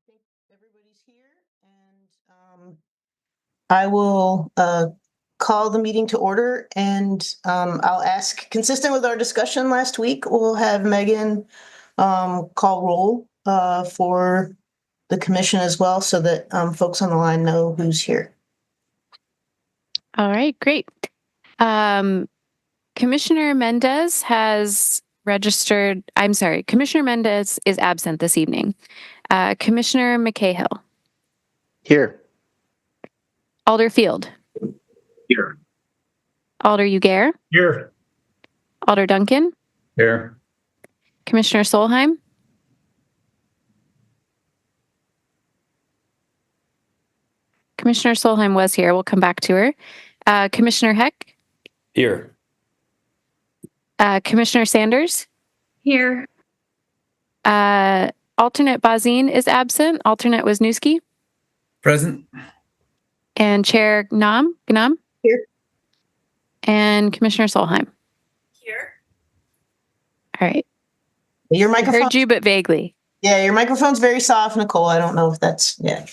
think everybody's here, and I will call the meeting to order, and I'll ask, consistent with our discussion last week, we'll have Megan call roll for the commission as well, so that folks on the line know who's here. All right, great. Commissioner Mendez has registered. I'm sorry, Commissioner Mendez is absent this evening. Commissioner McCahill. Here. Alder Field. Here. Alder Ugair. Here. Alder Duncan. Here. Commissioner Solheim. Commissioner Solheim was here. We'll come back to her. Commissioner Heck. Here. Commissioner Sanders. Here. Alternate Bazine is absent. Alternate Wisniewski. Present. And Chair Gnam. Here. And Commissioner Solheim. Here. All right. Your microphone. Heard you, but vaguely. Yeah, your microphone's very soft, Nicole. I don't know if that's, yeah.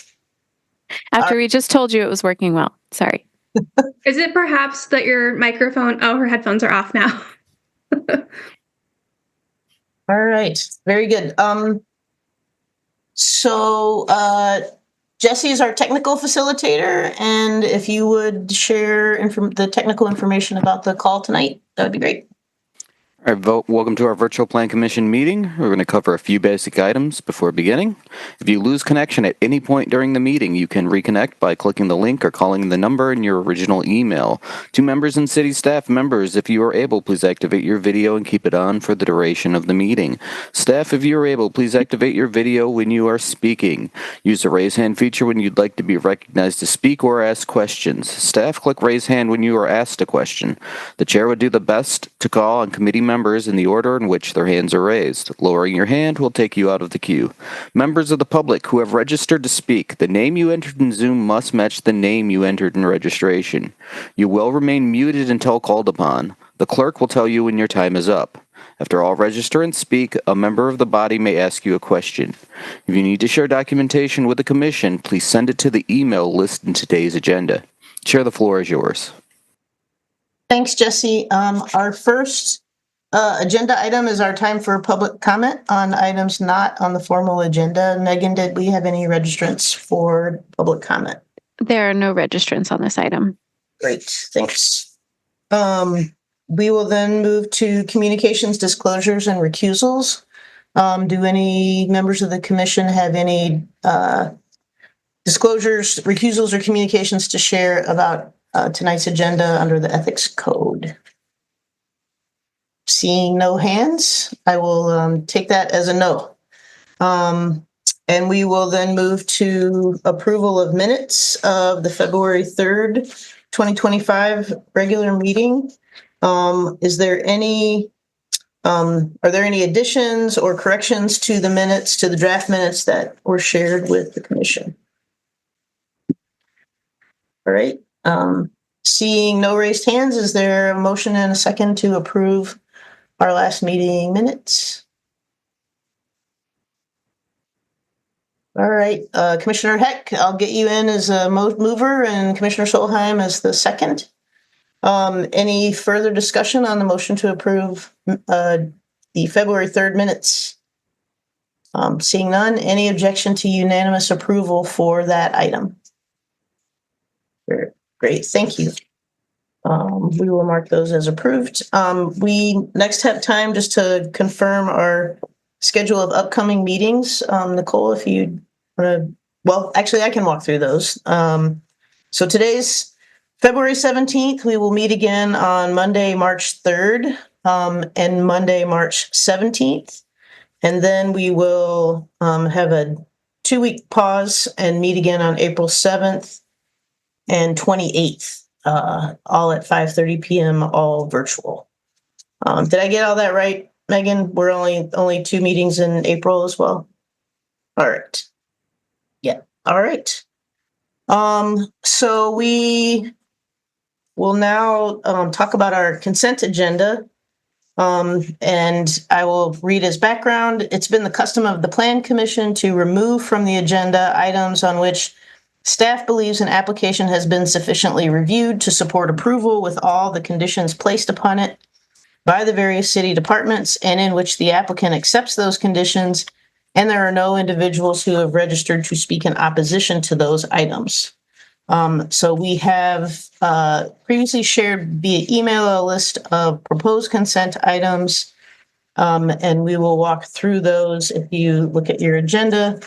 After we just told you it was working well. Sorry. Is it perhaps that your microphone? Oh, her headphones are off now. All right, very good. So Jesse is our technical facilitator, and if you would share the technical information about the call tonight, that would be great. All right, welcome to our Virtual Plan Commission meeting. We're going to cover a few basic items before beginning. If you lose connection at any point during the meeting, you can reconnect by clicking the link or calling the number in your original email. To members and city staff members, if you are able, please activate your video and keep it on for the duration of the meeting. Staff, if you are able, please activate your video when you are speaking. Use the raise hand feature when you'd like to be recognized to speak or ask questions. Staff, click raise hand when you are asked a question. The chair would do the best to call on committee members in the order in which their hands are raised. Lowering your hand will take you out of the queue. Members of the public who have registered to speak, the name you entered in Zoom must match the name you entered in registration. You will remain muted until called upon. The clerk will tell you when your time is up. After all registrants speak, a member of the body may ask you a question. If you need to share documentation with the commission, please send it to the email listed in today's agenda. Chair, the floor is yours. Thanks, Jesse. Our first agenda item is our time for public comment on items not on the formal agenda. Megan, did we have any registrants for public comment? There are no registrants on this item. Great, thanks. We will then move to communications, disclosures, and recusals. Do any members of the commission have any disclosures, recusals, or communications to share about tonight's agenda under the ethics code? Seeing no hands, I will take that as a no. And we will then move to approval of minutes of the February 3rd, 2025 regular meeting. Are there any additions or corrections to the minutes, to the draft minutes that were shared with the commission? All right. Seeing no raised hands, is there a motion and a second to approve our last meeting minutes? All right, Commissioner Heck, I'll get you in as a mover and Commissioner Solheim as the second. Any further discussion on the motion to approve the February 3rd minutes? Seeing none, any objection to unanimous approval for that item? Great, thank you. We will mark those as approved. We next have time just to confirm our schedule of upcoming meetings. Nicole, if you want to, well, actually I can walk through those. So today's February 17th, we will meet again on Monday, March 3rd, and Monday, March 17th. And then we will have a 2-week pause and meet again on April 7th and 28th. All at 5:30 p.m., all virtual. Did I get all that right, Megan? We're only 2 meetings in April as well. All right. Yeah. All right. So we will now talk about our consent agenda. And I will read his background. It's been the custom of the Plan Commission to remove from the agenda items on which staff believes an application has been sufficiently reviewed to support approval with all the conditions placed upon it by the various city departments and in which the applicant accepts those conditions, and there are no individuals who have registered to speak in opposition to those items. So we have previously shared via email a list of proposed consent items, and we will walk through those if you look at your agenda.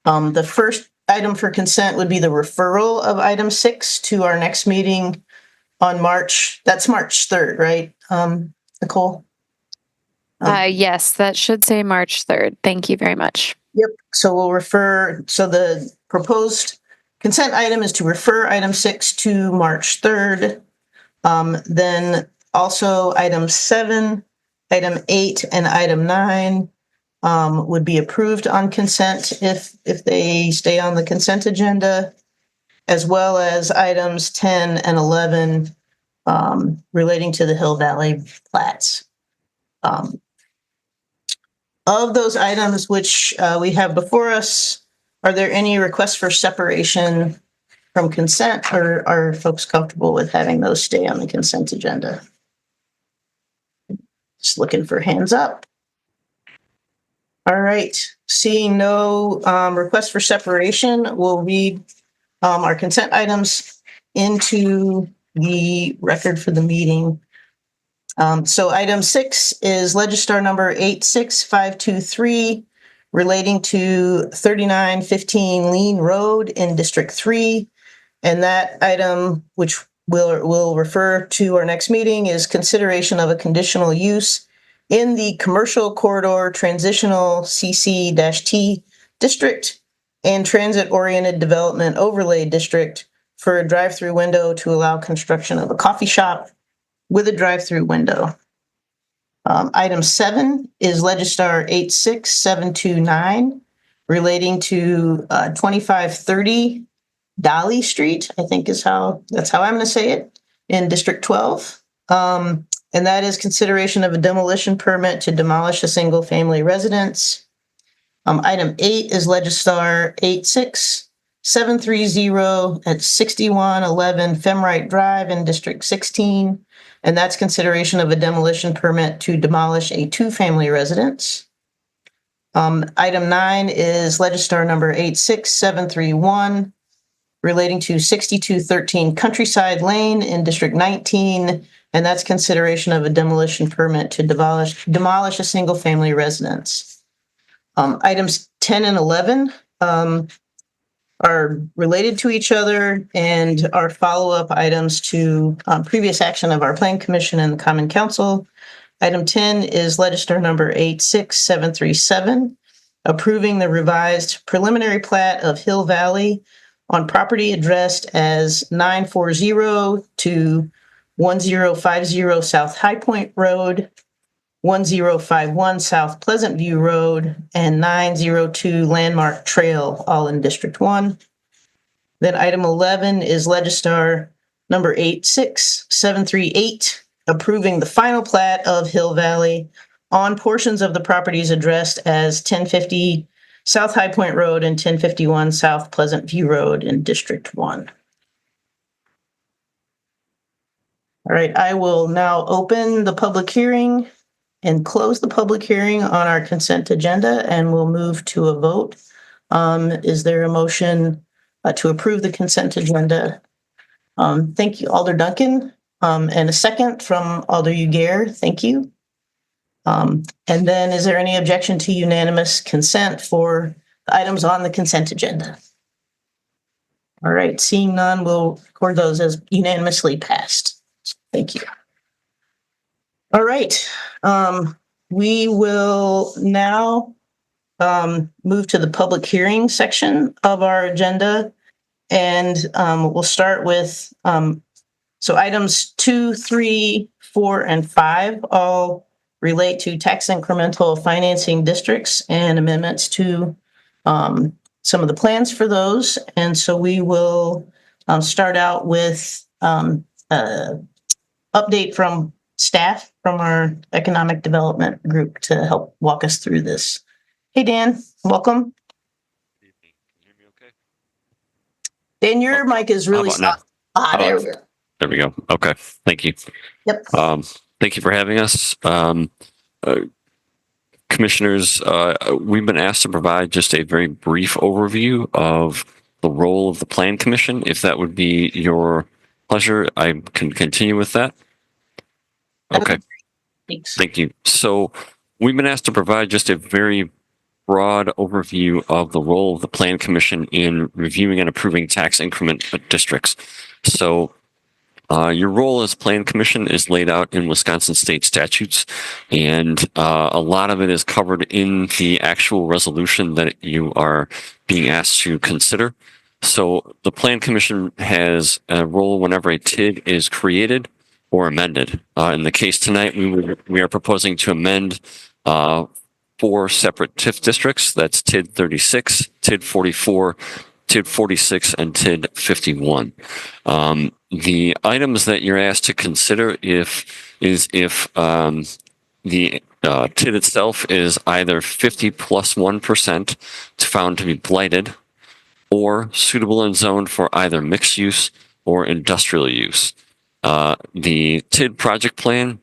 The first item for consent would be the referral of item 6 to our next meeting on March 3rd, right, Nicole? Yes, that should say March 3rd. Thank you very much. Yep. So so the proposed consent item is to refer item 6 to March 3rd. Then also item 7, item 8, and item 9 would be approved on consent if they stay on the consent agenda, as well as items 10 and 11 relating to the Hill Valley plats. Of those items which we have before us, are there any requests for separation from consent, or are folks comfortable with having those stay on the consent agenda? Just looking for hands up. All right, seeing no requests for separation, we'll read our consent items into the record for the meeting. So item 6 is Legistar number 86523, relating to 3915 Lean Road in District 3. And that item, which we'll refer to our next meeting, is consideration of a conditional use in the Commercial Corridor Transitional CC-T District and Transit-Oriented Development Overlay District for a drive-through window to allow construction of a coffee shop with a drive-through window. Item 7 is Legistar 86729, relating to 2530 Dolly Street, I think that's how I'm going to say it, in District 12. And that is consideration of a demolition permit to demolish a single-family residence. Item 8 is Legistar 86730 at 6111 Femrite Drive in District 16. And that's consideration of a demolition permit to demolish a two-family residence. Item 9 is Legistar number 86731, relating to 6213 Countryside Lane in District 19, and that's consideration of a demolition permit to demolish a single-family residence. Items 10 and 11 are related to each other and are follow-up items to previous action of our Plan Commission and the Common Council. Item 10 is Legistar number 86737, approving the revised preliminary plat of Hill Valley on property addressed as 940 to 1050 South High Point Road, 1051 South Pleasant View Road, and 902 Landmark Trail, all in District 1. Then item 11 is Legistar number 86738, approving the final plat of Hill Valley on portions of the properties addressed as 1050 South High Point Road and 1051 South Pleasant View Road in District 1. All right, I will now open the public hearing and close the public hearing on our consent agenda, and we'll move to a vote. Is there a motion to approve the consent agenda? Thank you, Alder Duncan, and a second from Alder Uguer. Thank you. And then is there any objection to unanimous consent for the items on the consent agenda? All right, seeing none, we'll record those as unanimously passed. Thank you. All right, we will now move to the public hearing section of our agenda, and we'll start with so items 2, 3, 4, and 5 all relate to tax incremental financing districts and amendments to some of the plans for those. And so we will start out with update from staff from our economic development group to help walk us through this. Hey, Dan, welcome. Dan, your mic is really How about soft. There we go. There we go. Okay. Thank you. Yep. Thank you for having us. Commissioners, we've been asked to provide just a very brief overview of the role of the Plan Commission. If that would be your pleasure, I can continue with that. Okay. Thanks. Thank you. So we've been asked to provide just a very broad overview of the role of the Plan Commission in reviewing and approving tax increment districts. So your role as Plan Commission is laid out in Wisconsin state statutes, and a lot of it is covered in the actual resolution that you are being asked to consider. So the Plan Commission has a role whenever a TID is created or amended. In the case tonight, we are proposing to amend 4 separate TIF districts. That's TID 36, TID 44, TID 46, and TID 51. The items that you're asked to consider if the TID itself is either 50 plus 1% found to be blighted, or suitable and zoned for either mixed use or industrial use. The TID project plan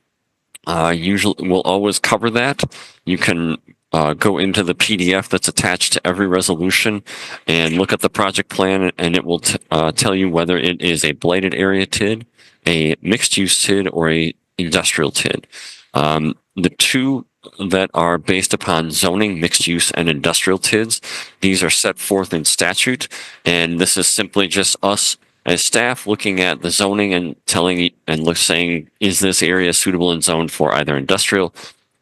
usually will always cover that. You can go into the PDF that's attached to every resolution and look at the project plan, and it will tell you whether it is a blighted area TID, a mixed use TID, or a industrial TID. The two that are based upon zoning, mixed use, and industrial TIDs, these are set forth in statute, and this is simply just us as staff looking at the zoning and saying, is this area suitable and zoned for either industrial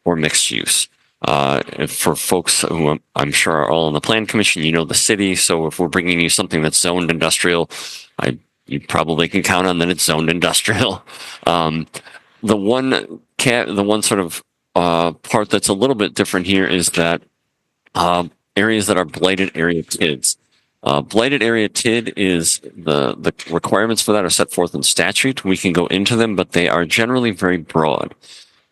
or mixed use? For folks who I'm sure are all on the Plan Commission, you know the city. So if we're bringing you something that's zoned industrial, you probably can count on that it's zoned industrial. The one sort of part that's a little bit different here is that areas that are blighted area TIDs. Blighted area TID is the requirements for that are set forth in statute. We can go into them, but they are generally very broad.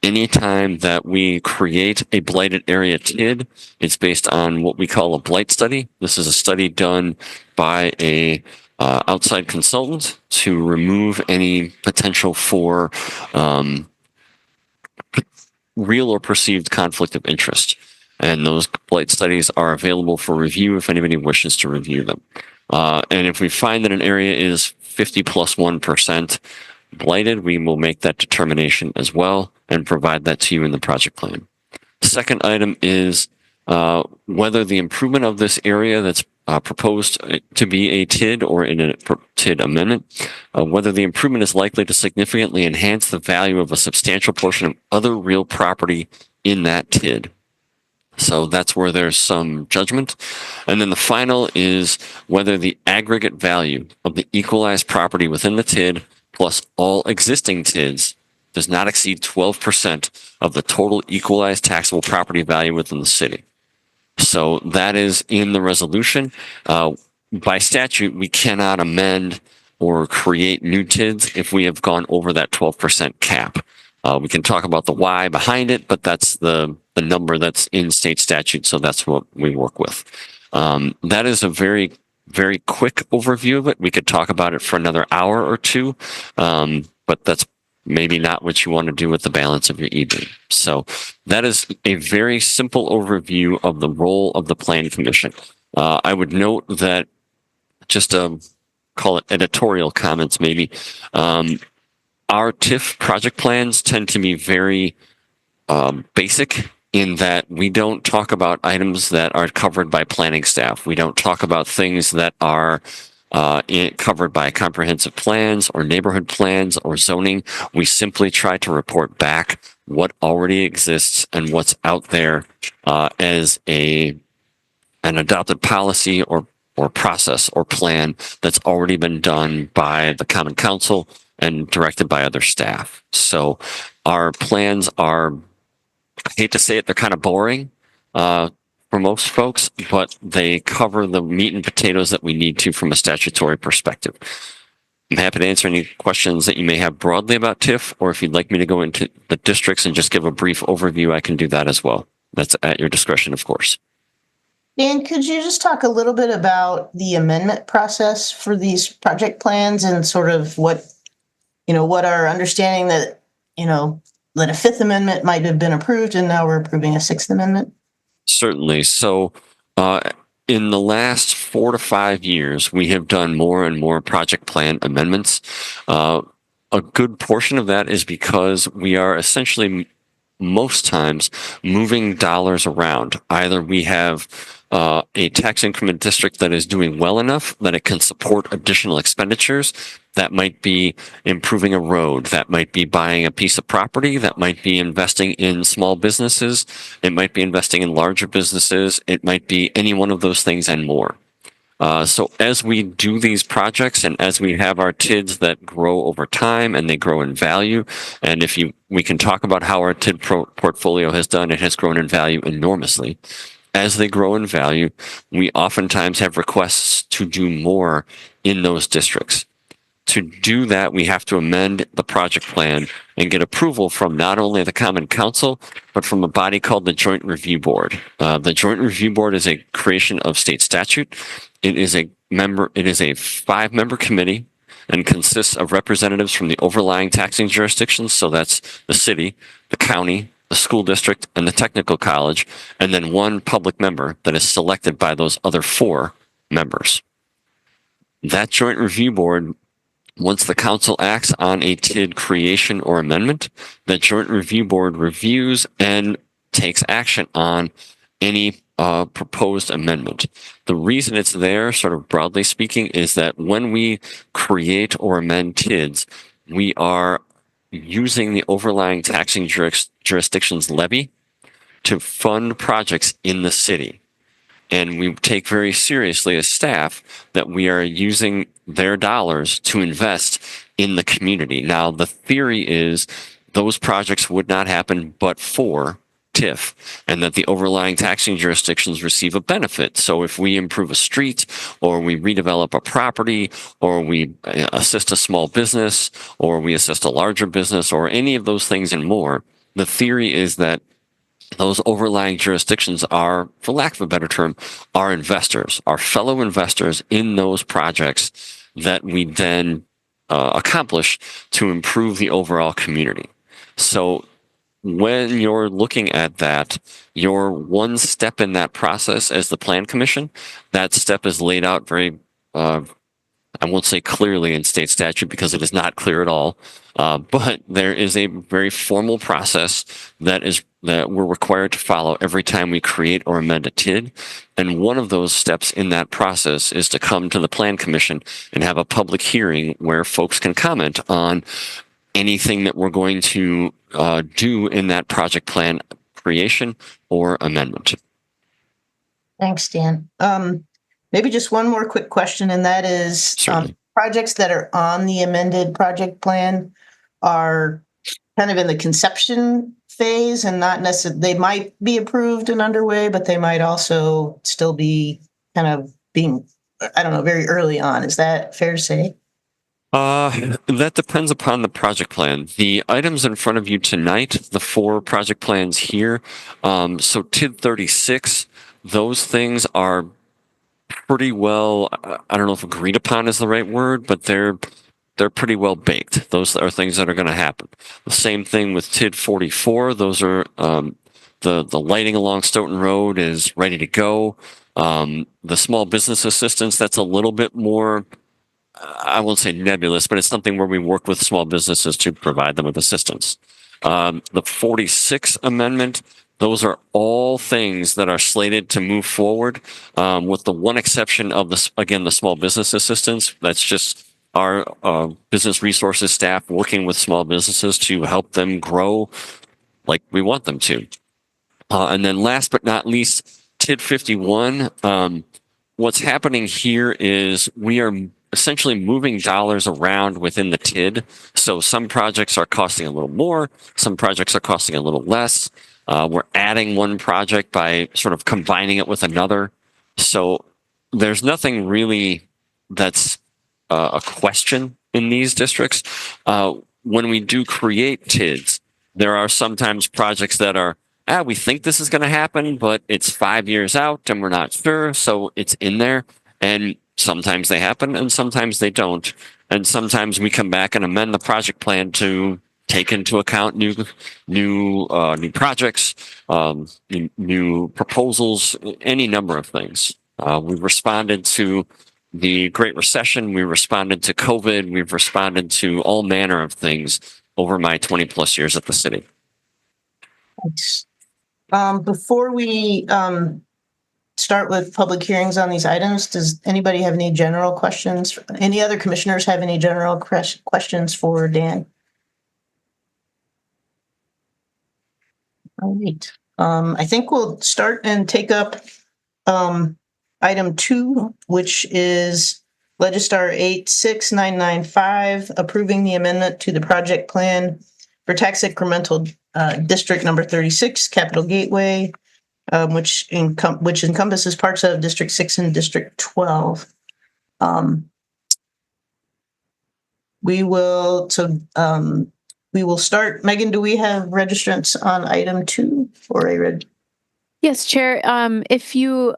Anytime that we create a blighted area TID, it's based on what we call a blight study. This is a study done by a outside consultant to remove any potential for real or perceived conflict of interest. And those blight studies are available for review if anybody wishes to review them. And if we find that an area is 50 plus 1% blighted, we will make that determination as well and provide that to you in the project plan. The second item is whether the improvement of this area that's proposed to be a TID or in a TID amendment, whether the improvement is likely to significantly enhance the value of a substantial portion of other real property in that TID. So that's where there's some judgment. And then the final is whether the aggregate value of the equalized property within the TID plus all existing TIDs does not exceed 12% of the total equalized taxable property value within the city. So that is in the resolution. By statute, we cannot amend or create new TIDs if we have gone over that 12% cap. We can talk about the why behind it, but that's the number that's in state statute, so that's what we work with. That is a very, very quick overview of it. We could talk about it for another hour or two, but that's maybe not what you want to do with the balance of your evening. So that is a very simple overview of the role of the Plan Commission. I would note that, just call it editorial comments maybe, our TIF project plans tend to be very basic in that we don't talk about items that are covered by planning staff. We don't talk about things that are covered by comprehensive plans or neighborhood plans or zoning. We simply try to report back what already exists and what's out there as an adopted policy or process or plan that's already been done by the Common Council and directed by other staff. So our plans are, I hate to say it, they're kind of boring for most folks, but they cover the meat and potatoes that we need to from a statutory perspective. I'm happy to answer any questions that you may have broadly about TIF, or if you'd like me to go into the districts and just give a brief overview, I can do that as well. That's at your discretion, of course. Dan, could you just talk a little bit about the amendment process for these project plans and sort of what our understanding that, that a Fifth Amendment might have been approved and now we're approving a Sixth Amendment? Certainly. So, in the last 4 to 5 years, we have done more and more project plan amendments. A good portion of that is because we are essentially most times moving dollars around. Either we have a tax increment district that is doing well enough that it can support additional expenditures. That might be improving a road. That might be buying a piece of property. That might be investing in small businesses. It might be investing in larger businesses. It might be any one of those things and more. So as we do these projects and as we have our TIDs that grow over time and they grow in value, and we can talk about how our TID portfolio has done, it has grown in value enormously. As they grow in value, we oftentimes have requests to do more in those districts. To do that, we have to amend the project plan and get approval from not only the Common Council, but from a body called the Joint Review Board. The Joint Review Board is a creation of state statute. It is a 5-member committee and consists of representatives from the overlying taxing jurisdictions. So that's the city, the county, the school district, and the technical college, and then one public member that is selected by those other 4 members. That Joint Review Board, once the council acts on a TID creation or amendment, the Joint Review Board reviews and takes action on any proposed amendment. The reason it's there, sort of broadly speaking, is that when we create or amend TIDs, we are using the overlying taxing jurisdictions levy to fund projects in the city. And we take very seriously as staff that we are using their dollars to invest in the community. Now, the theory is those projects would not happen but for TIF, and that the overlying taxing jurisdictions receive a benefit. So if we improve a street, or we redevelop a property, or we assist a small business, or we assist a larger business, or any of those things and more, the theory is that those overlying jurisdictions are, for lack of a better term, our investors, our fellow investors in those projects that we then accomplish to improve the overall community. So when you're looking at that, you're one step in that process as the Plan Commission. That step is laid out very, I won't say clearly in state statute because it is not clear at all, but there is a very formal process that we're required to follow every time we create or amend a TID. And one of those steps in that process is to come to the Plan Commission and have a public hearing where folks can comment on anything that we're going to do in that project plan creation or amendment. Thanks, Dan. Maybe just one more quick question, and that is projects that are on the amended project plan are kind of in the conception phase and not necessarily, they might be approved and underway, but they might also still be kind of being, very early on. Is that fair to say? That depends upon the project plan. The items in front of you tonight, the 4 project plans here, so TID 36, those things are pretty well, I don't know if agreed upon is the right word, but they're pretty well baked. Those are things that are going to happen. The same thing with TID 44. Those are the lighting along Stoughton Road is ready to go. The small business assistance, that's a little bit more, I won't say nebulous, but it's something where we work with small businesses to provide them with assistance. The 46 amendment, those are all things that are slated to move forward, with the one exception of the small business assistance. That's just our business resources staff working with small businesses to help them grow like we want them to. And then last but not least, TID 51. What's happening here is we are essentially moving dollars around within the TID. So some projects are costing a little more, some projects are costing a little less. We're adding one project by sort of combining it with another. So there's nothing really that's a question in these districts. When we do create TIDs, there are sometimes projects that are, we think this is going to happen, but it's 5 years out and we're not sure. So it's in there. And sometimes they happen and sometimes they don't. And sometimes we come back and amend the project plan to take into account new projects, new proposals, any number of things. We've responded to the Great Recession. We responded to COVID. We've responded to all manner of things over my 20 plus years at the city. Thanks. Before we start with public hearings on these items, does anybody have any general questions? Any other commissioners have any general questions for Dan? All right. I think we'll start and take up item 2, which is Legistar 86995, approving the amendment to the project plan for tax incremental district number 36, Capital Gateway, which encompasses parts of District 6 and District 12. We will start. Megan, do we have registrants on item 2 or a red? Yes, Chair. If you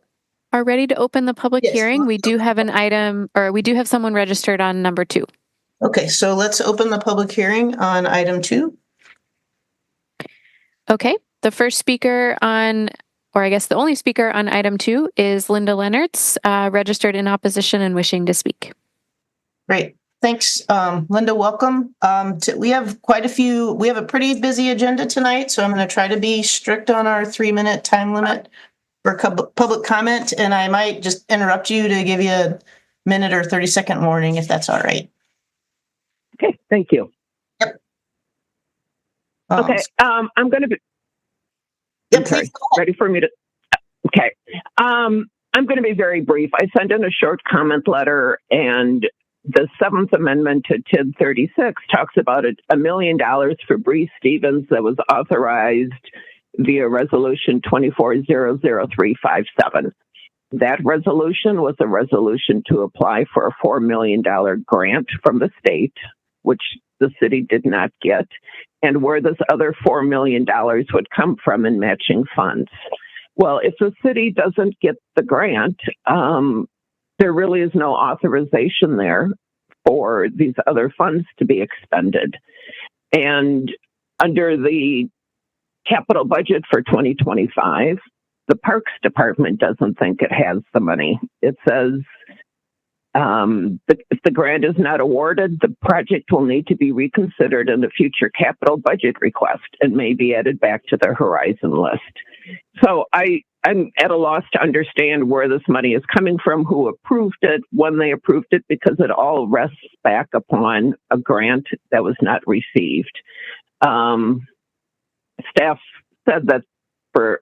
are ready to open the public Yes. hearing, we do have an item, or we do have someone registered on number 2. Okay, so let's open the public hearing on item 2. Okay. The first speaker on, or I guess the only speaker on item 2 is Linda Leonards, registered in opposition and wishing to speak. Great. Thanks, Linda. Welcome. We have we have a pretty busy agenda tonight, so I'm going to try to be strict on our 3-minute time limit for public comment, and I might just interrupt you to give you a minute or 30-second warning if that's all right. Okay, thank you. Yep. Okay, I'm going to be. Yeah, I'm sorry. please go ahead. Ready for me to? Okay. I'm going to be very brief. I sent in a short comment letter, and the 7th Amendment to TID 36 talks about $1 million for Bree Stevens that was authorized via Resolution 24-00357. That resolution was a resolution to apply for a $4 million grant from the state, which the city did not get, and where this other $4 million would come from in matching funds. Well, if the city doesn't get the grant, there really is no authorization there for these other funds to be expended. And under the capital budget for 2025, the Parks Department doesn't think it has the money. It says if the grant is not awarded, the project will need to be reconsidered in a future capital budget request and may be added back to the Horizon list. So I'm at a loss to understand where this money is coming from, who approved it, when they approved it, because it all rests back upon a grant that was not received. Staff said that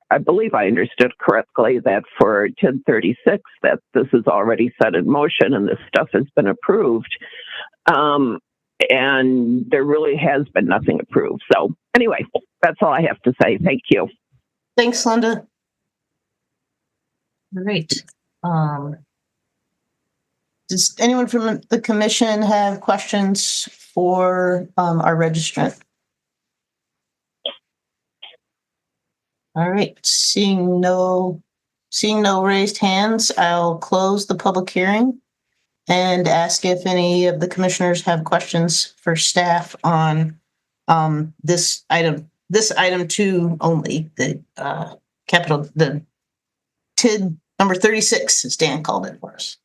I believe I understood correctly, that for TID 36, that this is already set in motion and this stuff has been approved. And there really has been nothing approved. So anyway, that's all I have to say. Thank you. Thanks, Linda. All right. Does anyone from the commission have questions for our registrant? All right. Seeing no raised hands, I'll close the public hearing and ask if any of the commissioners have questions for staff on this item 2 only, the TID number 36, as Dan called it for us.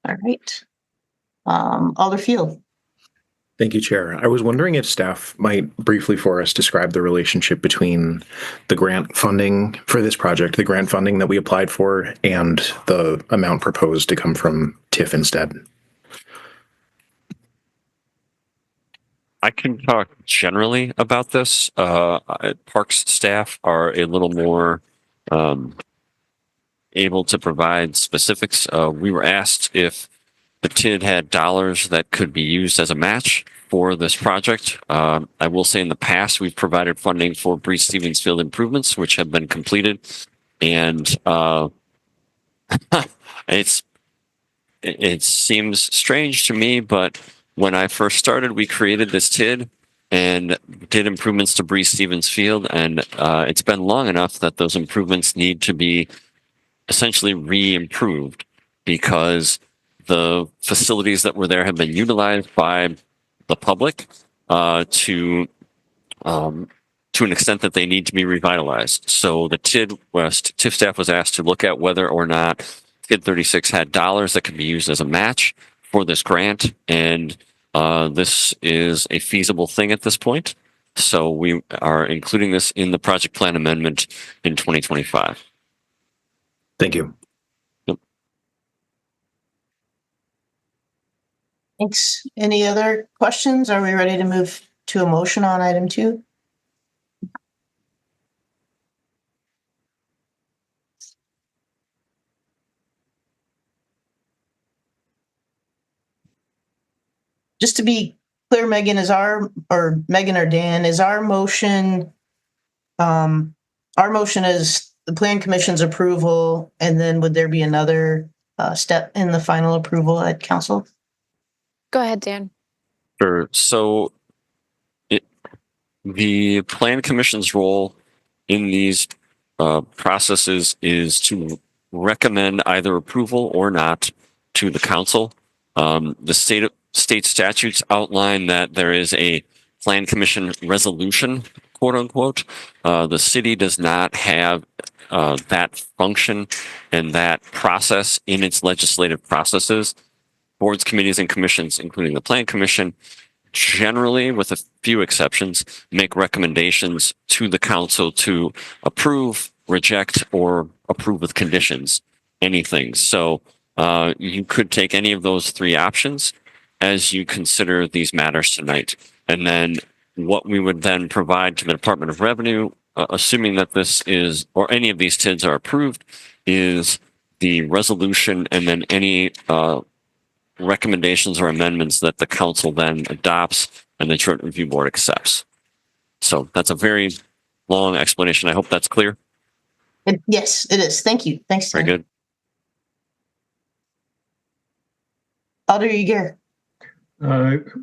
All right. Alder Field. Thank you, Chair. I was wondering if staff might briefly for us describe the relationship between the grant funding for this project, the grant funding that we applied for, and the amount proposed to come from TIF instead. I can talk generally about this. Parks staff are a little more able to provide specifics. We were asked if the TID had dollars that could be used as a match for this project. I will say in the past, we've provided funding for Bree Stevens Field improvements, which have been completed. And it's it seems strange to me, but when I first started, we created this TID and did improvements to Breeze Stevens Field, and it's been long enough that those improvements need to be essentially re-improved because the facilities that were there have been utilized by the public to an extent that they need to be revitalized. So the TIF staff was asked to look at whether or not TID 36 had dollars that could be used as a match for this grant, and this is a feasible thing at this point. So we are including this in the project plan amendment in 2025. Thank you. Thanks. Any other questions? Are we ready to move to a motion on item 2? Just to be clear, Megan, Megan or Dan, is our motion is the Plan Commission's approval, and then would there be another step in the final approval at council? Go ahead, Dan. Sure. So the Plan Commission's role in these processes is to recommend either approval or not to the council. The state statutes outline that there is a Plan Commission resolution, quote unquote. The city does not have that function and that process in its legislative processes. Boards, committees, and commissions, including the Plan Commission, generally, with a few exceptions, make recommendations to the council to approve, reject, or approve with conditions, anything. So you could take any of those 3 options as you consider these matters tonight. And then what we would then provide to the Department of Revenue, assuming that this is, or any of these TIDs are approved, is the resolution and then any recommendations or amendments that the council then adopts and the Joint Review Board accepts. So that's a very long explanation. I hope that's clear. Yes, it is. Thank you. Thanks, Dan. Very good. Alder Yeager.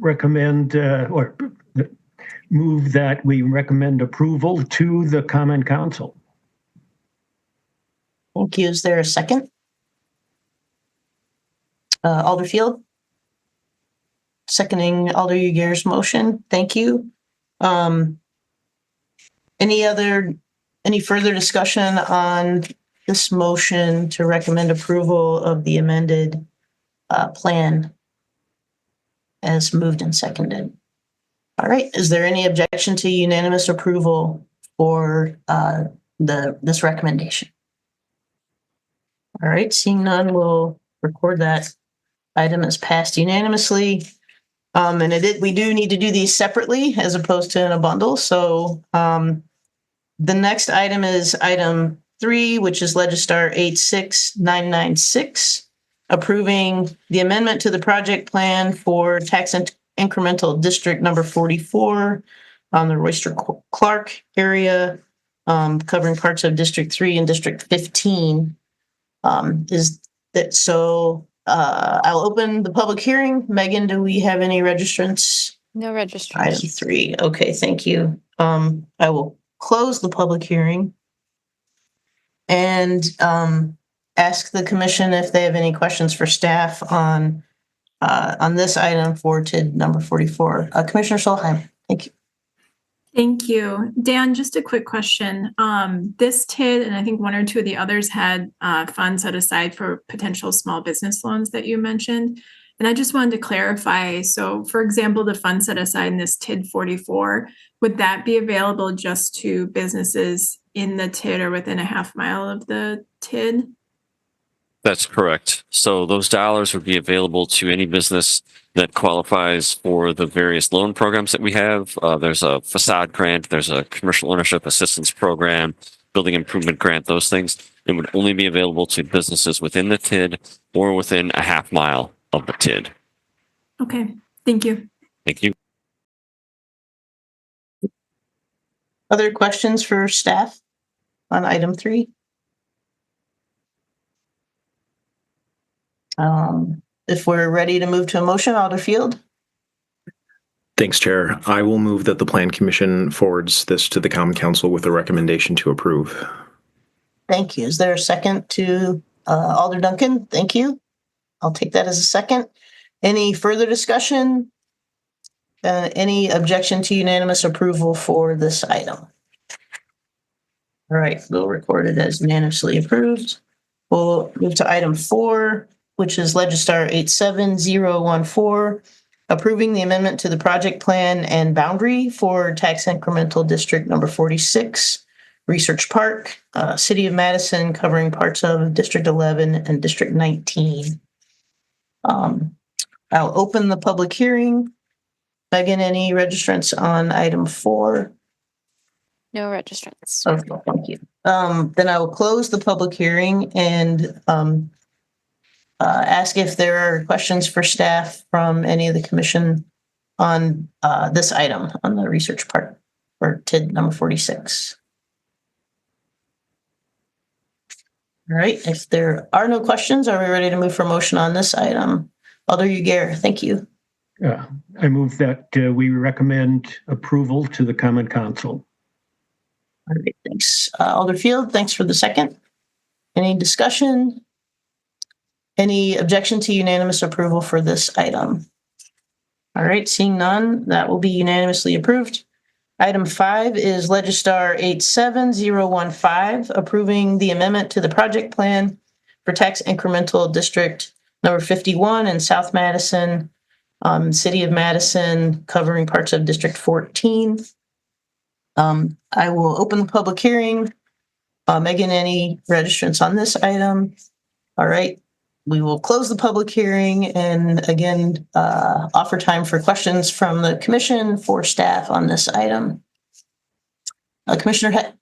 Recommend or move that we recommend approval to the Common Council. Thank you. Is there a second? Alder Field? Seconding Alder Yeager's motion. Thank you. Any further discussion on this motion to recommend approval of the amended plan as moved and seconded? All right. Is there any objection to unanimous approval for this recommendation? All right. Seeing none, we'll record that item as passed unanimously. And we do need to do these separately as opposed to in a bundle. So the next item is item 3, which is Legistar 86996, approving the amendment to the project plan for tax incremental district number 44 on the Royster Clark area, covering parts of District 3 and District 15. I'll open the public hearing. Megan, do we have any registrants? No registration. Item 3. Okay, thank you. I will close the public hearing and ask the commission if they have any questions for staff on this item for TID number 44. Commissioner Solheim, thank you. Thank you. Dan, just a quick question. This TID, and I think 1 or 2 of the others had funds set aside for potential small business loans that you mentioned. And I just wanted to clarify. So for example, the funds set aside in this TID 44, would that be available just to businesses in the TID or within a half mile of the TID? That's correct. So those dollars would be available to any business that qualifies for the various loan programs that we have. There's a facade grant, there's a commercial ownership assistance program, building improvement grant, those things. It would only be available to businesses within the TID or within a half mile of the TID. Okay, thank you. Thank you. Other questions for staff on item 3? if we're ready to move to a motion, Alderfield. Thanks, Chair. I will move that the Plan Commission forwards this to the Common Council with a recommendation to approve. Thank you. Is there a second to Alder Duncan? Thank you. I'll take that as a second. Any further discussion? Any objection to unanimous approval for this item? All right, we'll record it as unanimously approved. We'll move to item 4, which is Legistar 87014, approving the amendment to the project plan and boundary for tax incremental district number 46, Research Park, City of Madison, covering parts of District 11 and District 19. I'll open the public hearing. Megan, any registrants on item 4? No registrants. Okay, thank you. Then I will close the public hearing and ask if there are questions for staff from any of the commission on this item on the research part for TID number 46. All right, if there are no questions, are we ready to move for motion on this item? Alder Uguer, thank you. I move that we recommend approval to the Common Council. All right, thanks. Alderfield, thanks for the second. Any discussion? Any objection to unanimous approval for this item? All right, seeing none, that will be unanimously approved. Item 5 is Legistar 87015, approving the amendment to the project plan for tax incremental district number 51 in South Madison, City of Madison, covering parts of District 14. I will open the public hearing. Megan, any registrants on this item? All right, we will close the public hearing and again, offer time for questions from the commission for staff on this item. Commissioner Hett.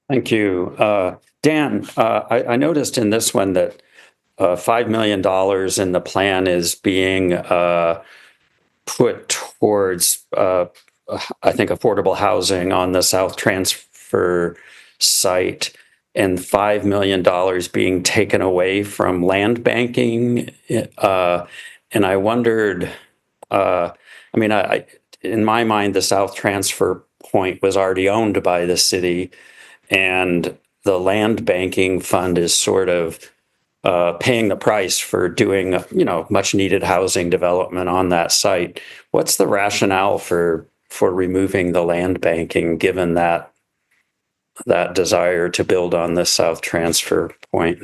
Thank you. Dan, I noticed in this one that $5 million in the plan is being put towards, I think, affordable housing on the South Transfer site, and $5 million being taken away from land banking. And I wondered, in my mind, the South Transfer point was already owned by the city, and the land banking fund is sort of paying the price for doing, much needed housing development on that site. What's the rationale for removing the land banking, given that desire to build on the South Transfer point?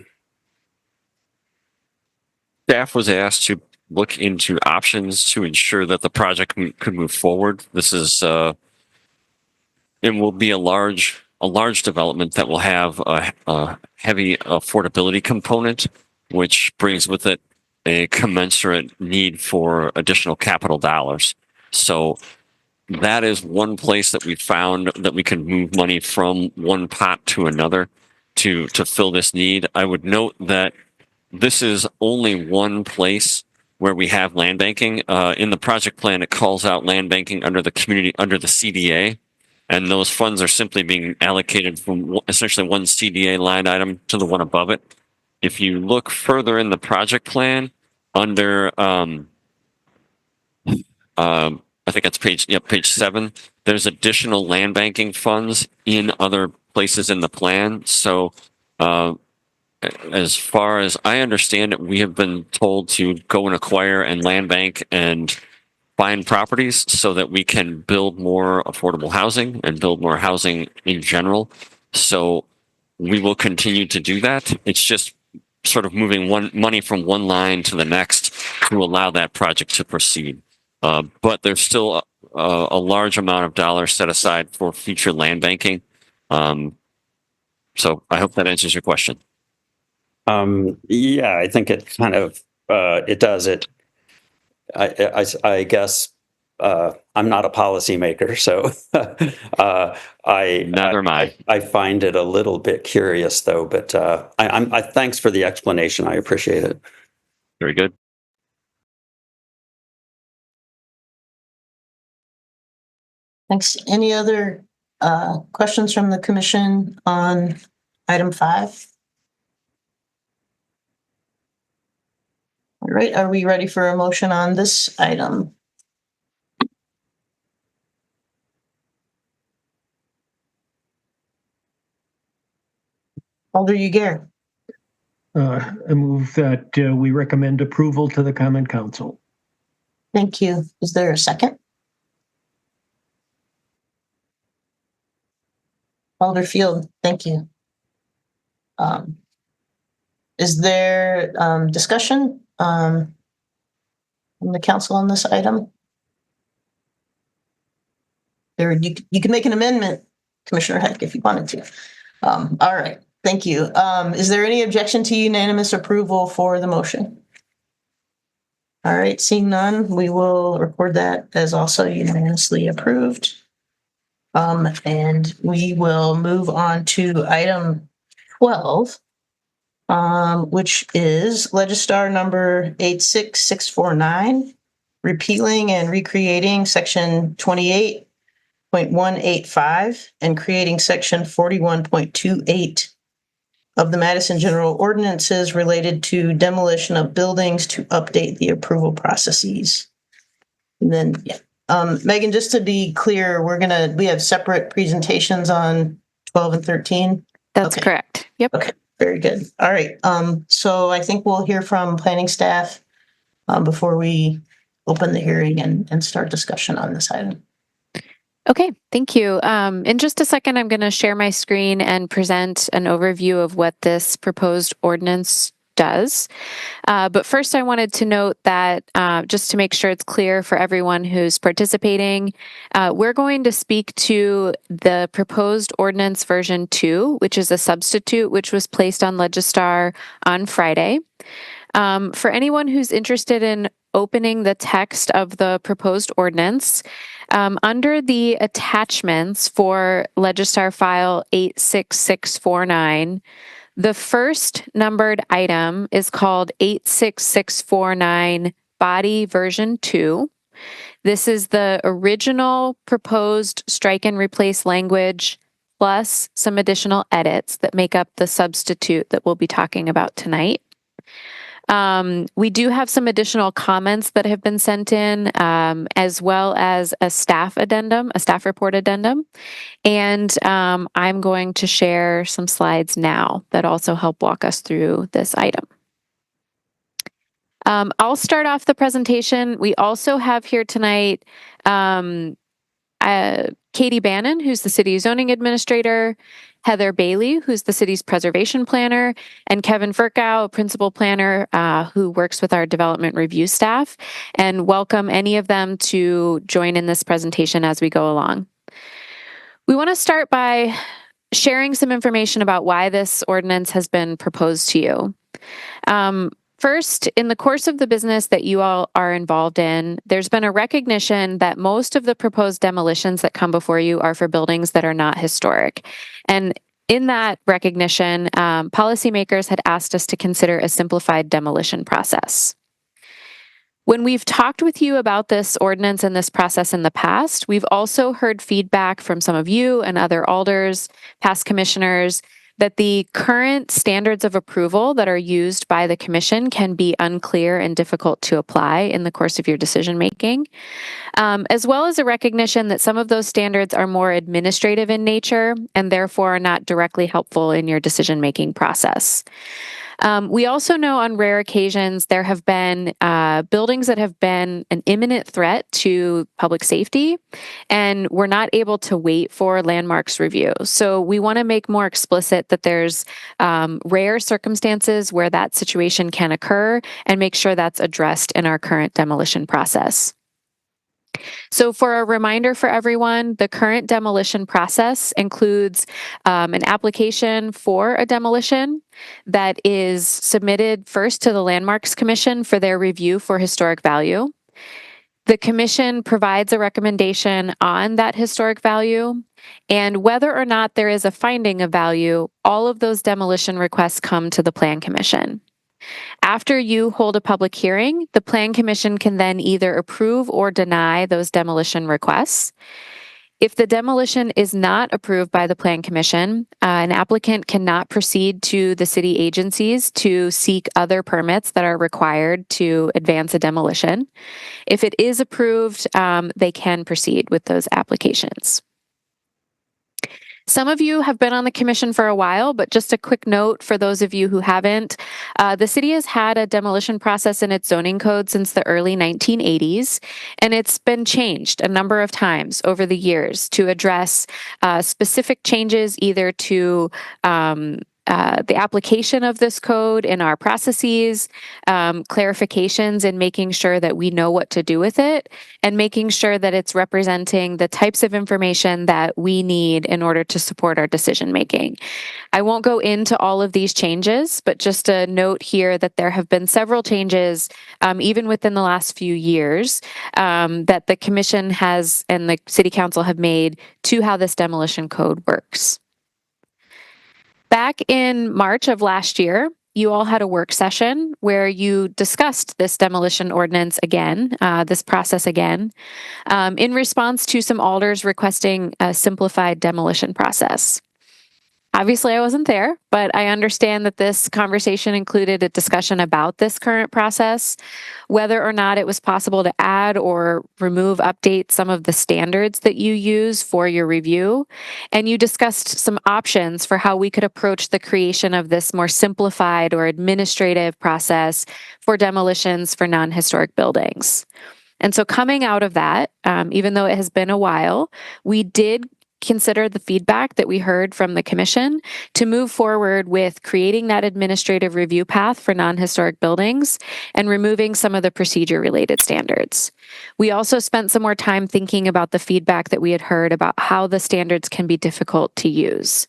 Staff was asked to look into options to ensure that the project could move forward. This is it will be a large development that will have a heavy affordability component, which brings with it a commensurate need for additional capital dollars. So that is one place that we found that we can move money from one pot to another to fill this need. I would note that this is only one place where we have land banking. In the project plan, it calls out land banking under the CDA. And those funds are simply being allocated from essentially one CDA line item to the one above it. If you look further in the project plan, under I think that's page 7, there's additional land banking funds in other places in the plan. So as far as I understand it, we have been told to go and acquire and land bank and find properties so that we can build more affordable housing and build more housing in general. So we will continue to do that. It's just sort of moving money from one line to the next to allow that project to proceed. But there's still a large amount of dollars set aside for future land banking. So I hope that answers your question. Yeah, I think it kind of it does. I guess I'm not a policymaker, so neither am I. I find it a little bit curious, though. But I thanks for the explanation. I appreciate it. Very good. Thanks. Any other questions from the commission on item 5? All right, are we ready for a motion on this item? Alder Yeager. I move that we recommend approval to the Common Council. Thank you. Is there a second? Alder Field, thank you. Is there discussion from the council on this item? You can make an amendment, Commissioner Heck, if you wanted to. All right, thank you. Is there any objection to unanimous approval for the motion? All right, seeing none, we will record that as also unanimously approved. And we will move on to item 12, which is Legistar number 86649, repealing and recreating section 28.185 and creating section 41.28 of the Madison General Ordinances related to demolition of buildings to update the approval processes. And then, yeah. Megan, just to be clear, we have separate presentations on 12 and 13. That's correct. Yep. Okay, very good. All right. So I think we'll hear from planning staff before we open the hearing and start discussion on this item. Okay, thank you. In just a second, I'm going to share my screen and present an overview of what this proposed ordinance does. But first, I wanted to note that just to make sure it's clear for everyone who's participating, we're going to speak to the proposed ordinance version 2, which is a substitute which was placed on Legistar on Friday. For anyone who's interested in opening the text of the proposed ordinance, under the attachments for Legistar file 86649, the first numbered item is called 86649 Body Version 2. This is the original proposed strike and replace language plus some additional edits that make up the substitute that we'll be talking about tonight. We do have some additional comments that have been sent in, as well as a staff report addendum. And I'm going to share some slides now that also help walk us through this item. I'll start off the presentation. We also have here tonight Katie Bannon, who's the city zoning administrator, Heather Bailey, who's the city's preservation planner, and Kevin Furkow, principal planner, who works with our development review staff. And welcome any of them to join in this presentation as we go along. We want to start by sharing some information about why this ordinance has been proposed to you. First, in the course of the business that you all are involved in, there's been a recognition that most of the proposed demolitions that come before you are for buildings that are not historic. And in that recognition, policymakers had asked us to consider a simplified demolition process. When we've talked with you about this ordinance and this process in the past, we've also heard feedback from some of you and other alders, past commissioners, that the current standards of approval that are used by the commission can be unclear and difficult to apply in the course of your decision making, as well as a recognition that some of those standards are more administrative in nature and therefore are not directly helpful in your decision making process. We also know on rare occasions there have been buildings that have been an imminent threat to public safety, and we're not able to wait for landmarks review. So we want to make more explicit that there's rare circumstances where that situation can occur and make sure that's addressed in our current demolition process. So for a reminder for everyone, the current demolition process includes an application for a demolition that is submitted first to the Landmarks Commission for their review for historic value. The commission provides a recommendation on that historic value, and whether or not there is a finding of value, all of those demolition requests come to the Plan Commission. After you hold a public hearing, the Plan Commission can then either approve or deny those demolition requests. If the demolition is not approved by the Plan Commission, an applicant cannot proceed to the city agencies to seek other permits that are required to advance a demolition. If it is approved, they can proceed with those applications. Some of you have been on the commission for a while, but just a quick note for those of you who haven't. The city has had a demolition process in its zoning code since the early 1980s, and it's been changed a number of times over the years to address specific changes either to the application of this code in our processes, clarifications in making sure that we know what to do with it, and making sure that it's representing the types of information that we need in order to support our decision making. I won't go into all of these changes, but just a note here that there have been several changes, even within the last few years, that the commission has and the city council have made to how this demolition code works. Back in March of last year, you all had a work session where you discussed this demolition ordinance again, this process again, in response to some alders requesting a simplified demolition process. Obviously, I wasn't there, but I understand that this conversation included a discussion about this current process, whether or not it was possible to add or remove, update some of the standards that you use for your review. And you discussed some options for how we could approach the creation of this more simplified or administrative process for demolitions for non-historic buildings. And so coming out of that, even though it has been a while, we did consider the feedback that we heard from the commission to move forward with creating that administrative review path for non-historic buildings and removing some of the procedure-related standards. We also spent some more time thinking about the feedback that we had heard about how the standards can be difficult to use.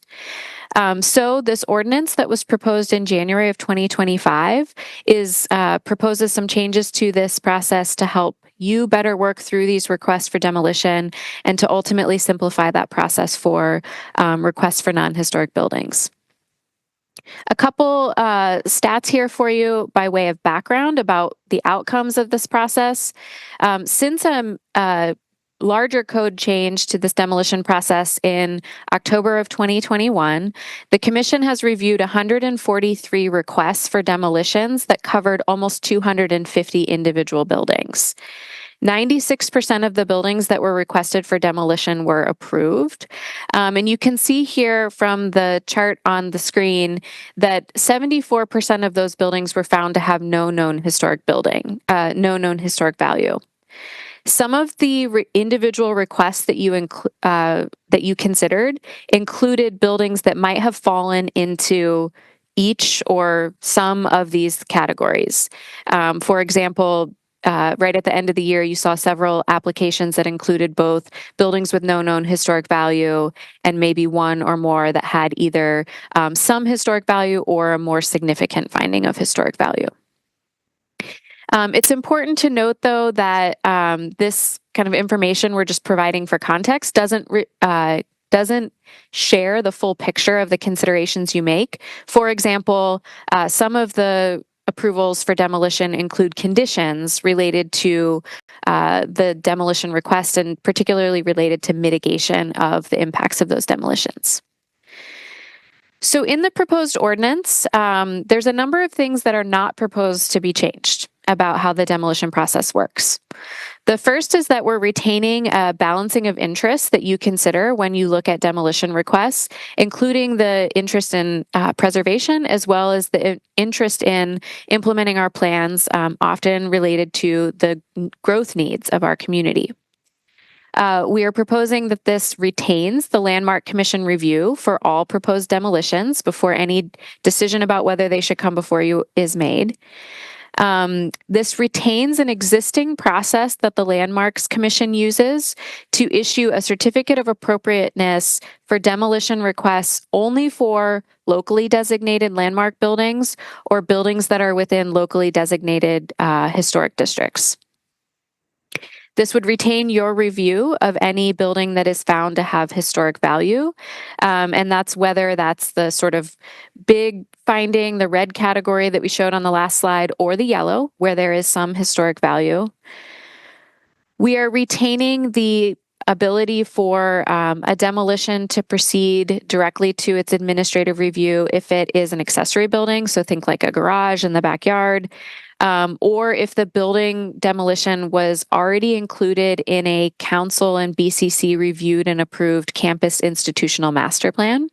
So this ordinance that was proposed in January of 2025 proposes some changes to this process to help you better work through these requests for demolition and to ultimately simplify that process for requests for non-historic buildings. A couple stats here for you by way of background about the outcomes of this process. Since a larger code change to this demolition process in October of 2021, the commission has reviewed 143 requests for demolitions that covered almost 250 individual buildings. 96% of the buildings that were requested for demolition were approved. And you can see here from the chart on the screen that 74% of those buildings were found to have no known historic value. Some of the individual requests that you considered included buildings that might have fallen into each or some of these categories. For example, right at the end of the year, you saw several applications that included both buildings with no known historic value and maybe one or more that had either some historic value or a more significant finding of historic value. It's important to note, though, that this kind of information we're just providing for context doesn't share the full picture of the considerations you make. For example, some of the approvals for demolition include conditions related to the demolition request and particularly related to mitigation of the impacts of those demolitions. So in the proposed ordinance, there's a number of things that are not proposed to be changed about how the demolition process works. The first is that we're retaining a balancing of interests that you consider when you look at demolition requests, including the interest in preservation as well as the interest in implementing our plans, often related to the growth needs of our community. We are proposing that this retains the Landmark Commission review for all proposed demolitions before any decision about whether they should come before you is made. This retains an existing process that the Landmarks Commission uses to issue a certificate of appropriateness for demolition requests only for locally designated landmark buildings or buildings that are within locally designated historic districts. This would retain your review of any building that is found to have historic value. And that's whether that's the sort of big finding, the red category that we showed on the last slide, or the yellow, where there is some historic value. We are retaining the ability for a demolition to proceed directly to its administrative review if it is an accessory building, so think like a garage in the backyard, or if the building demolition was already included in a council and BCC reviewed and approved campus institutional master plan.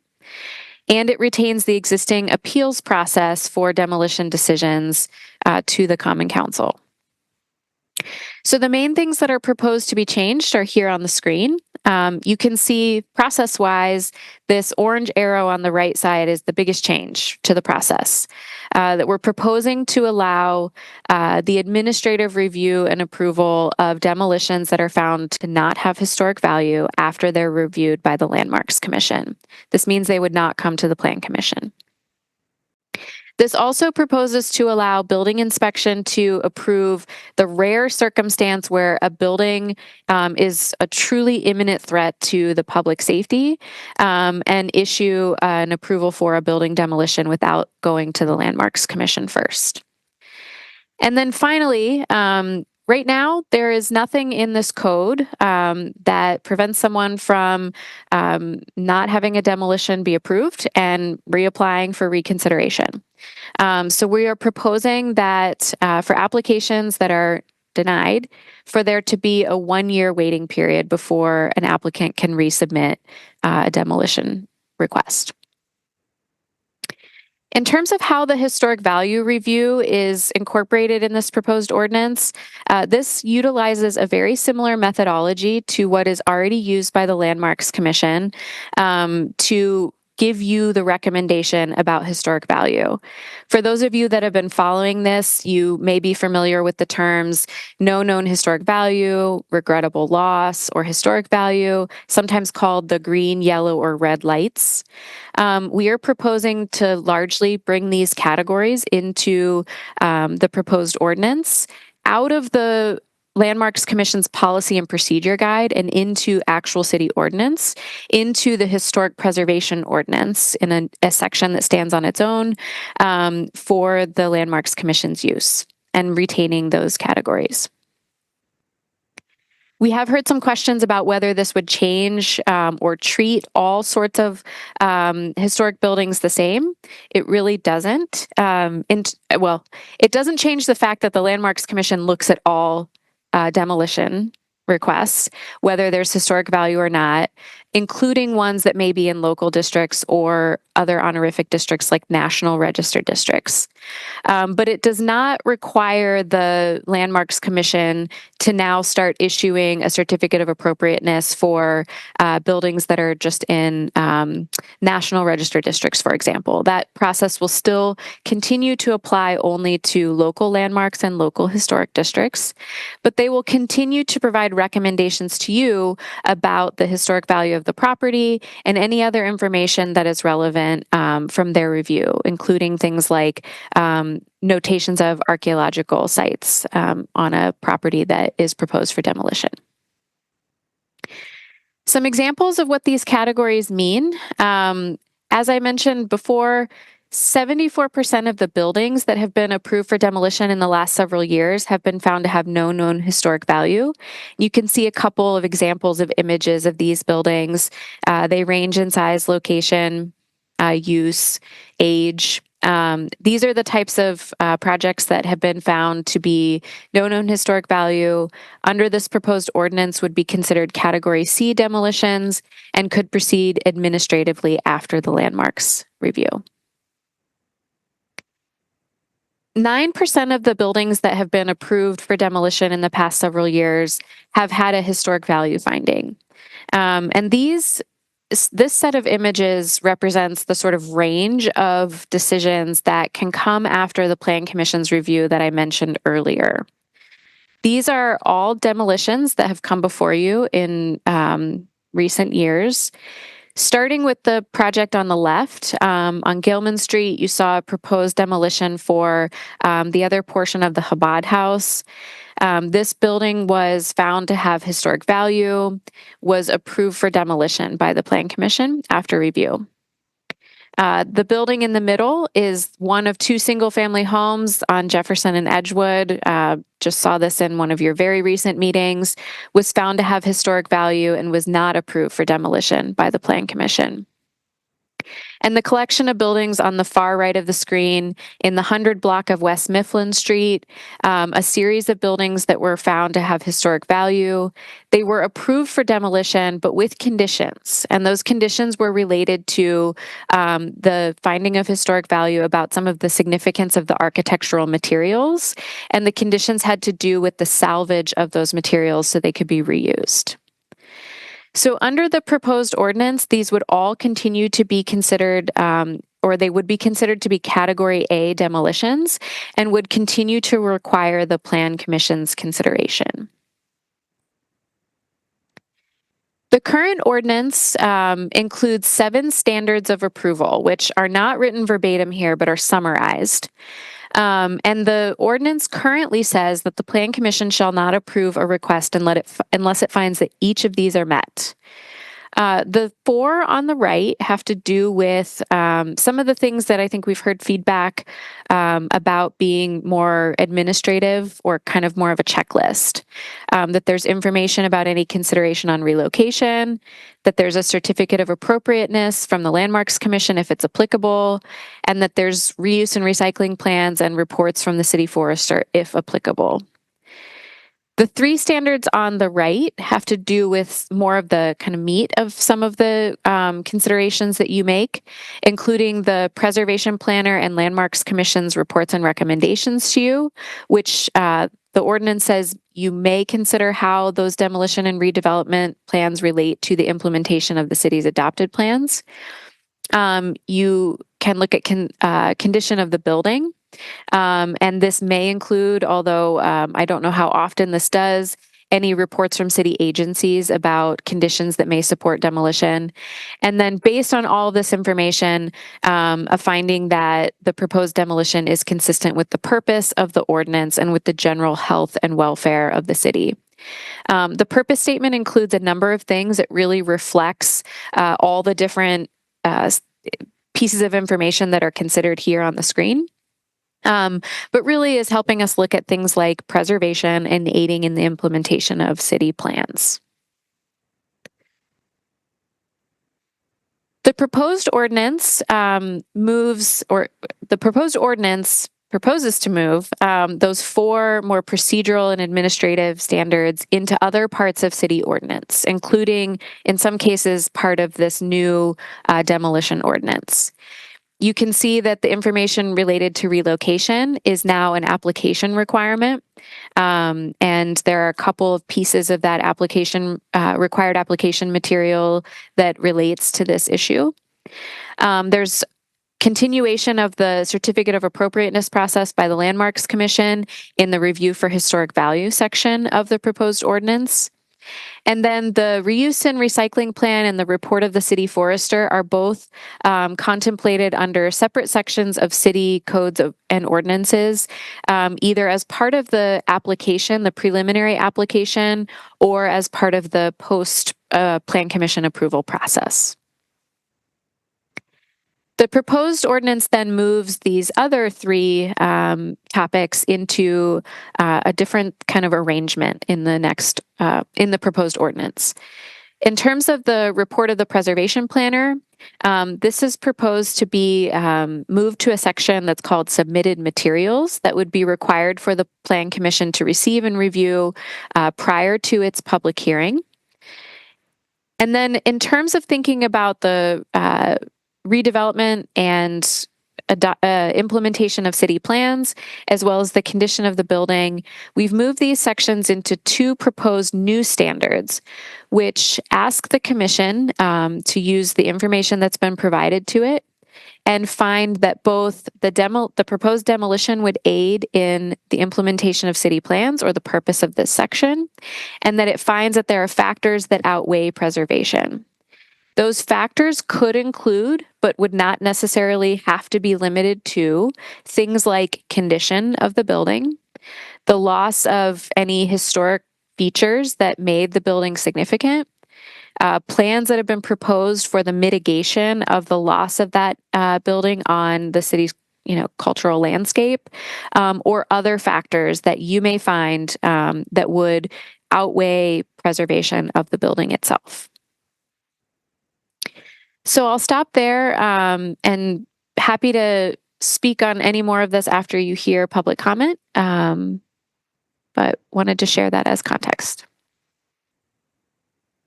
And it retains the existing appeals process for demolition decisions to the Common Council. So the main things that are proposed to be changed are here on the screen. You can see process-wise, this orange arrow on the right side is the biggest change to the process that we're proposing to allow the administrative review and approval of demolitions that are found to not have historic value after they're reviewed by the Landmarks Commission. This means they would not come to the Plan Commission. This also proposes to allow building inspection to approve the rare circumstance where a building is a truly imminent threat to the public safety and issue an approval for a building demolition without going to the Landmarks Commission first. And then finally, right now, there is nothing in this code that prevents someone from not having a demolition be approved and reapplying for reconsideration. So we are proposing that for applications that are denied, for there to be a 1-year waiting period before an applicant can resubmit a demolition request. In terms of how the historic value review is incorporated in this proposed ordinance, this utilizes a very similar methodology to what is already used by the Landmarks Commission to give you the recommendation about historic value. For those of you that have been following this, you may be familiar with the terms no known historic value, regrettable loss, or historic value, sometimes called the green, yellow, or red lights. We are proposing to largely bring these categories into the proposed ordinance out of the Landmarks Commission's policy and procedure guide and into actual city ordinance, into the historic preservation ordinance in a section that stands on its own for the Landmarks Commission's use and retaining those categories. We have heard some questions about whether this would change or treat all sorts of historic buildings the same. It really doesn't. Well, it doesn't change the fact that the Landmarks Commission looks at all demolition requests, whether there's historic value or not, including ones that may be in local districts or other honorific districts like national register districts. But it does not require the Landmarks Commission to now start issuing a certificate of appropriateness for buildings that are just in national register districts, for example. That process will still continue to apply only to local landmarks and local historic districts, but they will continue to provide recommendations to you about the historic value of the property and any other information that is relevant from their review, including things like notations of archaeological sites on a property that is proposed for demolition. Some examples of what these categories mean. As I mentioned before, 74% of the buildings that have been approved for demolition in the last several years have been found to have no known historic value. You can see a couple of examples of images of these buildings. They range in size, location, use, age. These are the types of projects that have been found to be no known historic value under this proposed ordinance would be considered Category C demolitions and could proceed administratively after the landmarks review. 9% of the buildings that have been approved for demolition in the past several years have had a historic value finding. And this set of images represents the sort of range of decisions that can come after the Plan Commission's review that I mentioned earlier. These are all demolitions that have come before you in recent years. Starting with the project on the left, on Gilman Street, you saw a proposed demolition for the other portion of the Chabad House. This building was found to have historic value, was approved for demolition by the Plan Commission after review. The building in the middle is one of two single-family homes on Jefferson and Edgewood. Just saw this in one of your very recent meetings. Was found to have historic value and was not approved for demolition by the Plan Commission. And the collection of buildings on the far right of the screen in the 100 block of West Mifflin Street, a series of buildings that were found to have historic value. They were approved for demolition, but with conditions. And those conditions were related to the finding of historic value about some of the significance of the architectural materials. And the conditions had to do with the salvage of those materials so they could be reused. So under the proposed ordinance, these would all continue to be considered, or they would be considered to be Category A demolitions and would continue to require the Plan Commission's consideration. The current ordinance includes 7 standards of approval, which are not written verbatim here, but are summarized. And the ordinance currently says that the Plan Commission shall not approve a request unless it finds that each of these are met. The 4 on the right have to do with some of the things that I think we've heard feedback about being more administrative or kind of more of a checklist. That there's information about any consideration on relocation, that there's a certificate of appropriateness from the Landmarks Commission if it's applicable, and that there's reuse and recycling plans and reports from the city forester if applicable. The 3 standards on the right have to do with more of the kind of meat of some of the considerations that you make, including the Preservation Planner and Landmarks Commission's reports and recommendations to you, which the ordinance says you may consider how those demolition and redevelopment plans relate to the implementation of the city's adopted plans. You can look at condition of the building. And this may include, although I don't know how often this does, any reports from city agencies about conditions that may support demolition. And then based on all this information, a finding that the proposed demolition is consistent with the purpose of the ordinance and with the general health and welfare of the city. The purpose statement includes a number of things. It really reflects all the different pieces of information that are considered here on the screen. But really is helping us look at things like preservation and aiding in the implementation of city plans. The proposed ordinance proposes to move those 4 more procedural and administrative standards into other parts of city ordinance, including, in some cases, part of this new demolition ordinance. You can see that the information related to relocation is now an application requirement. And there are a couple of pieces of that application, required application material that relates to this issue. There's continuation of the certificate of appropriateness process by the Landmarks Commission in the review for historic value section of the proposed ordinance. And then the reuse and recycling plan and the report of the city forester are both contemplated under separate sections of city codes and ordinances, either as part of the application, the preliminary application, or as part of the post Plan Commission approval process. The proposed ordinance then moves these other 3 topics into a different kind of arrangement in the proposed ordinance. In terms of the report of the Preservation Planner, this is proposed to be moved to a section that's called submitted materials that would be required for the Plan Commission to receive and review prior to its public hearing. And then in terms of thinking about the redevelopment and implementation of city plans, as well as the condition of the building, we've moved these sections into 2 proposed new standards, which ask the commission to use the information that's been provided to it and find that both the proposed demolition would aid in the implementation of city plans or the purpose of this section, and that it finds that there are factors that outweigh preservation. Those factors could include, but would not necessarily have to be limited to, things like condition of the building, the loss of any historic features that made the building significant, plans that have been proposed for the mitigation of the loss of that building on the city's cultural landscape, or other factors that you may find that would outweigh preservation of the building itself. So I'll stop there and happy to speak on any more of this after you hear public comment, but wanted to share that as context.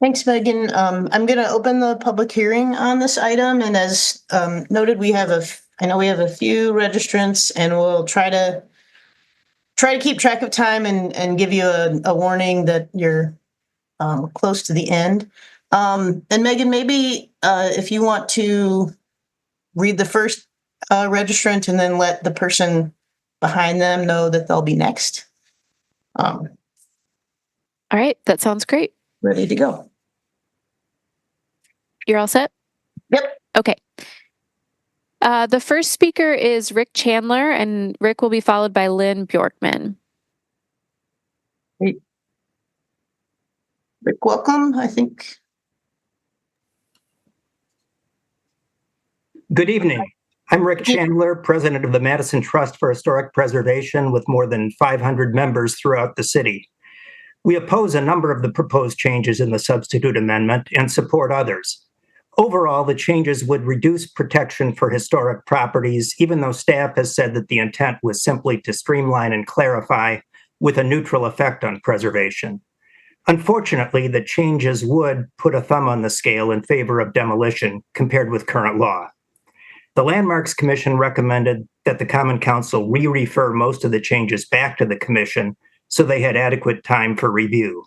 Thanks, Megan. I'm going to open the public hearing on this item, and as noted, I know we have a few registrants, and we'll try to keep track of time and give you a warning that you're close to the end. And Megan, maybe if you want to read the first registrant and then let the person behind them know that they'll be next. All right, that sounds great. Ready to go. You're all set? Yep. Okay. The first speaker is Rick Chandler, and Rick will be followed by Lynn Bjorkman. Great. Rick, welcome, I think. Good evening. I'm Rick Chandler, president of the Madison Trust for Historic Preservation, with more than 500 members throughout the city. We oppose a number of the proposed changes in the substitute amendment and support others. Overall, the changes would reduce protection for historic properties, even though staff has said that the intent was simply to streamline and clarify with a neutral effect on preservation. Unfortunately, the changes would put a thumb on the scale in favor of demolition compared with current law. The Landmarks Commission recommended that the Common Council re-refer most of the changes back to the Commission so they had adequate time for review.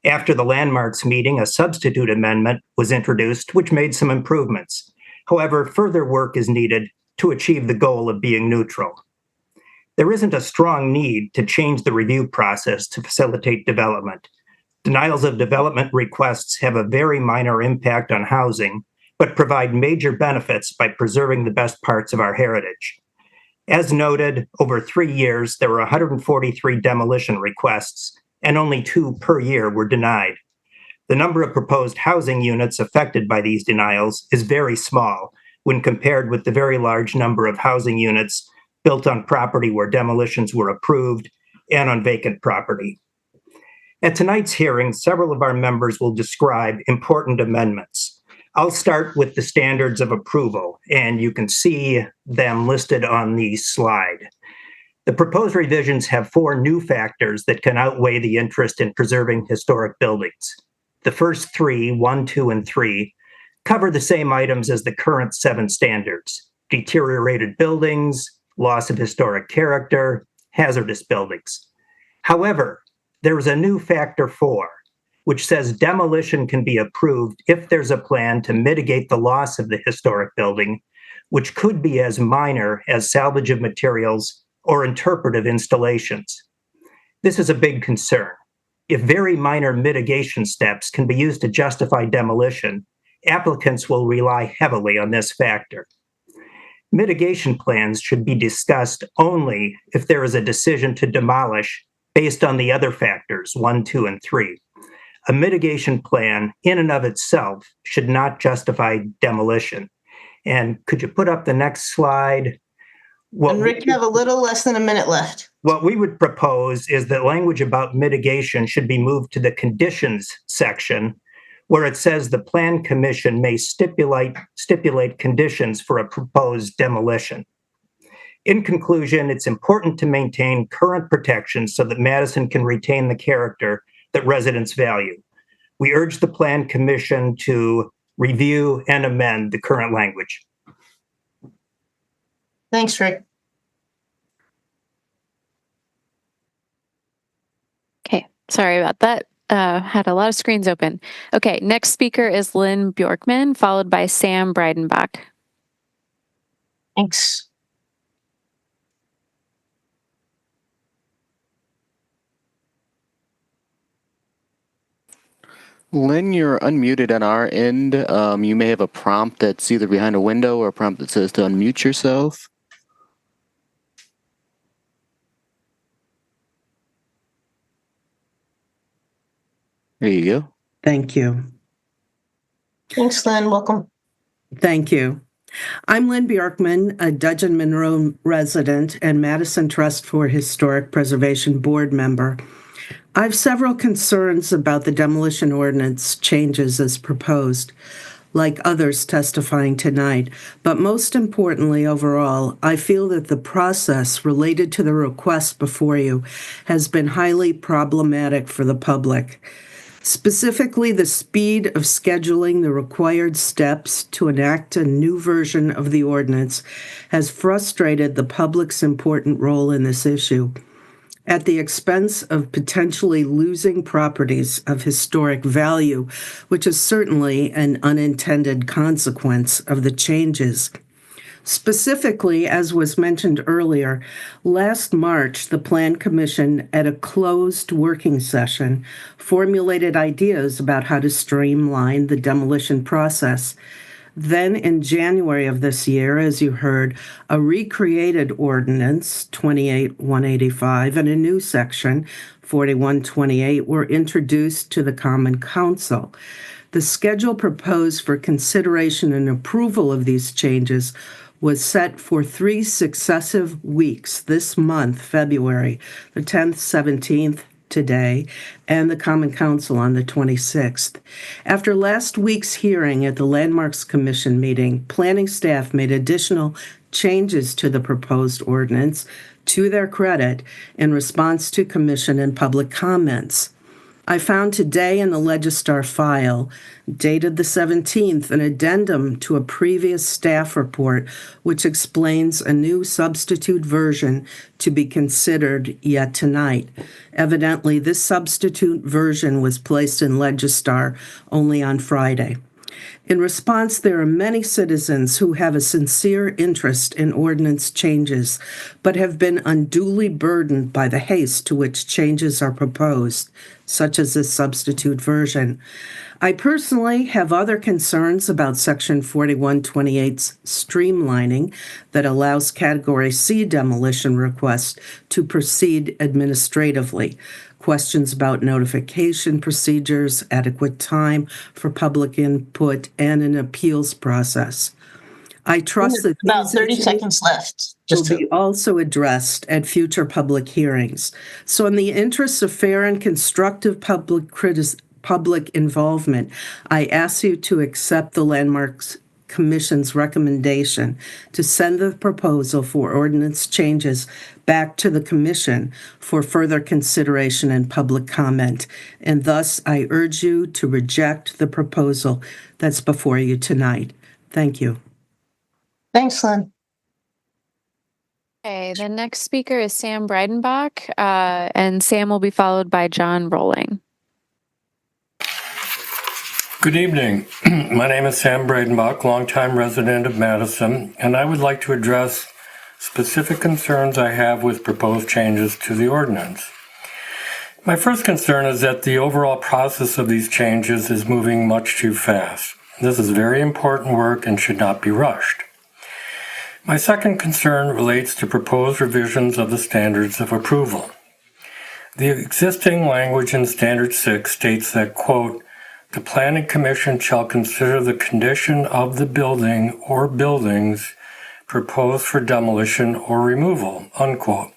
After the Landmarks meeting, a substitute amendment was introduced, which made some improvements. However, further work is needed to achieve the goal of being neutral. There isn't a strong need to change the review process to facilitate development. Denials of development requests have a very minor impact on housing, but provide major benefits by preserving the best parts of our heritage. As noted, over 3 years, there were 143 demolition requests, and only 2 per year were denied. The number of proposed housing units affected by these denials is very small when compared with the very large number of housing units built on property where demolitions were approved and on vacant property. At tonight's hearing, several of our members will describe important amendments. I'll start with the standards of approval, and you can see them listed on the slide. The proposed revisions have 4 new factors that can outweigh the interest in preserving historic buildings. The first 3, 1, 2, and 3, cover the same items as the current 7 standards: deteriorated buildings, loss of historic character, hazardous buildings. However, there is a new factor 4, which says demolition can be approved if there's a plan to mitigate the loss of the historic building, which could be as minor as salvage of materials or interpretive installations. This is a big concern. If very minor mitigation steps can be used to justify demolition, applicants will rely heavily on this factor. Mitigation plans should be discussed only if there is a decision to demolish based on the other factors, 1, 2, and 3. A mitigation plan in and of itself should not justify demolition. And could you put up the next slide? And Rick, you have a little less than a minute left. What we would propose is that language about mitigation should be moved to the conditions section, where it says the Plan Commission may stipulate conditions for a proposed demolition. In conclusion, it's important to maintain current protections so that Madison can retain the character that residents value. We urge the Plan Commission to review and amend the current language. Thanks, Rick. Okay, sorry about that. Had a lot of screens open. Okay, next speaker is Lynn Bjorkman, followed by Sam Breidenbach. Thanks. Lynn, you're unmuted on our end. You may have a prompt that's either behind a window or a prompt that says to unmute yourself. There you go. Thank you. Thanks, Lynn. Welcome. Thank you. I'm Lynn Bjorkman, a Dudgeon Monroe resident and Madison Trust for Historic Preservation Board member. I have several concerns about the demolition ordinance changes as proposed, like others testifying tonight. But most importantly, overall, I feel that the process related to the request before you has been highly problematic for the public. Specifically, the speed of scheduling the required steps to enact a new version of the ordinance has frustrated the public's important role in this issue, at the expense of potentially losing properties of historic value, which is certainly an unintended consequence of the changes. Specifically, as was mentioned earlier, last March, the Plan Commission, at a closed working session, formulated ideas about how to streamline the demolition process. Then in January of this year, as you heard, a recreated ordinance, 28-185, and a new section, 4128, were introduced to the Common Council. The schedule proposed for consideration and approval of these changes was set for 3 successive weeks this month, February, the 10th, 17th, today, and the Common Council on the 26th. After last week's hearing at the Landmarks Commission meeting, planning staff made additional changes to the proposed ordinance, to their credit, in response to commission and public comments. I found today in the Legistar file, dated the 17th, an addendum to a previous staff report which explains a new substitute version to be considered yet tonight. Evidently, this substitute version was placed in Legistar only on Friday. In response, there are many citizens who have a sincere interest in ordinance changes, but have been unduly burdened by the haste to which changes are proposed, such as this substitute version. I personally have other concerns about Section 4128's streamlining that allows Category C demolition requests to proceed administratively. Questions about notification procedures, adequate time for public input, and an appeals process. I trust that about 30 seconds left. Will be also addressed at future public hearings. So in the interest of fair and constructive public involvement, I ask you to accept the Landmarks Commission's recommendation to send the proposal for ordinance changes back to the Commission for further consideration and public comment. And thus, I urge you to reject the proposal that's before you tonight. Thank you. Thanks, Lynn. Okay, the next speaker is Sam Breidenbach, and Sam will be followed by John Rolling. Good evening. My name is Sam Breidenbach, longtime resident of Madison, and I would like to address specific concerns I have with proposed changes to the ordinance. My first concern is that the overall process of these changes is moving much too fast. This is very important work and should not be rushed. My second concern relates to proposed revisions of the standards of approval. The existing language in Standard 6 states that, quote, "The Planning Commission shall consider the condition of the building or buildings proposed for demolition or removal," unquote.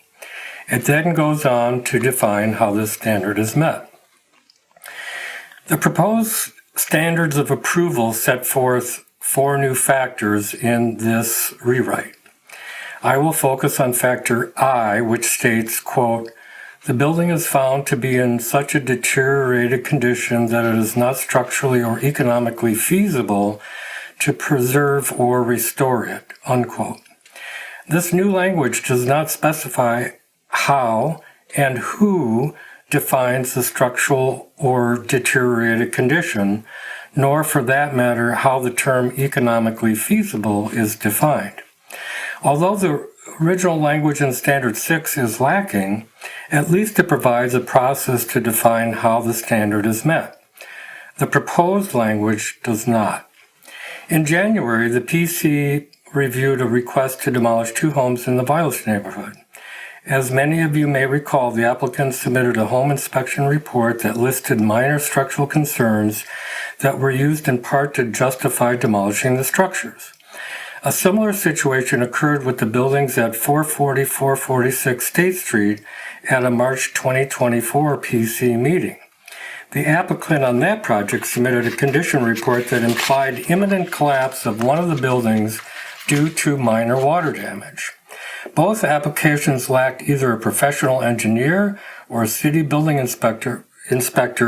It then goes on to define how this standard is met. The proposed standards of approval set forth 4 new factors in this rewrite. I will focus on factor I, which states, quote, "The building is found to be in such a deteriorated condition that it is not structurally or economically feasible to preserve or restore it," unquote. This new language does not specify how and who defines the structural or deteriorated condition, nor for that matter how the term economically feasible is defined. Although the original language in Standard 6 is lacking, at least it provides a process to define how the standard is met. The proposed language does not. In January, the PC reviewed a request to demolish 2 homes in the Vilas neighborhood. As many of you may recall, the applicant submitted a home inspection report that listed minor structural concerns that were used in part to justify demolishing the structures. A similar situation occurred with the buildings at 440-446 State Street at a March 2024 PC meeting. The applicant on that project submitted a condition report that implied imminent collapse of one of the buildings due to minor water damage. Both applications lacked either a professional engineer or a city building inspector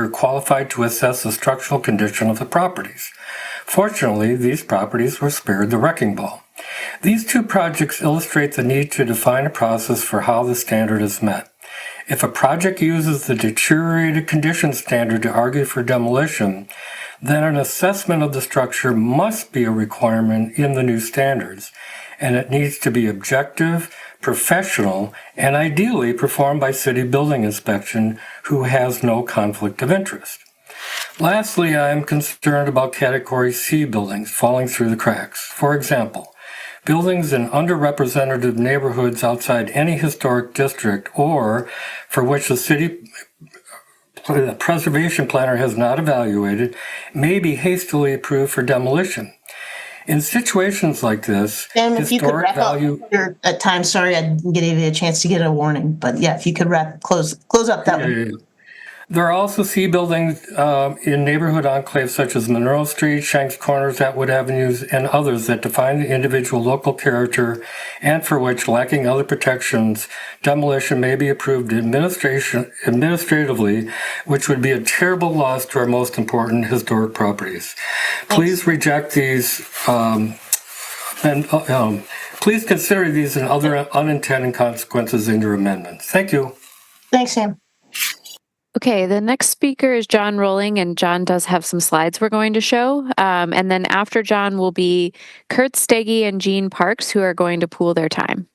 qualified to assess the structural condition of the properties. Fortunately, these properties were spared the wrecking ball. These two projects illustrate the need to define a process for how the standard is met. If a project uses the deteriorated condition standard to argue for demolition, then an assessment of the structure must be a requirement in the new standards, and it needs to be objective, professional, and ideally performed by city building inspection who has no conflict of interest. Lastly, I am concerned about Category C buildings falling through the cracks. For example, buildings in underrepresented neighborhoods outside any historic district or for which the city preservation planner has not evaluated may be hastily approved for demolition. In situations like this, And if you could historic wrap value... up at times, sorry, I didn't give you a chance to get a warning, but yeah, if you could close up that one. There are also C buildings in neighborhood enclaves such as Monroe Street, Shanks Corners, Atwood Avenues, and others that define the individual local character and for which, lacking other protections, demolition may be approved administratively, which would be a terrible loss to our most important historic properties. Please reject these please consider these and other unintended consequences in your amendments. Thank you. Thanks, Sam. Okay, the next speaker is John Rolling, and John does have some slides we're going to show. And then after John will be Kurt Steggy and Jean Parks, who are going to pool their time.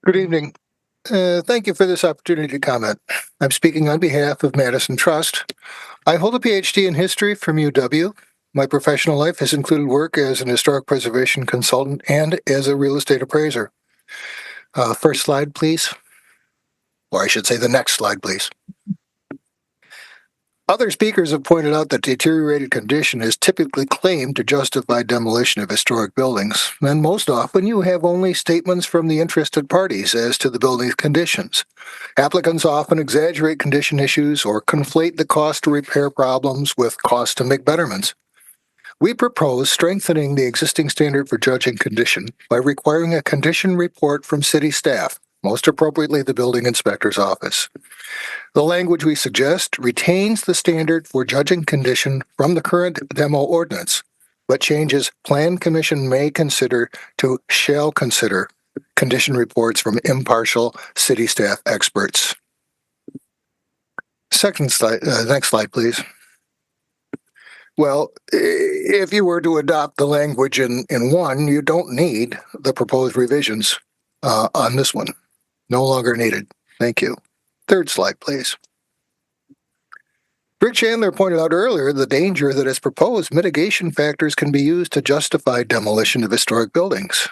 Good evening. Thank you for this opportunity to comment. I'm speaking on behalf of Madison Trust. I hold a PhD in history from UW. My professional life has included work as an historic preservation consultant and as a real estate appraiser. First slide, please. Or I should say the next slide, please. Other speakers have pointed out that deteriorated condition is typically claimed to justify demolition of historic buildings, and most often you have only statements from the interested parties as to the building's conditions. Applicants often exaggerate condition issues or conflate the cost to repair problems with cost to make betterments. We propose strengthening the existing standard for judging condition by requiring a condition report from city staff, most appropriately the building inspector's office. The language we suggest retains the standard for judging condition from the current demo ordinance, but changes Plan Commission may consider to shall consider condition reports from impartial city staff experts. Second slide, next slide, please. Well, if you were to adopt the language in one, you don't need the proposed revisions on this one. No longer needed. Thank you. Third slide, please. Rick Chandler pointed out earlier the danger that as proposed, mitigation factors can be used to justify demolition of historic buildings.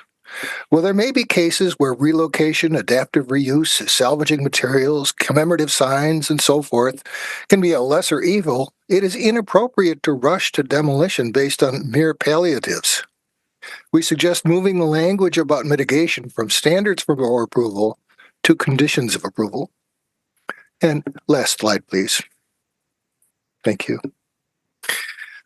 Well, there may be cases where relocation, adaptive reuse, salvaging materials, commemorative signs, and so forth can be a lesser evil. It is inappropriate to rush to demolition based on mere palliatives. We suggest moving the language about mitigation from standards for approval to conditions of approval. And last slide, please. Thank you.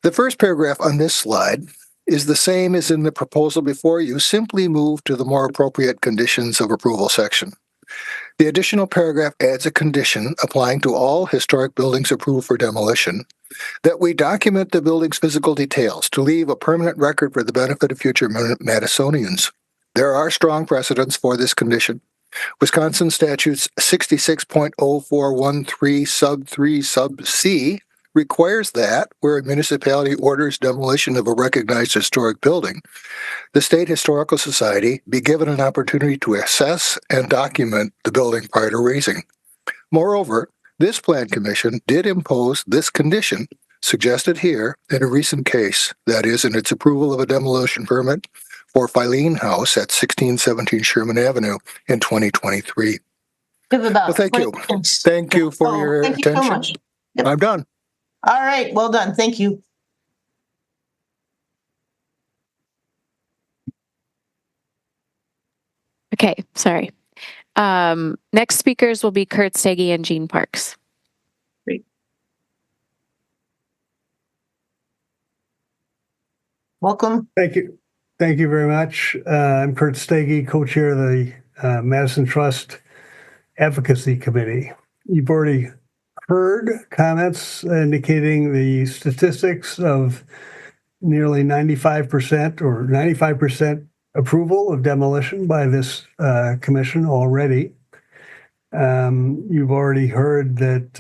The first paragraph on this slide is the same as in the proposal before you. Simply move to the more appropriate conditions of approval section. The additional paragraph adds a condition applying to all historic buildings approved for demolition that we document the building's physical details to leave a permanent record for the benefit of future Madisonians. There are strong precedents for this condition. Wisconsin Statutes 66.0413 sub 3 sub C requires that, where a municipality orders demolition of a recognized historic building, the State Historical Society be given an opportunity to assess and document the building prior to razing. Moreover, this Plan Commission did impose this condition suggested here in a recent case, that is, in its approval of a demolition permit for Filene House at 1617 Sherman Avenue in 2023. Give about Well, thank you. Thank you for your Thank you so attention. much. I'm done. All right, well done. Thank you. Okay, sorry. Next speakers will be Kurt Steggy and Jean Parks. Great. Welcome. Thank you. Thank you very much. I'm Kurt Steggy, co-chair of the Madison Trust Advocacy Committee. You've already heard comments indicating the statistics of nearly 95% or 95% approval of demolition by this commission already. You've already heard that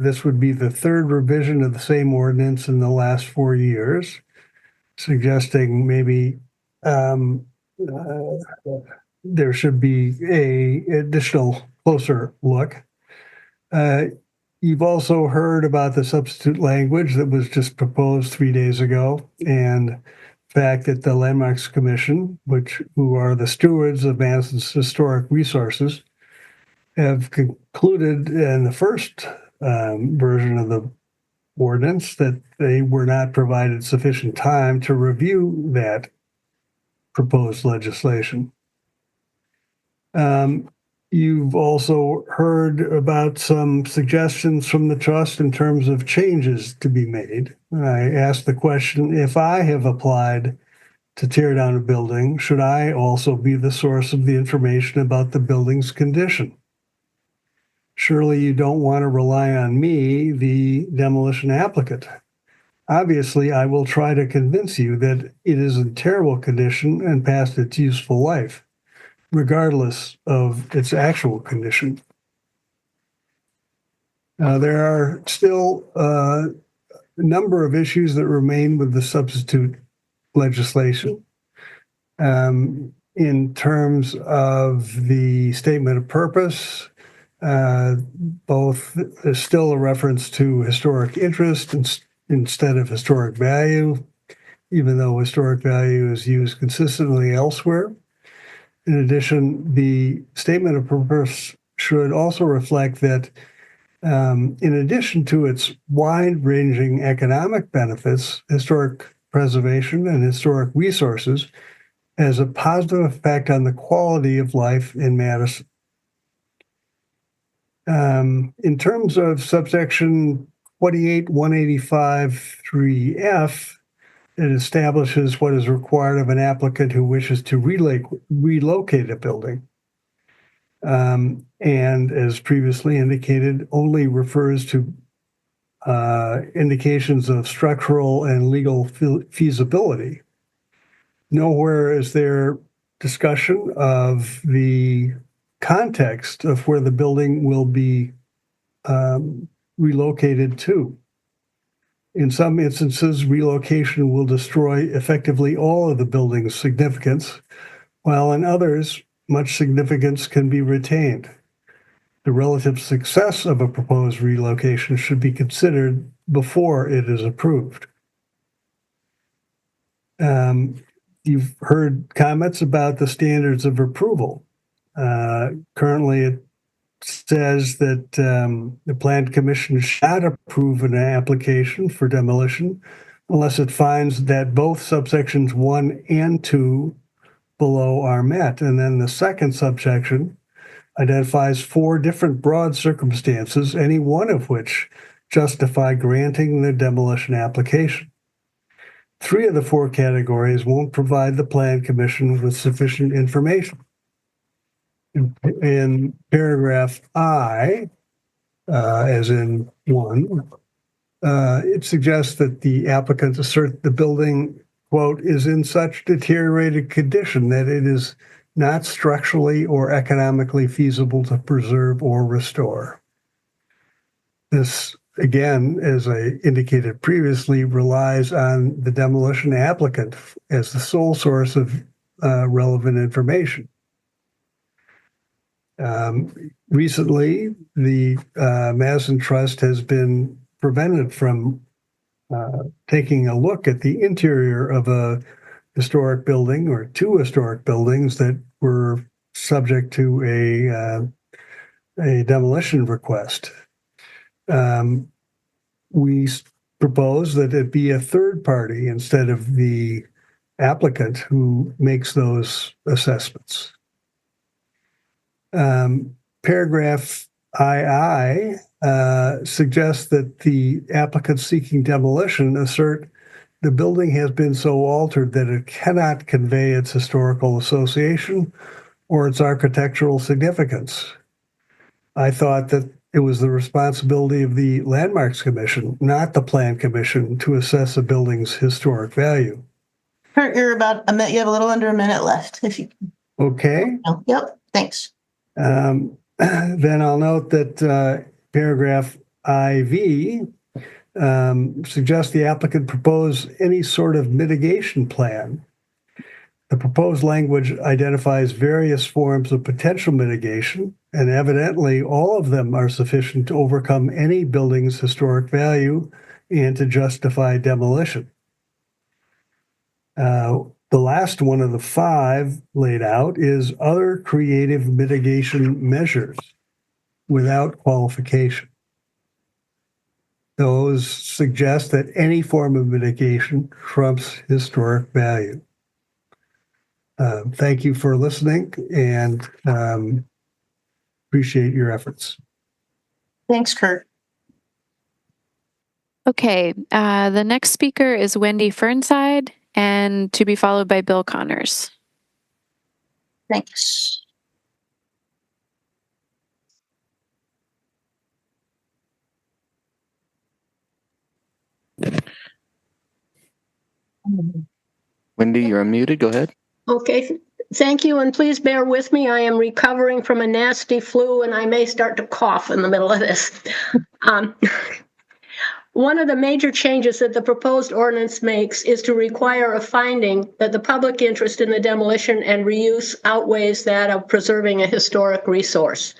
this would be the third revision of the same ordinance in the last 4 years, suggesting maybe there should be a additional closer look. You've also heard about the substitute language that was just proposed 3 days ago, and the fact that the Landmarks Commission, who are the stewards of Madison's historic resources, have concluded in the first version of the ordinance that they were not provided sufficient time to review that proposed legislation. You've also heard about some suggestions from the trust in terms of changes to be made. I asked the question, if I have applied to tear down a building, should I also be the source of the information about the building's condition? Surely you don't want to rely on me, the demolition applicant. Obviously, I will try to convince you that it is in terrible condition and past its useful life, regardless of its actual condition. There are still a number of issues that remain with the substitute legislation. In terms of the statement of purpose, there's still a reference to historic interest instead of historic value, even though historic value is used consistently elsewhere. In addition, the statement of purpose should also reflect that in addition to its wide-ranging economic benefits, historic preservation and historic resources has a positive effect on the quality of life in Madison. In terms of subsection 28-185-3F, it establishes what is required of an applicant who wishes to relocate a building. And as previously indicated, only refers to indications of structural and legal feasibility. Nowhere is there discussion of the context of where the building will be relocated to. In some instances, relocation will destroy effectively all of the building's significance, while in others, much significance can be retained. The relative success of a proposed relocation should be considered before it is approved. You've heard comments about the standards of approval. Currently, it says that the Plan Commission should approve an application for demolition unless it finds that both subsections 1 and 2 below are met. And then the second subsection identifies 4 different broad circumstances, any one of which justify granting the demolition application. 3 of the 4 categories won't provide the Plan Commission with sufficient information. In paragraph I, as in 1, it suggests that the applicant assert the building, quote, is in such deteriorated condition that it is not structurally or economically feasible to preserve or restore. This, again, as I indicated previously, relies on the demolition applicant as the sole source of relevant information. Recently, the Madison Trust has been prevented from taking a look at the interior of a historic building or 2 historic buildings that were subject to a demolition request. We propose that it be a third party instead of the applicant who makes those assessments. Paragraph II suggests that the applicant seeking demolition assert the building has been so altered that it cannot convey its historical association or its architectural significance. I thought that it was the responsibility of the Landmarks Commission, not the Plan Commission, to assess a building's historic value. Kurt, you're about a minute. You have a little under a minute left. If you. Okay. Oh, yep. Thanks. Then I'll note that paragraph IV suggests the applicant propose any sort of mitigation plan. The proposed language identifies various forms of potential mitigation, and evidently all of them are sufficient to overcome any building's historic value and to justify demolition. The last one of the 5 laid out is other creative mitigation measures without qualification. Those suggest that any form of mitigation trumps historic value. Thank you for listening and appreciate your efforts. Thanks, Kurt. Okay, the next speaker is Wendy Fernside, and to be followed by Bill Connors. Thanks. Wendy, you're unmuted. Go ahead. Okay, thank you, and please bear with me. I am recovering from a nasty flu, and I may start to cough in the middle of this. One of the major changes that the proposed ordinance makes is to require a finding that the public interest in the demolition and reuse outweighs that of preserving a historic resource.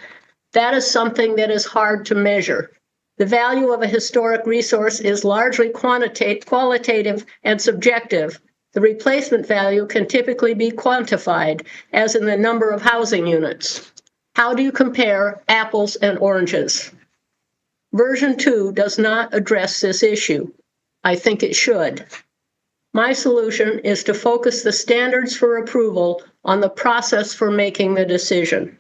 That is something that is hard to measure. The value of a historic resource is largely qualitative and subjective. The replacement value can typically be quantified, as in the number of housing units. How do you compare apples and oranges? Version 2 does not address this issue. I think it should. My solution is to focus the standards for approval on the process for making the decision.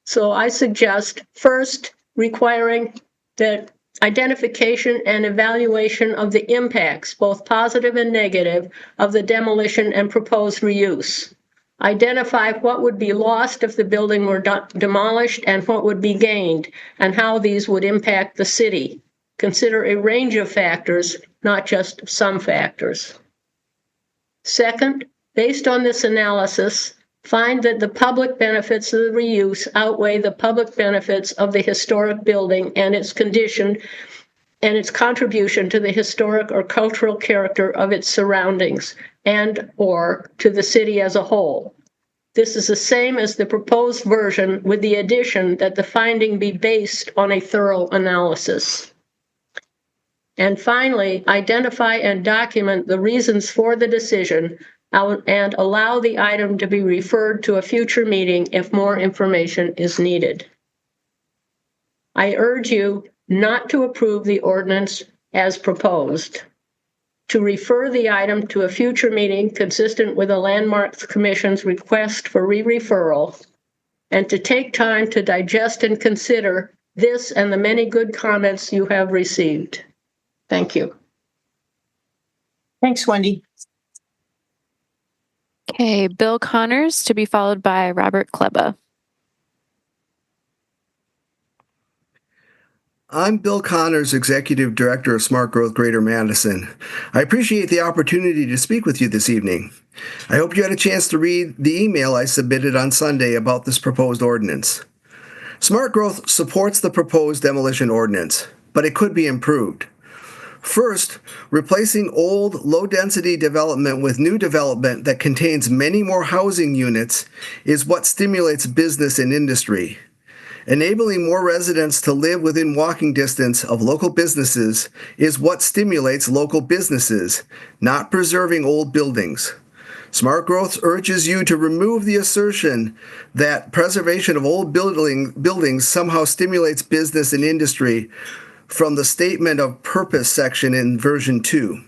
So I suggest first requiring the identification and evaluation of the impacts, both positive and negative, of the demolition and proposed reuse. Identify what would be lost if the building were demolished and what would be gained, and how these would impact the city. Consider a range of factors, not just some factors. Second, based on this analysis, find that the public benefits of the reuse outweigh the public benefits of the historic building and its condition and its contribution to the historic or cultural character of its surroundings and/or to the city as a whole. This is the same as the proposed version, with the addition that the finding be based on a thorough analysis. And finally, identify and document the reasons for the decision and allow the item to be referred to a future meeting if more information is needed. I urge you not to approve the ordinance as proposed, to refer the item to a future meeting consistent with the Landmarks Commission's request for re-referral, and to take time to digest and consider this and the many good comments you have received. Thank you. Thanks, Wendy. Okay, Bill Connors, to be followed by Robert Kleba. I'm Bill Connors, Executive Director of Smart Growth Greater Madison. I appreciate the opportunity to speak with you this evening. I hope you had a chance to read the email I submitted on Sunday about this proposed ordinance. Smart Growth supports the proposed demolition ordinance, but it could be improved. First, replacing old, low-density development with new development that contains many more housing units is what stimulates business and industry. Enabling more residents to live within walking distance of local businesses is what stimulates local businesses, not preserving old buildings. Smart Growth urges you to remove the assertion that preservation of old buildings somehow stimulates business and industry from the statement of purpose section in version 2.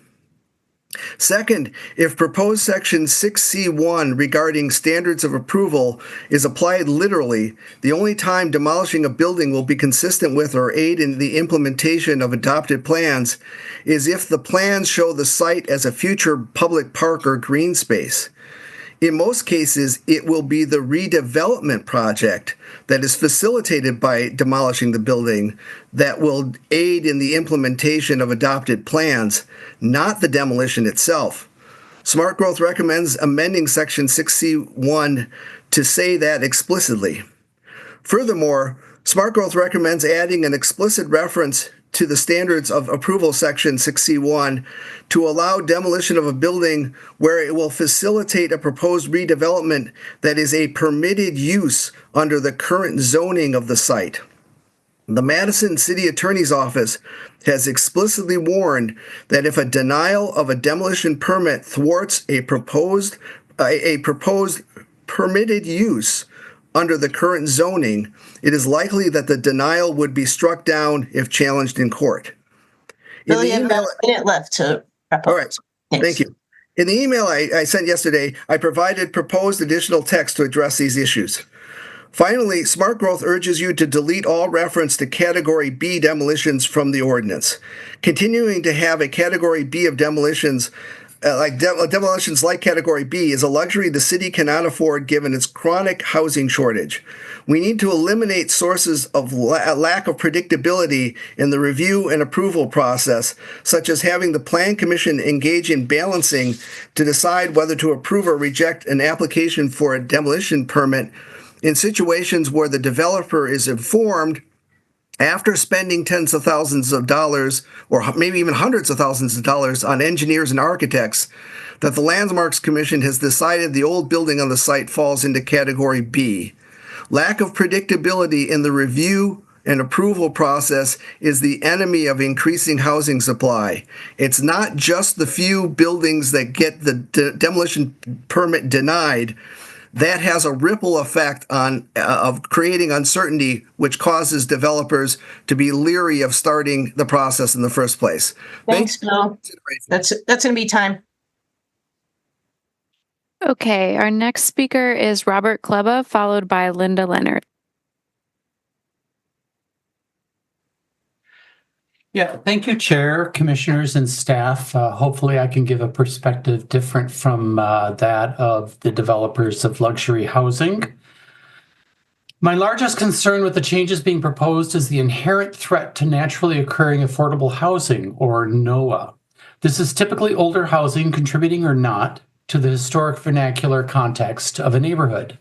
Second, if proposed section 6C1 regarding standards of approval is applied literally, the only time demolishing a building will be consistent with or aid in the implementation of adopted plans is if the plans show the site as a future public park or green space. In most cases, it will be the redevelopment project that is facilitated by demolishing the building that will aid in the implementation of adopted plans, not the demolition itself. Smart Growth recommends amending Section 6C1 to say that explicitly. Furthermore, Smart Growth recommends adding an explicit reference to the standards of approval section 6C1 to allow demolition of a building where it will facilitate a proposed redevelopment that is a permitted use under the current zoning of the site. The Madison City Attorney's Office has explicitly warned that if a denial of a demolition permit thwarts a proposed permitted use under the current zoning, it is likely that the denial would be struck down if challenged in court. Bill, you have about a minute left to wrap up. All right. Thank you. In the email I sent yesterday, I provided proposed additional text to address these issues. Finally, Smart Growth urges you to delete all reference to Category B demolitions from the ordinance. Continuing to have a Category B of demolitions demolitions like Category B is a luxury the city cannot afford given its chronic housing shortage. We need to eliminate sources of lack of predictability in the review and approval process, such as having the Plan Commission engage in balancing to decide whether to approve or reject an application for a demolition permit in situations where the developer is informed after spending tens of thousands of dollars, or maybe even hundreds of thousands of dollars on engineers and architects, that the Landmarks Commission has decided the old building on the site falls into Category B. Lack of predictability in the review and approval process is the enemy of increasing housing supply. It's not just the few buildings that get the demolition permit denied. That has a ripple effect of creating uncertainty, which causes developers to be leery of starting the process in the first place. Thanks, Bill. That's going to be time. Okay, our next speaker is Robert Kleba, followed by Linda Leonard. Yeah, thank you, Chair, Commissioners, and staff. Hopefully I can give a perspective different from that of the developers of luxury housing. My largest concern with the changes being proposed is the inherent threat to naturally occurring affordable housing, or NOAH. This is typically older housing contributing or not to the historic vernacular context of a neighborhood.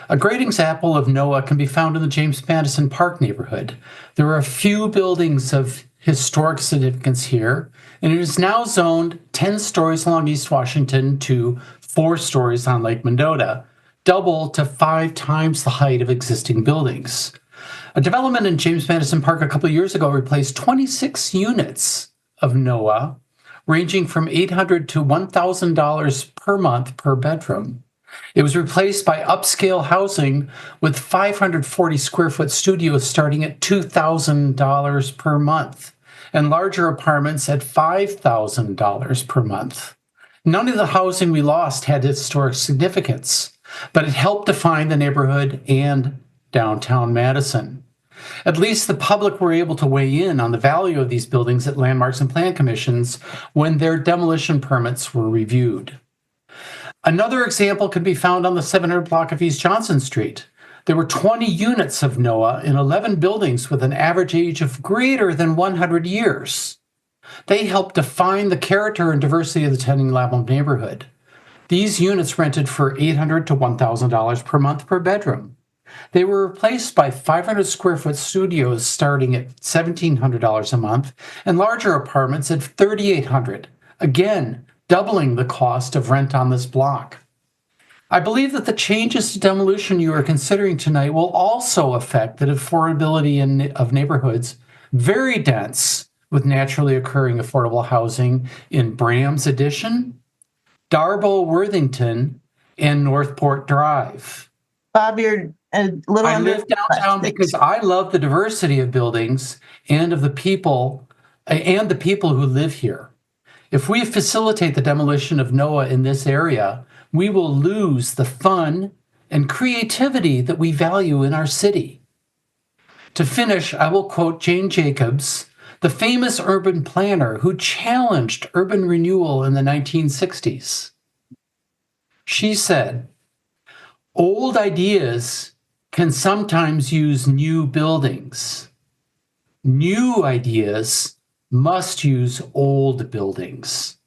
A great example of NOAH can be found in the James Madison Park neighborhood. There are a few buildings of historic significance here, and it is now zoned 10 stories along East Washington to 4 stories on Lake Mendota, double to 5 times the height of existing buildings. A development in James Madison Park a couple of years ago replaced 26 units of NOAH, ranging from $800 to $1,000 per month per bedroom. It was replaced by upscale housing with 540 square foot studios starting at $2,000 per month and larger apartments at $5,000 per month. None of the housing we lost had historic significance, but it helped define the neighborhood and downtown Madison. At least the public were able to weigh in on the value of these buildings at Landmarks and Plan Commissions when their demolition permits were reviewed. Another example can be found on the 700 block of East Johnson Street. There were 20 units of NOAH in 11 buildings with an average age of greater than 100 years. They helped define the character and diversity of the Tenney-Label neighborhood. These units rented for $800 to $1,000 per month per bedroom. They were replaced by 500 square foot studios starting at $1,700 a month and larger apartments at $3,800. Again, doubling the cost of rent on this block. I believe that the changes to demolition you are considering tonight will also affect the affordability of neighborhoods very dense with naturally occurring affordable housing in Bram's Addition, Darbo Worthington, and Northport Drive. Bob, your a little I under live downtown because I love the diversity of buildings and of the people who live here. If we facilitate the demolition of NOAA in this area, we will lose the fun and creativity that we value in our city. To finish, I will quote Jane Jacobs, the famous urban planner who challenged urban renewal in the 1960s. She said, "Old ideas can sometimes use new buildings. New ideas must use old buildings."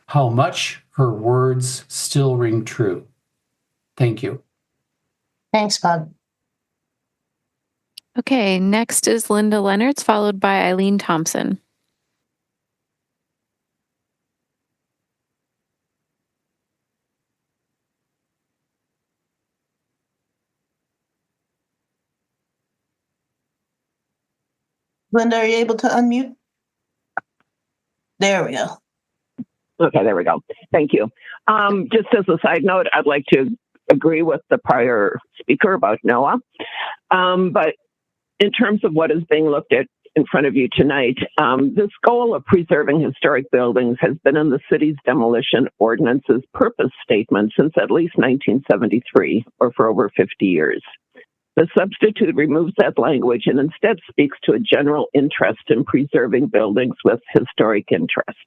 How much her words still ring true. Thank you. Thanks, Bob. Okay, next is Linda Leonards, followed by Eileen Thompson. Linda, are you able to unmute? There we go. Okay, there we go. Thank you. Just as a side note, I'd like to agree with the prior speaker about NOAA. But in terms of what is being looked at in front of you tonight, this goal of preserving historic buildings has been in the city's demolition ordinance's purpose statement since at least 1973, or for over 50 years. The substitute removes that language and instead speaks to a general interest in preserving buildings with historic interest.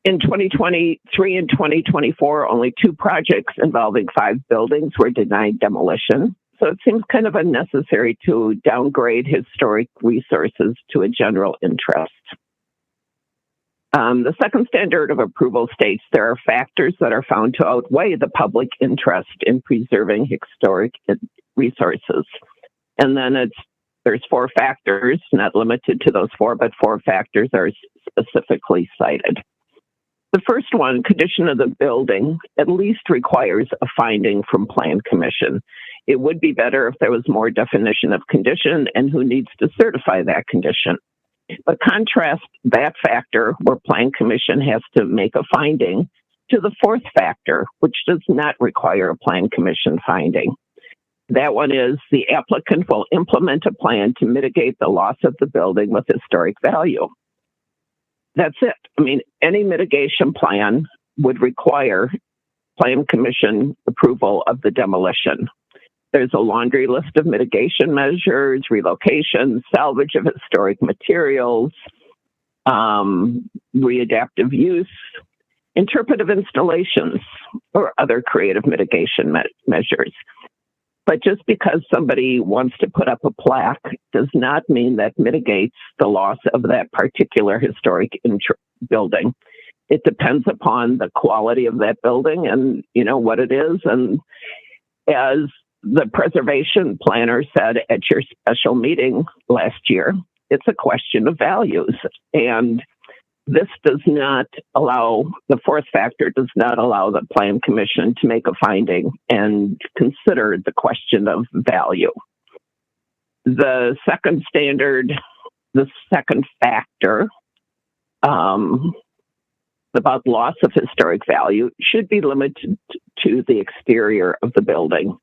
In 2023 and 2024, only 2 projects involving 5 buildings were denied demolition. So it seems kind of unnecessary to downgrade historic resources to a general interest. The second standard of approval states there are factors that are found to outweigh the public interest in preserving historic resources. And then there's 4 factors, not limited to those 4, but 4 factors are specifically cited. The first one, condition of the building, at least requires a finding from Plan Commission. It would be better if there was more definition of condition and who needs to certify that condition. But contrast that factor where Plan Commission has to make a finding to the 4th factor, which does not require a Plan Commission finding. That one is the applicant will implement a plan to mitigate the loss of the building with historic value. That's it. I mean, any mitigation plan would require Plan Commission approval of the demolition. There's a laundry list of mitigation measures, relocation, salvage of historic materials, readaptive use, interpretive installations, or other creative mitigation measures. But just because somebody wants to put up a plaque does not mean that mitigates the loss of that particular historic building. It depends upon the quality of that building and, what it is. And as the preservation planner said at your special meeting last year, it's a question of values. And this does not allow, the 4th factor does not allow the Plan Commission to make a finding and consider the question of value. The second standard, the second factor about loss of historic value should be limited to the exterior of the building.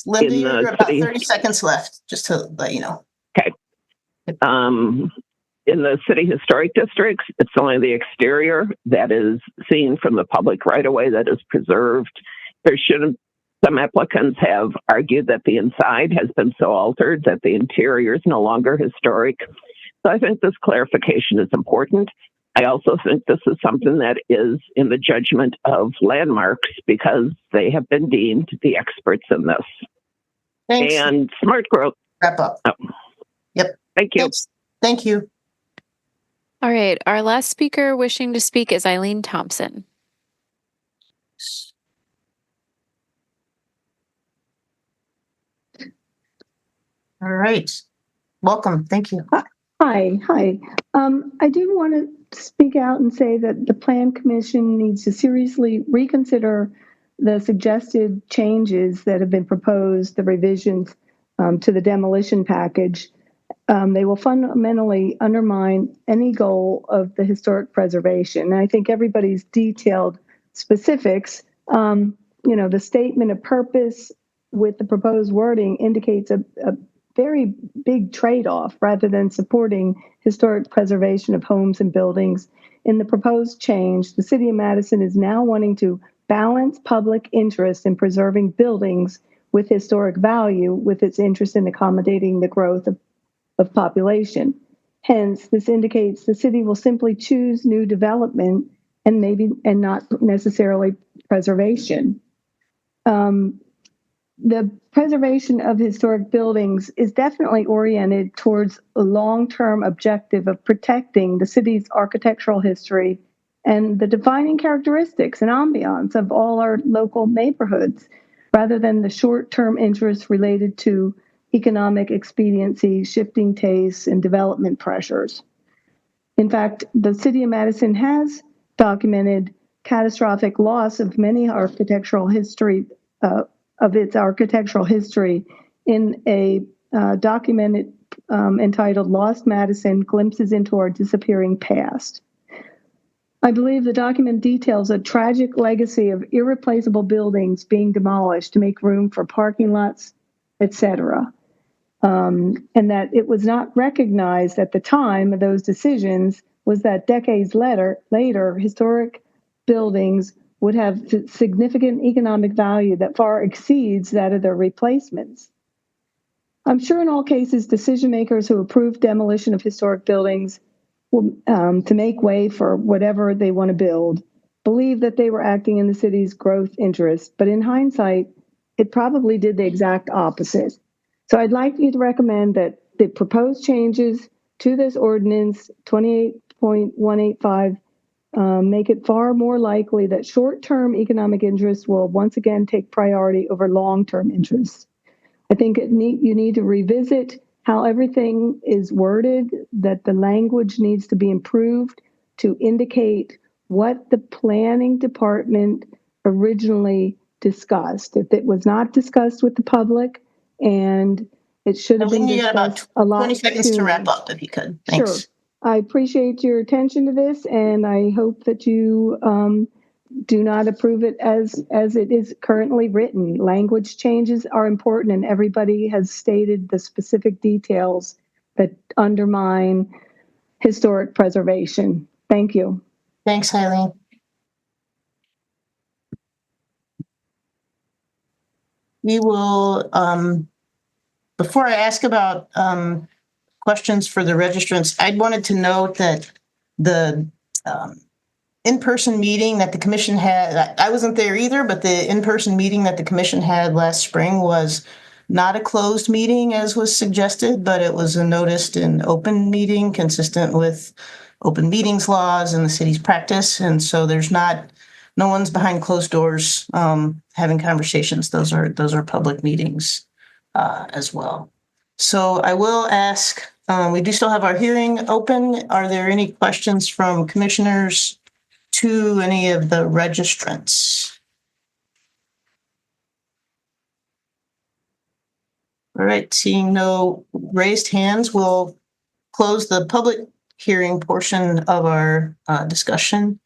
Linda, you're about 30 seconds left, just to let you know. Okay. In the city historic districts, it's only the exterior that is seen from the public right away that is preserved. Some applicants have argued that the inside has been so altered that the interior is no longer historic. So I think this clarification is important. I also think this is something that is in the judgment of Landmarks because they have been deemed the experts in this. Thanks. And Smart Growth. Wrap up. Oh. Yep. Thank you. Thanks. Thank you. All right, our last speaker wishing to speak is Eileen Thompson. All right. Welcome. Thank you. Hi. I do want to speak out and say that the Plan Commission needs to seriously reconsider the suggested changes that have been proposed, the revisions to the demolition package. They will fundamentally undermine any goal of the historic preservation. And I think everybody's detailed specifics. The statement of purpose with the proposed wording indicates a very big trade-off rather than supporting historic preservation of homes and buildings. In the proposed change, the City of Madison is now wanting to balance public interest in preserving buildings with historic value with its interest in accommodating the growth of population. Hence, this indicates the city will simply choose new development and not necessarily preservation. The preservation of historic buildings is definitely oriented towards a long-term objective of protecting the city's architectural history and the defining characteristics and ambiance of all our local neighborhoods, rather than the short-term interests related to economic expediency, shifting tastes, and development pressures. In fact, the City of Madison has documented catastrophic loss of many architectural history of its architectural history in a document entitled Lost Madison, Glimpses into Our Disappearing Past. I believe the document details a tragic legacy of irreplaceable buildings being demolished to make room for parking lots, etc. And that it was not recognized at the time of those decisions was that decades later, historic buildings would have significant economic value that far exceeds that of their replacements. I'm sure in all cases, decision makers who approve demolition of historic buildings will, to make way for whatever they want to build, believe that they were acting in the city's growth interest, but in hindsight, it probably did the exact opposite. So I'd like you to recommend that the proposed changes to this ordinance 28.185 make it far more likely that short-term economic interests will once again take priority over long-term interests. I think you need to revisit how everything is worded, that the language needs to be improved to indicate what the planning department originally discussed. If it was not discussed with the public, and it should have been discussed a lot 20 seconds sooner. to wrap up, if you could. Thanks. Sure. I appreciate your attention to this, and I hope that you do not approve it as it is currently written. Language changes are important, and everybody has stated the specific details that undermine historic preservation. Thank you. Thanks, Eileen. We will, before I ask about questions for the registrants, I wanted to note that the in-person meeting that the commission had, I wasn't there either, but the in-person meeting that the commission had last spring was not a closed meeting as was suggested, but it was a noticed and open meeting consistent with open meetings laws and the city's practice. And so no one's behind closed doors having conversations. Those are public meetings as well. So I will ask, we do still have our hearing open. Are there any questions from commissioners to any of the registrants? All right, seeing no raised hands, we'll close the public hearing portion of our discussion.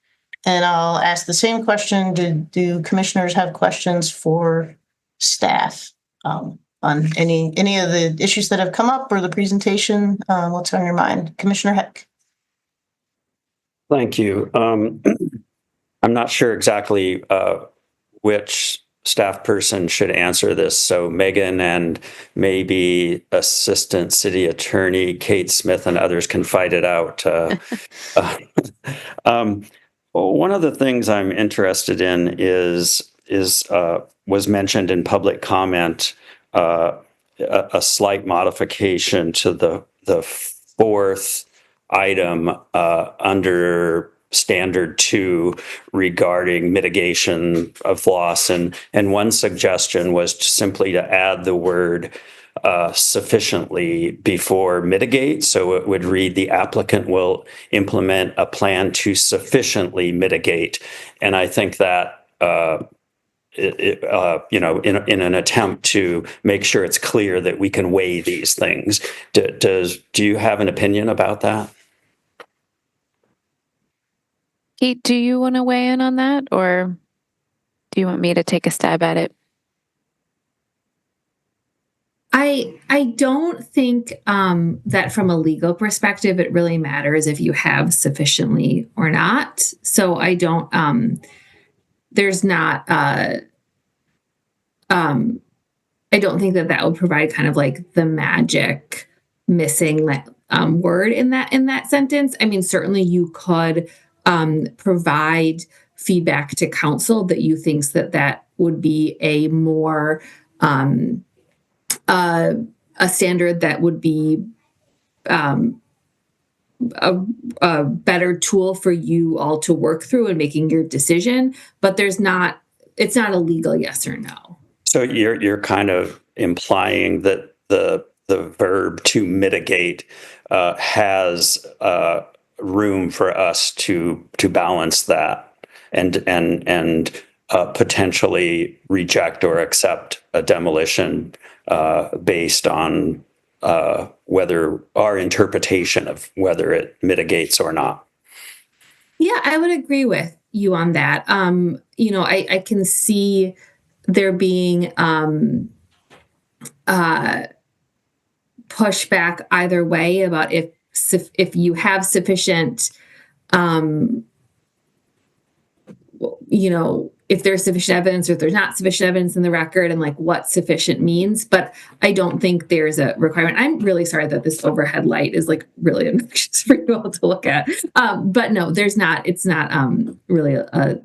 And I'll ask the same question. Do commissioners have questions for staff on any of the issues that have come up or the presentation? What's on your mind? Commissioner Heck. Thank you. I'm not sure exactly which staff person should answer this. So Megan and maybe Assistant City Attorney Kate Smith and others can fight it out. One of the things I'm interested in is was mentioned in public comment, a slight modification to the fourth item under standard 2 regarding mitigation of loss. And one suggestion was simply to add the word sufficiently before mitigate. So it would read, the applicant will implement a plan to sufficiently mitigate. And I think that, in an attempt to make sure it's clear that we can weigh these things. Do you have an opinion about that? Kate, do you want to weigh in on that, or do you want me to take a stab at it? I don't think that from a legal perspective it really matters if you have sufficiently or not. So I don't there's not I don't think that would provide kind of like the magic missing word in that sentence. I mean, certainly you could provide feedback to council that you think that would be a more a standard that would be a better tool for you all to work through in making your decision. But it's not a legal yes or no. So you're kind of implying that the verb to mitigate has room for us to balance that and potentially reject or accept a demolition based on whether our interpretation of whether it mitigates or not. Yeah, I would agree with you on that. I can see there being pushback either way about if you have sufficient, if there's sufficient evidence or if there's not sufficient evidence in the record and like what sufficient means. But I don't think there's a requirement. I'm really sorry that this overhead light is like really obnoxious for you all to look at. But no, there's not. It's not really a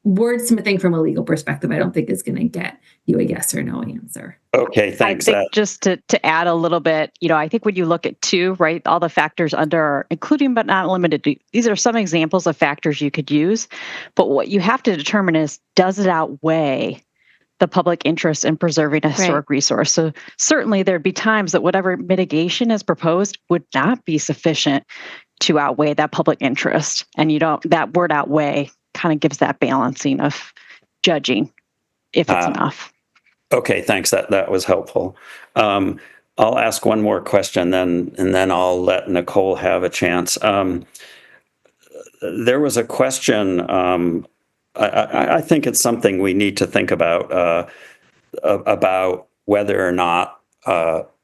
wordsmithing from a legal perspective. I don't think is going to get you a yes or no answer. Okay, thanks. I think just to add a little bit, I think when you look at two, right, all the factors under including but not limited to, these are some examples of factors you could use. But what you have to determine is, does it outweigh the public interest in preserving a historic resource? So certainly there'd be times that whatever mitigation is proposed would not be sufficient to outweigh that public interest. And that word outweigh kind of gives that balancing of judging if it's enough. Okay, thanks. That was helpful. I'll ask one more question and then I'll let Nicole have a chance. There was a question, I think it's something we need to think about whether or not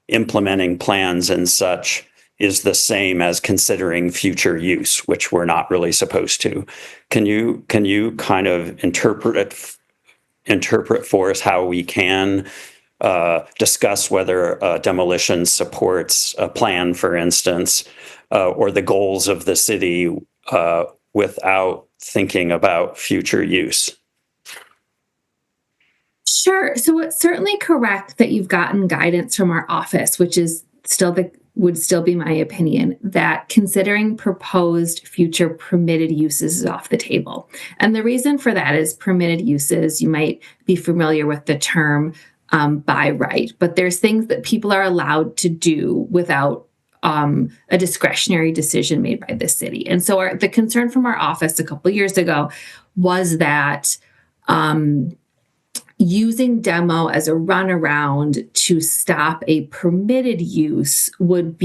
implementing plans and such is the same as considering future use, which we're not really supposed to. Can you kind of interpret for us how we can discuss whether demolition supports a plan, for instance, or the goals of the city without thinking about future use? Sure. So it's certainly correct that you've gotten guidance from our office, which is would still be my opinion, that considering proposed future permitted uses is off the table. And the reason for that is permitted uses, you might be familiar with the term by right, but there's things that people are allowed to do without a discretionary decision made by the city. And so the concern from our office a couple of years ago was that using demo as a runaround to stop a permitted use would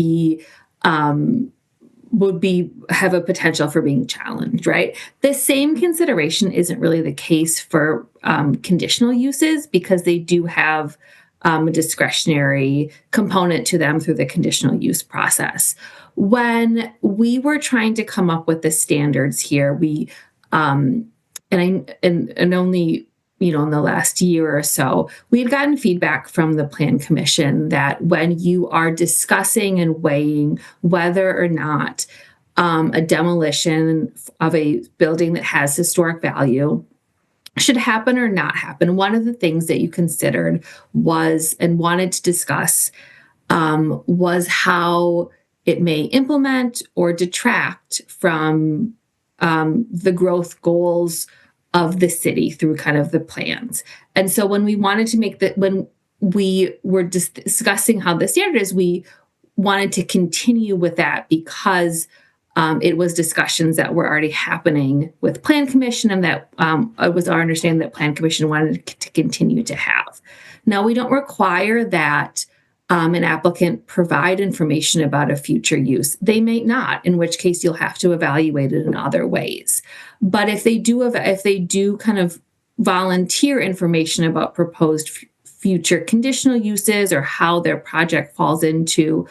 have a potential for being challenged, right? The same consideration isn't really the case for conditional uses because they do have a discretionary component to them through the conditional use process. When we were trying to come up with the standards here, we only in the last year or so, we had gotten feedback from the Plan Commission that when you are discussing and weighing whether or not a demolition of a building that has historic value should happen or not happen, one of the things that you considered was and wanted to discuss was how it may implement or detract from the growth goals of the city through kind of the plans. And so when we wanted to when we were discussing how the standard is, we wanted to continue with that because it was discussions that were already happening with Plan Commission and that it was our understanding that Plan Commission wanted to continue to have. Now, we don't require that an applicant provide information about a future use. They may not, in which case you'll have to evaluate it in other ways. But if they do kind of volunteer information about proposed future conditional uses or how their project falls into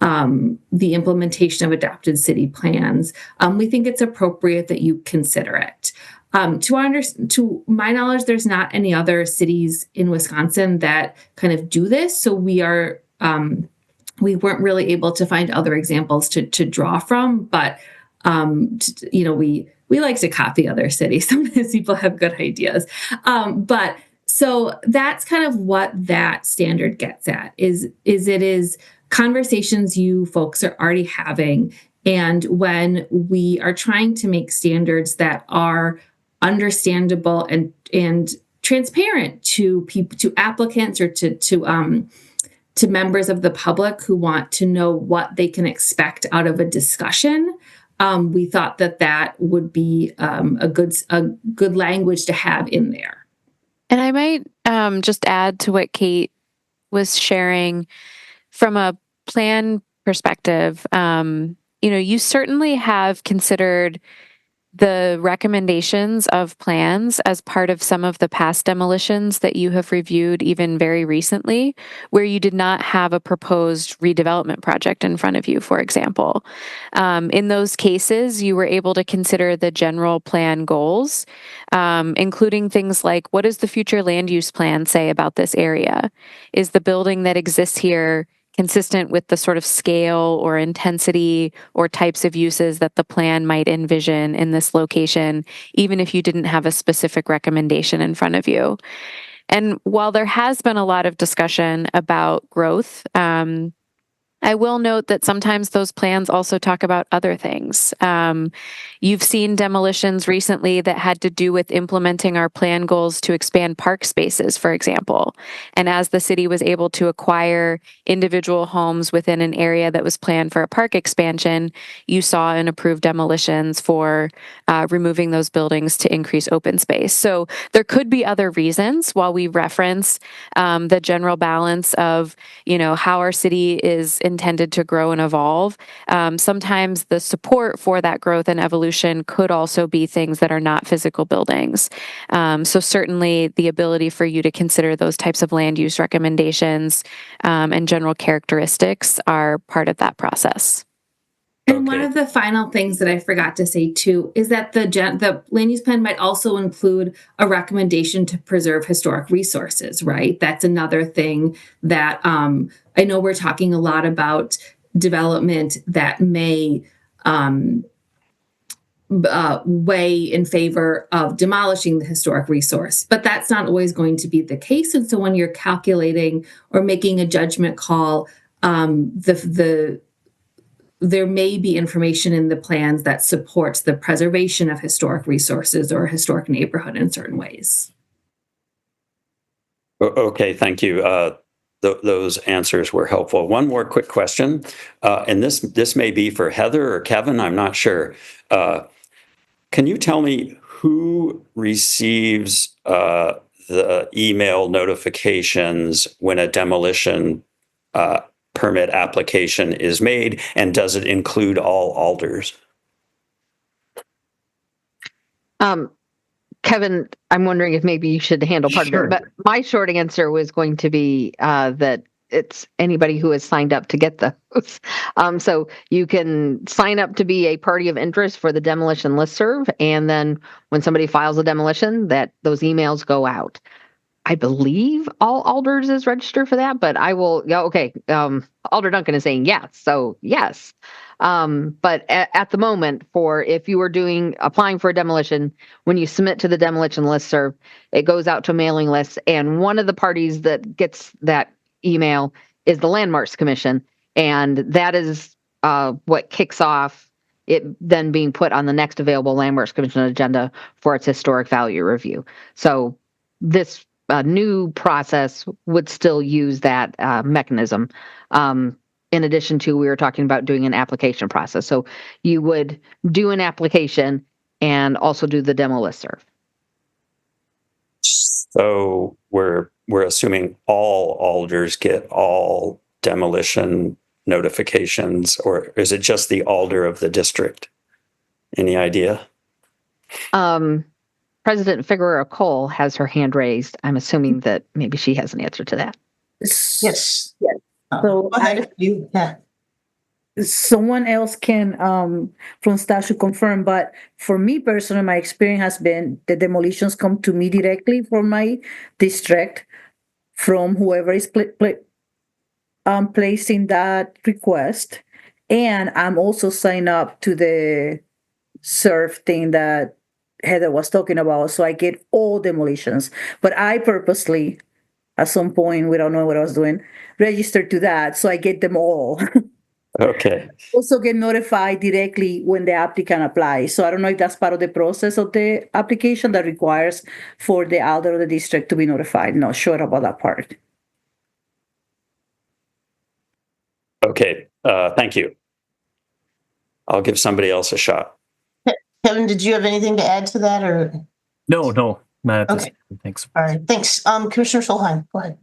the implementation of adopted city plans, we think it's appropriate that you consider it. To my knowledge, there's not any other cities in Wisconsin that kind of do this. So we weren't really able to find other examples to draw from, but we like to copy other cities. Sometimes people have good ideas. But so that's kind of what that standard gets at is it is conversations you folks are already having. And when we are trying to make standards that are understandable and transparent to people, to applicants, or to members of the public who want to know what they can expect out of a discussion, we thought that would be a good language to have in there. And I might just add to what Kate was sharing from a plan perspective. You certainly have considered the recommendations of plans as part of some of the past demolitions that you have reviewed even very recently, where you did not have a proposed redevelopment project in front of you, for example. In those cases, you were able to consider the general plan goals, including things like, what does the future land use plan say about this area? Is the building that exists here consistent with the sort of scale or intensity or types of uses that the plan might envision in this location, even if you didn't have a specific recommendation in front of you? And while there has been a lot of discussion about growth, I will note that sometimes those plans also talk about other things. You've seen demolitions recently that had to do with implementing our plan goals to expand park spaces, for example. And as the city was able to acquire individual homes within an area that was planned for a park expansion, you saw and approved demolitions for removing those buildings to increase open space. So there could be other reasons while we reference the general balance of, how our city is intended to grow and evolve. Sometimes the support for that growth and evolution could also be things that are not physical buildings. So certainly the ability for you to consider those types of land use recommendations and general characteristics are part of that process. And one of the final things that I forgot to say too is that the land use plan might also include a recommendation to preserve historic resources, right? That's another thing that I know we're talking a lot about development that may weigh in favor of demolishing the historic resource, but that's not always going to be the case. And so when you're calculating or making a judgment call, there may be information in the plans that supports the preservation of historic resources or a historic neighborhood in certain ways. Okay, thank you. Those answers were helpful. One more quick question, and this may be for Heather or Kevin, I'm not sure. Can you tell me who receives the email notifications when a demolition permit application is made, and does it include all alders? Kevin, I'm wondering if maybe you should handle part of it, but my short answer was going to be that it's anybody who has signed up to get those. So you can sign up to be a party of interest for the demolition listserv, and then when somebody files a demolition, that those emails go out. I believe all alders is registered for that, but I will. Okay, Alder Duncan is saying yes, so yes. But at the moment, if you were applying for a demolition, when you submit to the demolition listserv, it goes out to a mailing list, and one of the parties that gets that email is the Landmarks Commission, and that is what kicks off it then being put on the next available Landmarks Commission agenda for its historic value review. So this new process would still use that mechanism. In addition to, we were talking about doing an application process. So you would do an application and also do the demo listserv. So we're assuming all alders get all demolition notifications, or is it just the alder of the district? Any idea? President Figueroa Cole has her hand raised. I'm assuming that maybe she has an answer to that. Yes. Yes. So Go ahead if you, yeah. someone else can from staff should confirm, but for me personally, my experience has been the demolitions come to me directly from my district, from whoever is placing that request, and I'm also signed up to the SURF thing that Heather was talking about, so I get all demolitions. But I purposely, at some point, we don't know what I was doing, registered to that, so I get them all. Okay. Also get notified directly when the applicant applies. So I don't know if that's part of the process of the application that requires for the elder of the district to be notified. Not sure about that part. Okay. Thank you. I'll give somebody else a shot. Kevin, did you have anything to add to that or? No, not at this Okay. point. Thanks. All right, thanks. Commissioner Solheim, go ahead.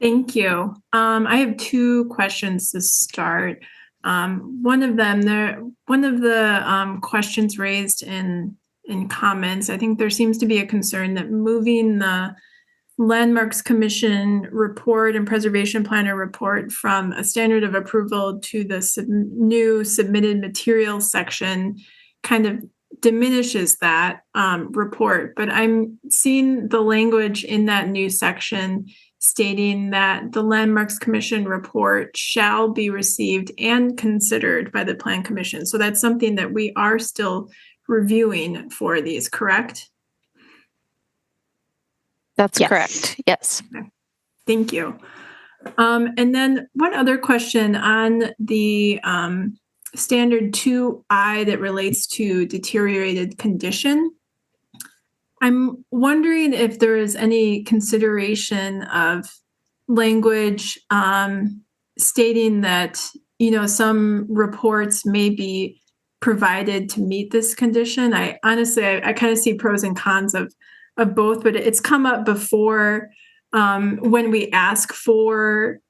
Thank you. I have two questions to start. One of the questions raised in comments, I think there seems to be a concern that moving the Landmarks Commission report and Preservation Planner report from a standard of approval to the new submitted materials section kind of diminishes that report. But I'm seeing the language in that new section stating that the Landmarks Commission report shall be received and considered by the Plan Commission. So that's something that we are still reviewing for these, correct? That's correct. Yes. Okay. Thank you. And then one other question on the standard 2I that relates to deteriorated condition. I'm wondering if there is any consideration of language stating that, some reports may be provided to meet this condition. I honestly kind of see pros and cons of both, but it's come up before when we ask for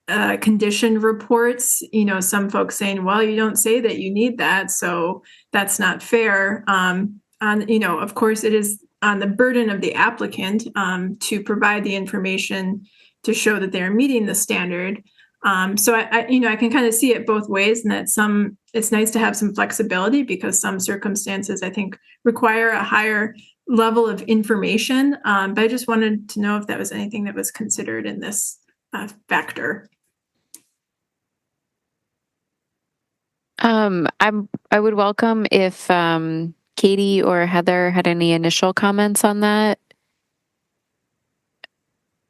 condition reports, some folks saying, well, you don't say that you need that, so that's not fair. Of course, it is on the burden of the applicant to provide the information to show that they're meeting the standard. So I can kind of see it both ways, and that it's nice to have some flexibility because some circumstances I think require a higher level of information. But I just wanted to know if that was anything that was considered in this factor. I would welcome if Katie or Heather had any initial comments on that.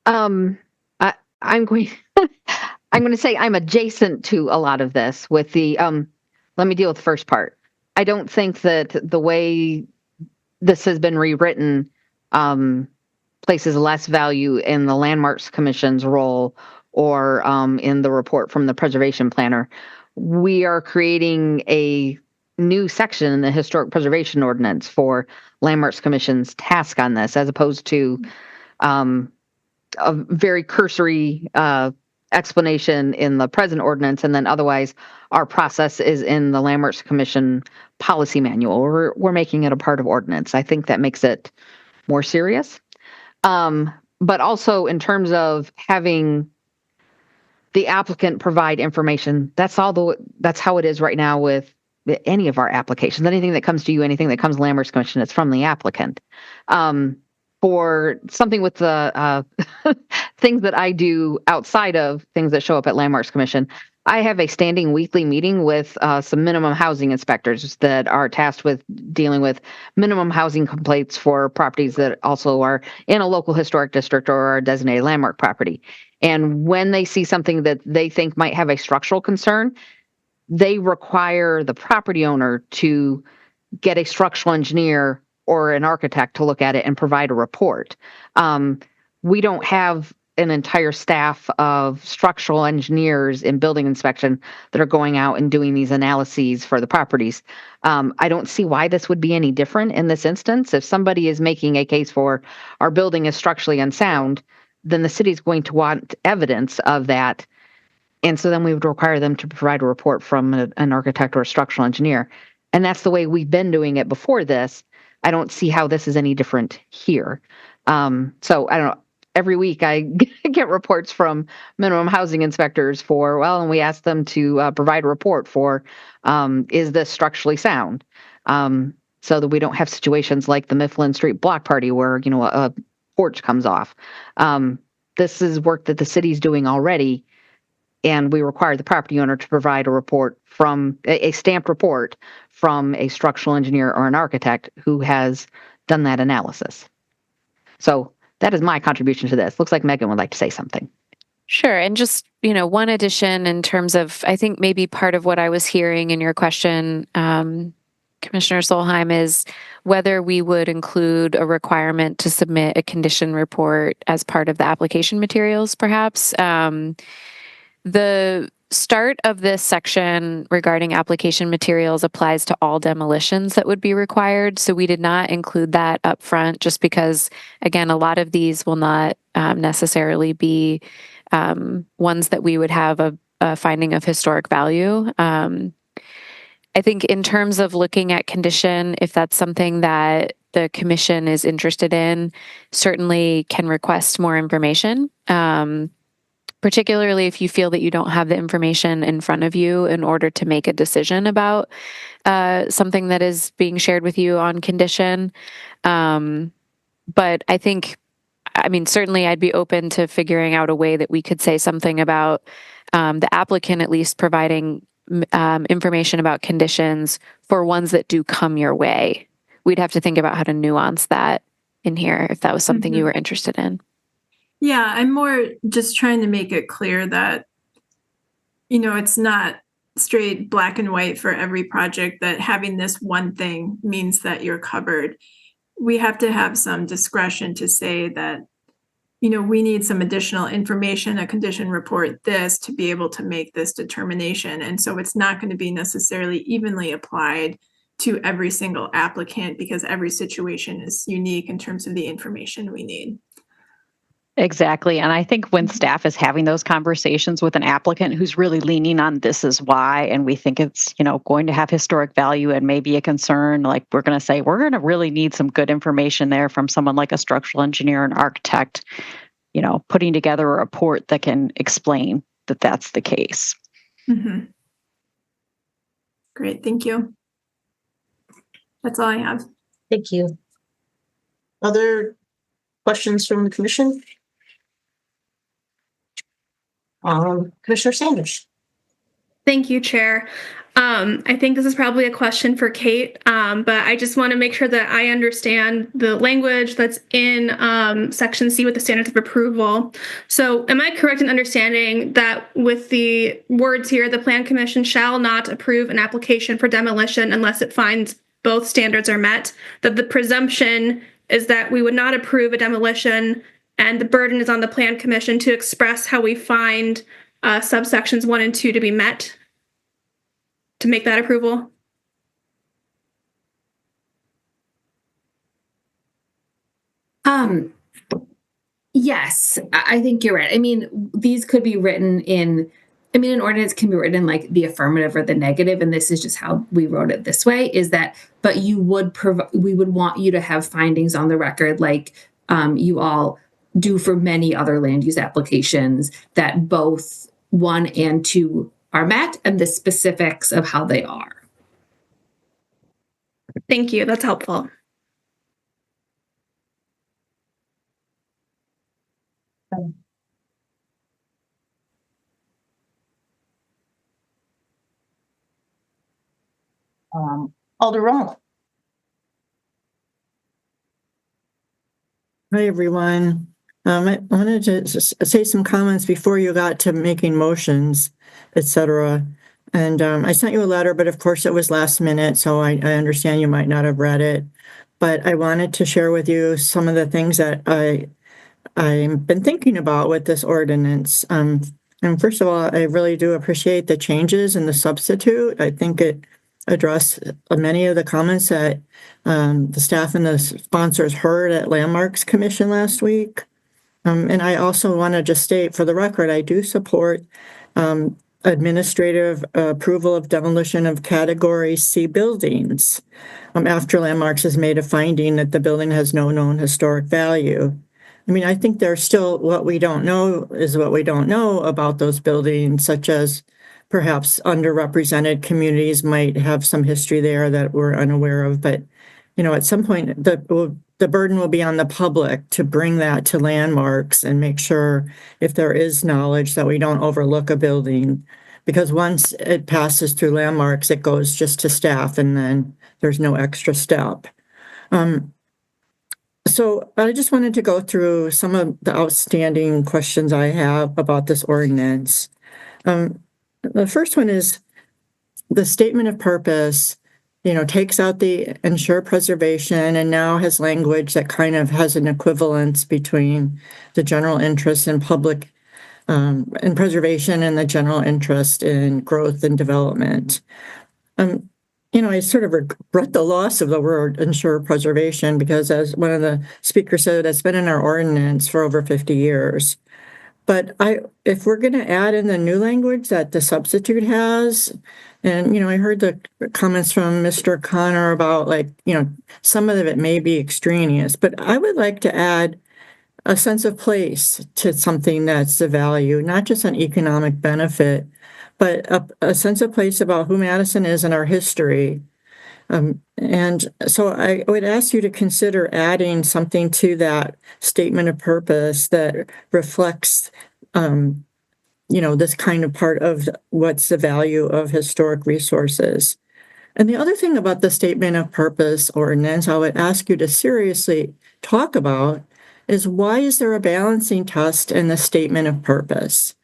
I'm going to say I'm adjacent to a lot of this with the let me deal with the first part. I don't think that the way this has been rewritten places less value in the Landmarks Commission's role or in the report from the Preservation Planner. We are creating a new section in the Historic Preservation Ordinance for Landmarks Commission's task on this, as opposed to a very cursory explanation in the present ordinance, and then otherwise our process is in the Landmarks Commission policy manual. We're making it a part of ordinance. I think that makes it more serious. But also in terms of having the applicant provide information, that's how it is right now with any of our applications. Anything that comes to you, anything that comes to Landmarks Commission, it's from the applicant. For something with the things that I do outside of things that show up at Landmarks Commission, I have a standing weekly meeting with some minimum housing inspectors that are tasked with dealing with minimum housing complaints for properties that also are in a local historic district or a designated landmark property. And when they see something that they think might have a structural concern, they require the property owner to get a structural engineer or an architect to look at it and provide a report. We don't have an entire staff of structural engineers in building inspection that are going out and doing these analyses for the properties. I don't see why this would be any different in this instance. If somebody is making a case for our building is structurally unsound, then the city is going to want evidence of that. And so then we would require them to provide a report from an architect or a structural engineer. And that's the way we've been doing it before this. I don't see how this is any different here. So I don't know. Every week I get reports from minimum housing inspectors and we ask them to provide a report for, is this structurally sound? So that we don't have situations like the Mifflin Street block party where, a porch comes off. This is work that the city's doing already, and we require the property owner to provide a report from a stamped report from a structural engineer or an architect who has done that analysis. So that is my contribution to this. Looks like Megan would like to say something. Sure. And just, one addition in terms of, I think maybe part of what I was hearing in your question, Commissioner Solheim, is whether we would include a requirement to submit a condition report as part of the application materials, perhaps. The start of this section regarding application materials applies to all demolitions that would be required. So we did not include that up front just because, again, a lot of these will not necessarily be ones that we would have a finding of historic value. I think in terms of looking at condition, if that's something that the commission is interested in, certainly can request more information. Particularly if you feel that you don't have the information in front of you in order to make a decision about something that is being shared with you on condition. But I think, certainly I'd be open to figuring out a way that we could say something about the applicant at least providing information about conditions for ones that do come your way. We'd have to think about how to nuance that in here if that was something you were interested in. Yeah, I'm more just trying to make it clear that, it's not straight black and white for every project that having this one thing means that you're covered. We have to have some discretion to say that, we need some additional information, a condition report this to be able to make this determination. And so it's not going to be necessarily evenly applied to every single applicant because every situation is unique in terms of the information we need. Exactly. And I think when staff is having those conversations with an applicant who's really leaning on this is why, and we think it's, going to have historic value and maybe a concern, like we're going to say, we're going to really need some good information there from someone like a structural engineer and architect, putting together a report that can explain that that's the case. Mm-hmm. Great. Thank you. That's all I have. Thank you. Other questions from the commission? Commissioner Sanders. Thank you, Chair. I think this is probably a question for Kate, but I just want to make sure that I understand the language that's in Section C with the standards of approval. So am I correct in understanding that with the words here, the Plan Commission shall not approve an application for demolition unless it finds both standards are met, that the presumption is that we would not approve a demolition and the burden is on the Plan Commission to express how we find subsections 1 and 2 to be met to make that approval? Yes, I think you're right. These could be written in, an ordinance can be written in like the affirmative or the negative, and this is just how we wrote it this way, is that, but we would want you to have findings on the record like you all do for many other land use applications that both 1 and 2 are met and the specifics of how they are. Thank you. That's helpful. Alder Rommel. Hi, everyone. I wanted to just say some comments before you got to making motions, etc. And I sent you a letter, but of course it was last minute, so I understand you might not have read it. But I wanted to share with you some of the things that I've been thinking about with this ordinance. And first of all, I really do appreciate the changes in the substitute. I think it addressed many of the comments that the staff and the sponsors heard at Landmarks Commission last week. And I also want to just state for the record, I do support administrative approval of demolition of Category C buildings after Landmarks has made a finding that the building has no known historic value. I mean, I think there's still what we don't know is what we don't know about those buildings, such as perhaps underrepresented communities might have some history there that we're unaware of. But, you know, at some point, the burden will be on the public to bring that to Landmarks and make sure if there is knowledge that we don't overlook a building. Because once it passes through Landmarks, it goes just to staff and then there's no extra step. So I just wanted to go through some of the outstanding questions I have about this ordinance. The first one is the statement of purpose, you know, takes out the ensure preservation and now has language that kind of has an equivalence between the general interest in public and preservation and the general interest in growth and development. You know, I sort of regret the loss of the word ensure preservation because, as one of the speakers said, it's been in our ordinance for over 50 years. But if we're going to add in the new language that the substitute has, and, you know, I heard the comments from Mr. Connor about, like, you know, some of it may be extraneous, but I would like to add a sense of place to something that's the value, not just an economic benefit, but a sense of place about who Madison is in our history. And so I would ask you to consider adding something to that statement of purpose that reflects, you know, this kind of part of what's the value of historic resources. And the other thing about the statement of purpose ordinance, I would ask you to seriously talk about is why is there a balancing test in the statement of purpose?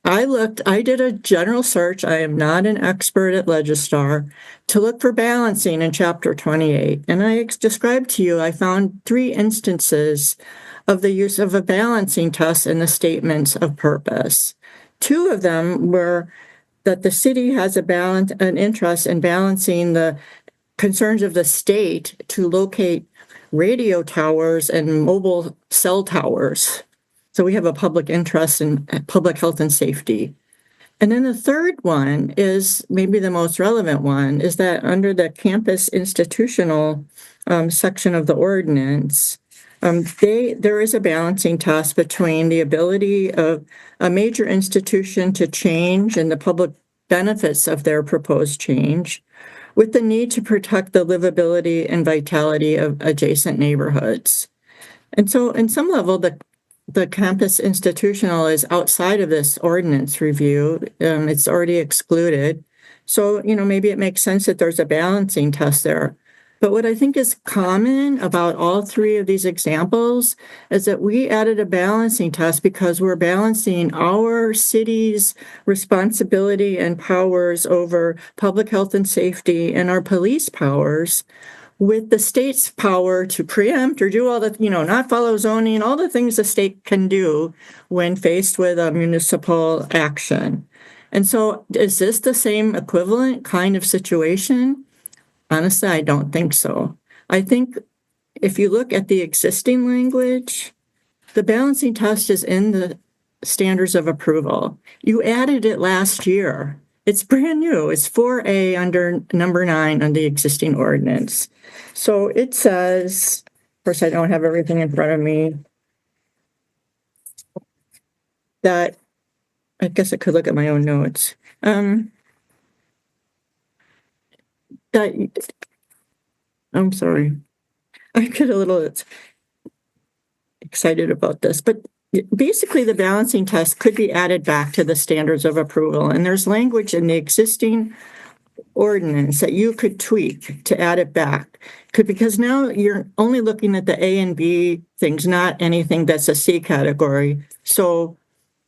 I did a general search. I am not an expert at Legistar to look for balancing in chapter 28. And I described to you, I found 3 instances of the use of a balancing test in the statements of purpose. 2 of them were that the city has an interest in balancing the concerns of the state to locate radio towers and mobile cell towers. So we have a public interest in public health and safety. And then the third one is maybe the most relevant one, is that under the campus institutional section of the ordinance, there is a balancing test between the ability of a major institution to change and the public benefits of their proposed change with the need to protect the livability and vitality of adjacent neighborhoods. And so in some level, the campus institutional is outside of this ordinance review. It's already excluded. So, you know, maybe it makes sense that there's a balancing test there. But what I think is common about all 3 of these examples is that we added a balancing test because we're balancing our city's responsibility and powers over public health and safety and our police powers with the state's power to preempt or do all the, you know, not follow zoning, all the things the state can do when faced with a municipal action. And so is this the same equivalent kind of situation? Honestly, I don't think so. I think if you look at the existing language, the balancing test is in the standards of approval. You added it last year. It's brand new. It's 4A under number 9 on the existing ordinance. So it says, of course, I don't have everything in front of me, that I guess I could look at my own notes. I'm sorry. I get a little excited about this, but basically the balancing test could be added back to the standards of approval. And there's language in the existing ordinance that you could tweak to add it back. Because now you're only looking at the A and B things, not anything that's a C category. So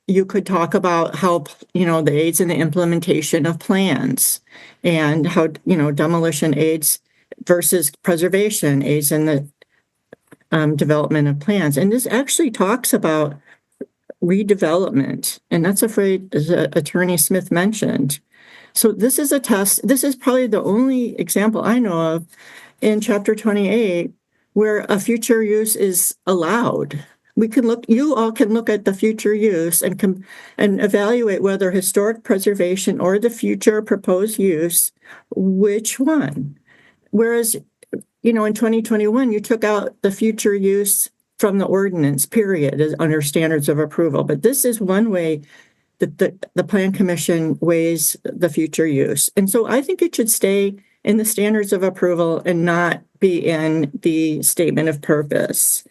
you could talk about how, you know, the aids in the implementation of plans and how, you know, demolition aids versus preservation aids in the development of plans. And this actually talks about redevelopment. And that's a phrase Attorney Smith mentioned. So this is a test. This is probably the only example I know of in Chapter 28 where a future use is allowed you all can look at the future use and evaluate whether historic preservation or the future proposed use, which one. Whereas, in 2021, you took out the future use from the ordinance, period, under standards of approval. But this is one way that the Plan Commission weighs the future use. And so I think it should stay in the standards of approval and not be in the statement of purpose.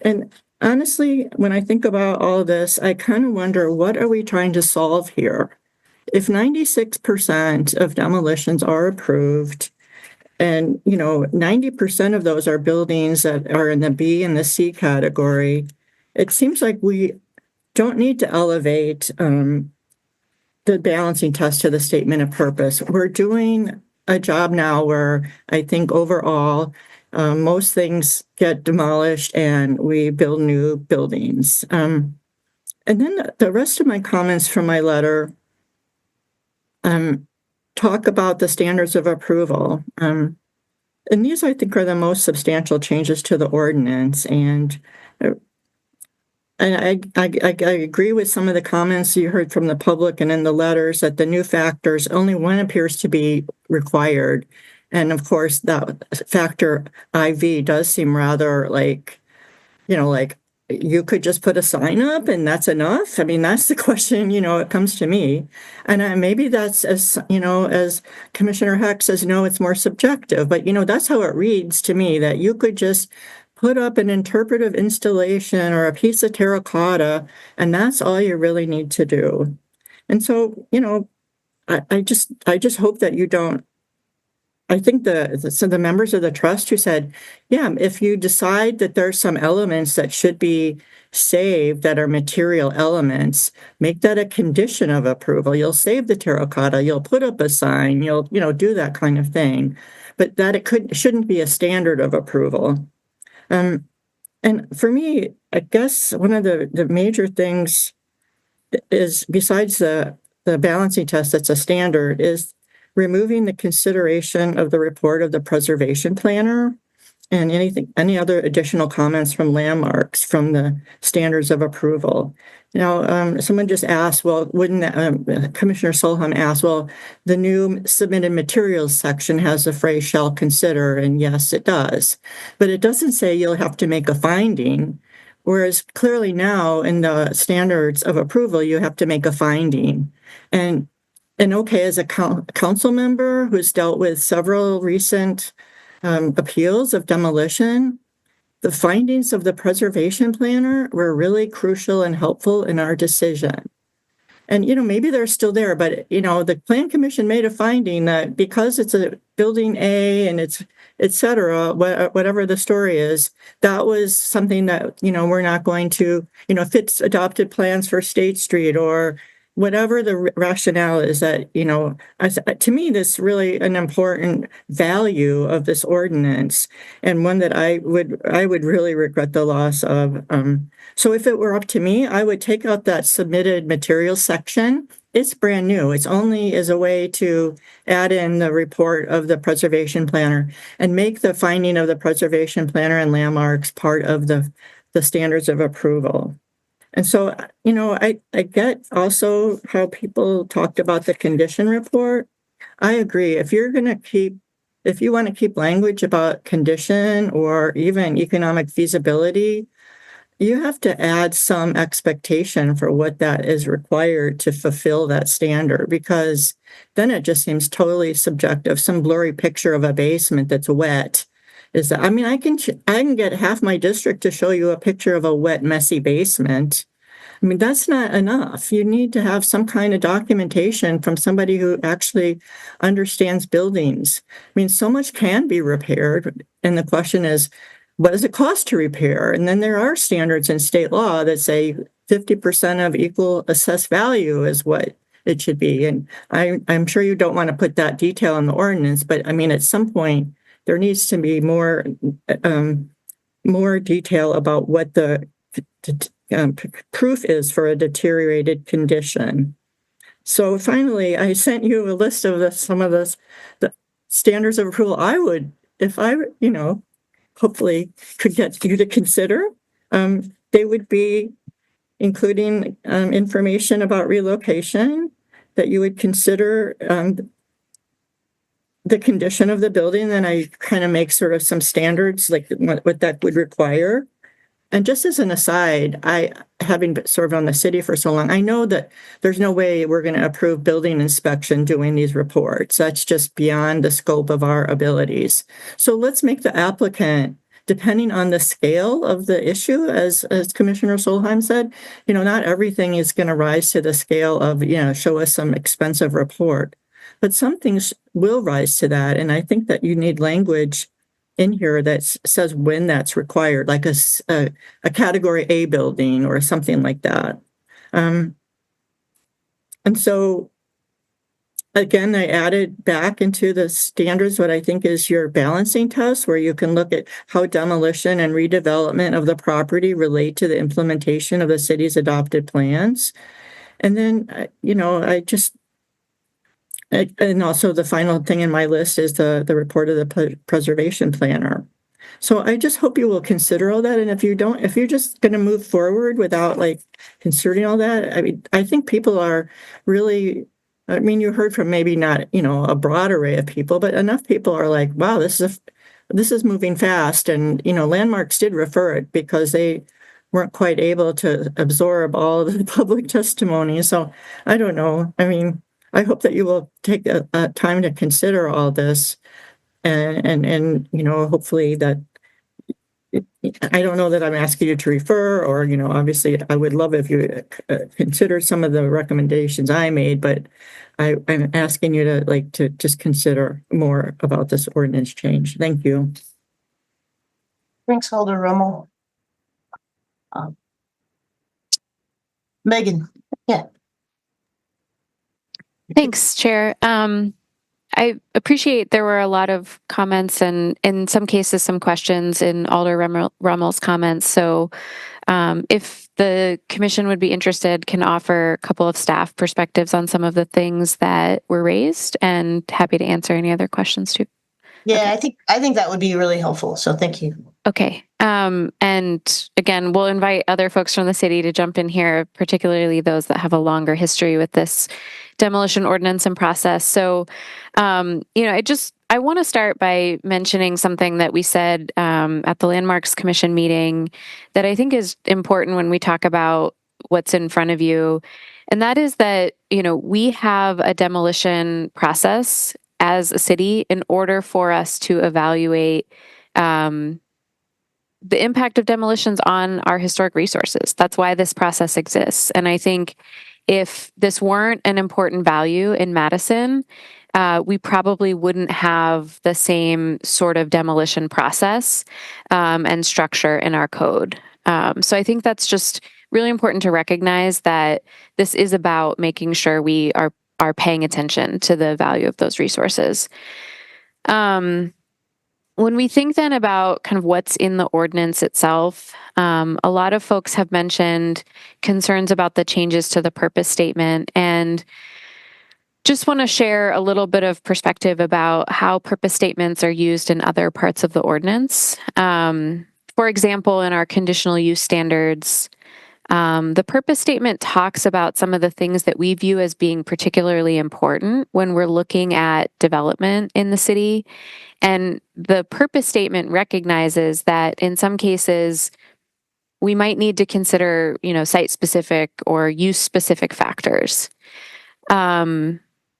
And honestly, when I think about all this, I kind of wonder, what are we trying to solve here? If 96% of demolitions are approved, and 90% of those are buildings that are in the B and the C category, it seems like we don't need to elevate the balancing test to the statement of purpose. We're doing a job now where I think overall most things get demolished and we build new buildings. And then the rest of my comments from my letter talk about the standards of approval. And these, I think, are the most substantial changes to the ordinance. And I agree with some of the comments you heard from the public and in the letters that the new factors, only one appears to be required. And of course, that factor IV does seem rather like you could just put a sign up and that's enough. I mean, that's the question, it comes to me. And maybe that's as Commissioner Heck says, no, it's more subjective. But, that's how it reads to me, that you could just put up an interpretive installation or a piece of terracotta, and that's all you really need to do. And so, I just hope that you don't. I think the members of the trust who said, yeah, if you decide that there's some elements that should be saved that are material elements, make that a condition of approval. You'll save the terracotta, you'll put up a sign, you'll do that kind of thing, but that it shouldn't be a standard of approval. And for me, I guess one of the major things is, besides the balancing test that's a standard, is removing the consideration of the report of the preservation planner and any other additional comments from landmarks from the standards of approval. Now, someone just asked, well, Commissioner Solheim asked, well, the new submitted materials section has the phrase shall consider, and yes, it does. But it doesn't say you'll have to make a finding, whereas clearly now in the standards of approval, you have to make a finding. And okay, as a council member who's dealt with several recent appeals of demolition, the findings of the preservation planner were really crucial and helpful in our decision. And, maybe they're still there, but, the Plan Commission made a finding that because it's a building A and it's, et cetera, whatever the story is, that was something that, we're not going to, fits adopted plans for State Street or whatever the rationale is, that, to me, this is really an important value of this ordinance, and one that I would really regret the loss of. So if it were up to me, I would take out that submitted materials section. It's brand new. It's only as a way to add in the report of the preservation planner and make the finding of the preservation planner and landmarks part of the standards of approval. And so, I get also how people talked about the condition report. I agree. If you want to keep language about condition or even economic feasibility, you have to add some expectation for what that is required to fulfill that standard, because then it just seems totally subjective. Some blurry picture of a basement that's wet is that, I can get half my district to show you a picture of a wet, messy basement. That's not enough. You need to have some kind of documentation from somebody who actually understands buildings. So much can be repaired. And the question is, what does it cost to repair? And then there are standards in state law that say 50% of equal assessed value is what it should be. And I'm sure you don't want to put that detail in the ordinance, but at some point, there needs to be more detail about what the proof is for a deteriorated condition. So finally, I sent you a list of some of the standards of approval I would, if I, hopefully could get you to consider. they would be including information about relocation, that you would consider the condition of the building. Then I kind of make sort of some standards, like what that would require. And just as an aside, having served on the city for so long, I know that there's no way we're going to approve building inspection doing these reports. That's just beyond the scope of our abilities. So let's make the applicant, depending on the scale of the issue, as Commissioner Solheim said, not everything is going to rise to the scale of, show us some expensive report. But some things will rise to that. And I think that you need language in here that says when that's required, like a category A building or something like that. And so, again, I added back into the standards what I think is your balancing test, where you can look at how demolition and redevelopment of the property relate to the implementation of the city's adopted plans. And then, and also the final thing in my list is the report of the preservation planner. So I just hope you will consider all that. And if you're just going to move forward without considering all that, I think people are really, you heard from maybe not, a broad array of people, but enough people are like, wow, this is moving fast. And, Landmarks did refer it because they weren't quite able to absorb all of the public testimony. So I don't know. I hope that you will take time to consider all this, and hopefully that. I don't know that I'm asking you to refer, or obviously I would love if you consider some of the recommendations I made, but I'm asking you to just consider more about this ordinance change. Thank you. Thanks, Alder Rummel. Megan, yeah. Thanks, Chair. I appreciate there were a lot of comments and in some cases some questions in Alder Rummel's comments. So if the commission would be interested, can offer a couple of staff perspectives on some of the things that were raised, and happy to answer any other questions too. Yeah, okay. I think that would be really helpful. So thank you. Okay. And again, we'll invite other folks from the city to jump in here, particularly those that have a longer history with this demolition ordinance and process. So, I want to start by mentioning something that we said at the Landmarks Commission meeting that I think is important when we talk about what's in front of you. And that is that, we have a demolition process as a city in order for us to evaluate the impact of demolitions on our historic resources. That's why this process exists. And I think if this weren't an important value in Madison, we probably wouldn't have the same sort of demolition process and structure in our code. So I think that's just really important to recognize that this is about making sure we are paying attention to the value of those resources. When we think then about kind of what's in the ordinance itself, a lot of folks have mentioned concerns about the changes to the purpose statement, and just want to share a little bit of perspective about how purpose statements are used in other parts of the ordinance. For example, in our conditional use standards, the purpose statement talks about some of the things that we view as being particularly important when we're looking at development in the city. And the purpose statement recognizes that in some cases, we might need to consider, site-specific or use-specific factors.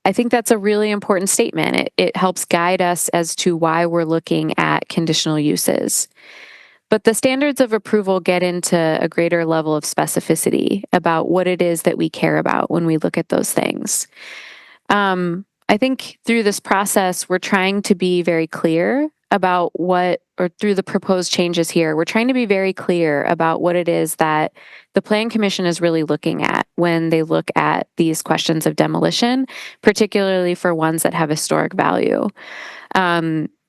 I think that's a really important statement. It helps guide us as to why we're looking at conditional uses. But the standards of approval get into a greater level of specificity about what it is that we care about when we look at those things. I think through this process, we're trying to be very clear about through the proposed changes here, we're trying to be very clear about what it is that the Plan Commission is really looking at when they look at these questions of demolition, particularly for ones that have historic value.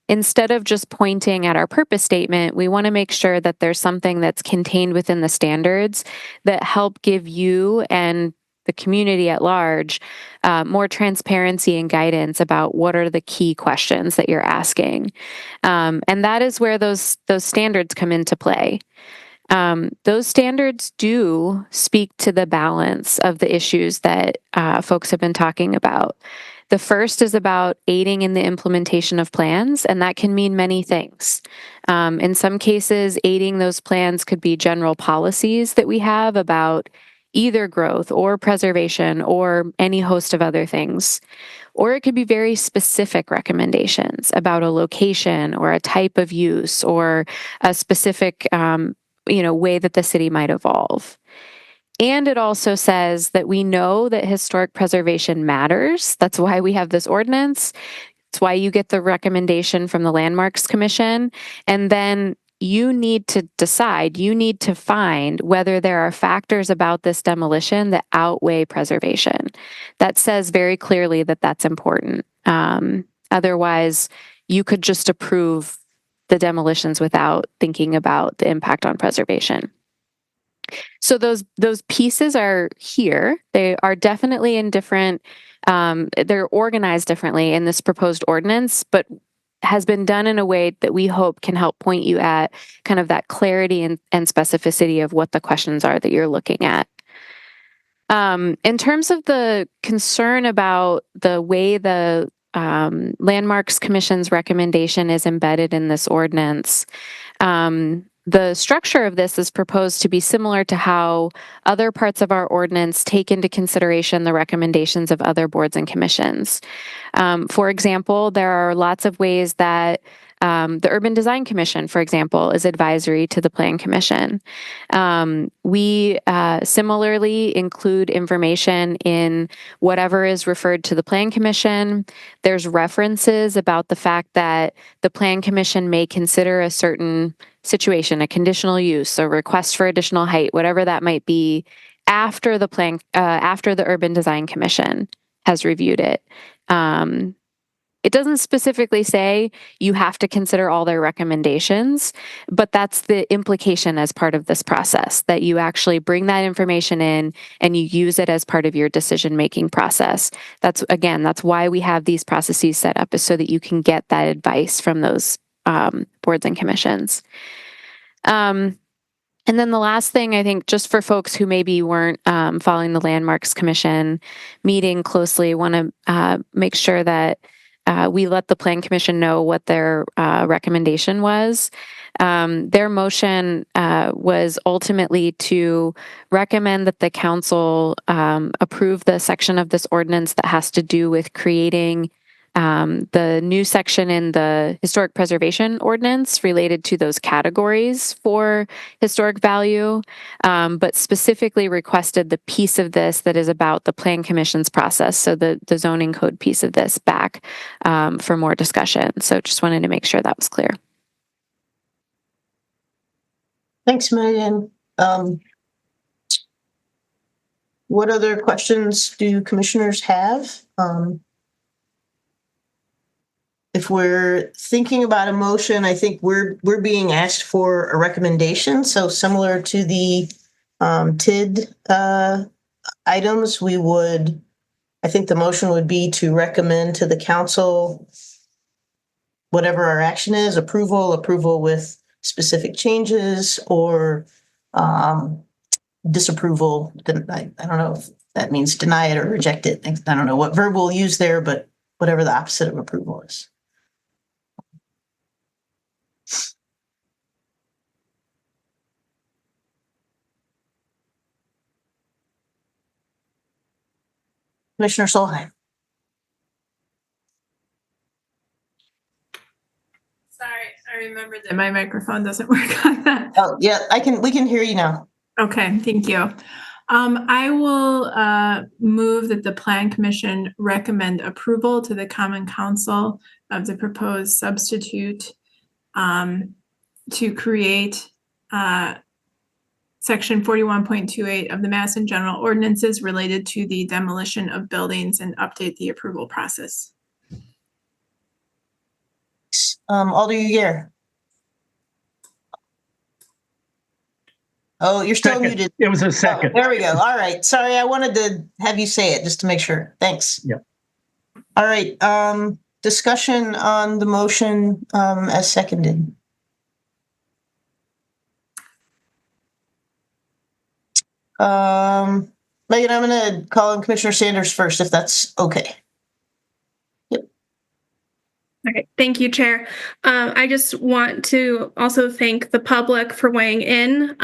Instead of just pointing at our purpose statement, we want to make sure that there's something that's contained within the standards that help give you and the community at large more transparency and guidance about what are the key questions that you're asking. And that is where those standards come into play. Those standards do speak to the balance of the issues that folks have been talking about. The first is about aiding in the implementation of plans, and that can mean many things. In some cases, aiding those plans could be general policies that we have about either growth or preservation or any host of other things. Or it could be very specific recommendations about a location or a type of use or a specific way that the city might evolve. And it also says that we know that historic preservation matters. That's why we have this ordinance. It's why you get the recommendation from the Landmarks Commission. And then you need to decide, you need to find whether there are factors about this demolition that outweigh preservation. That says very clearly that that's important. Otherwise, you could just approve the demolitions without thinking about the impact on preservation. So those pieces are here. They are definitely in different, they're organized differently in this proposed ordinance, but has been done in a way that we hope can help point you at kind of that clarity and specificity of what the questions are that you're looking at. In terms of the concern about the way the Landmarks Commission's recommendation is embedded in this ordinance, the structure of this is proposed to be similar to how other parts of our ordinance take into consideration the recommendations of other boards and commissions. For example, there are lots of ways that the Urban Design Commission, for example, is advisory to the Plan Commission. We similarly include information in whatever is referred to the Plan Commission. There's references about the fact that the Plan Commission may consider a certain situation, a conditional use, a request for additional height, whatever that might be, after the Urban Design Commission has reviewed it. It doesn't specifically say you have to consider all their recommendations, but that's the implication as part of this process, that you actually bring that information in and you use it as part of your decision-making process. That's why we have these processes set up, is so that you can get that advice from those boards and commissions. And then the last thing, I think, just for folks who maybe weren't following the Landmarks Commission meeting closely, want to make sure that we let the Plan Commission know what their recommendation was. Their motion was ultimately to recommend that the council approve the section of this ordinance that has to do with creating the new section in the historic preservation ordinance related to those categories for historic value, but specifically requested the piece of this that is about the Plan Commission's process, so the zoning code piece of this, back for more discussion. So just wanted to make sure that was clear. Thanks, Megan. What other questions do commissioners have? If we're thinking about a motion, I think we're being asked for a recommendation. So similar to the TID items, I think the motion would be to recommend to the council whatever our action is, approval with specific changes, or disapproval. I don't know if that means deny it or reject it. I don't know what verb we'll use there, but whatever the opposite of approval is. Commissioner Solheim. Sorry, I remembered that my microphone doesn't work on that. Oh, yeah, we can hear you now. Okay, thank you. I will move that the Plan Commission recommend approval to the Common Council of the proposed substitute to create Section 41.28 of the Madison General Ordinances related to the demolition of buildings and update the approval process. Alder Uyghur. Oh, you're still muted. It was a second. Oh, there we go. All right. Sorry, I wanted to have you say it just to make sure. Thanks. Yeah. All right. Discussion on the motion as seconded. Megan, I'm going to call on Commissioner Sanders first, if that's okay. All right, thank you, Chair. I just want to also thank the public for weighing in.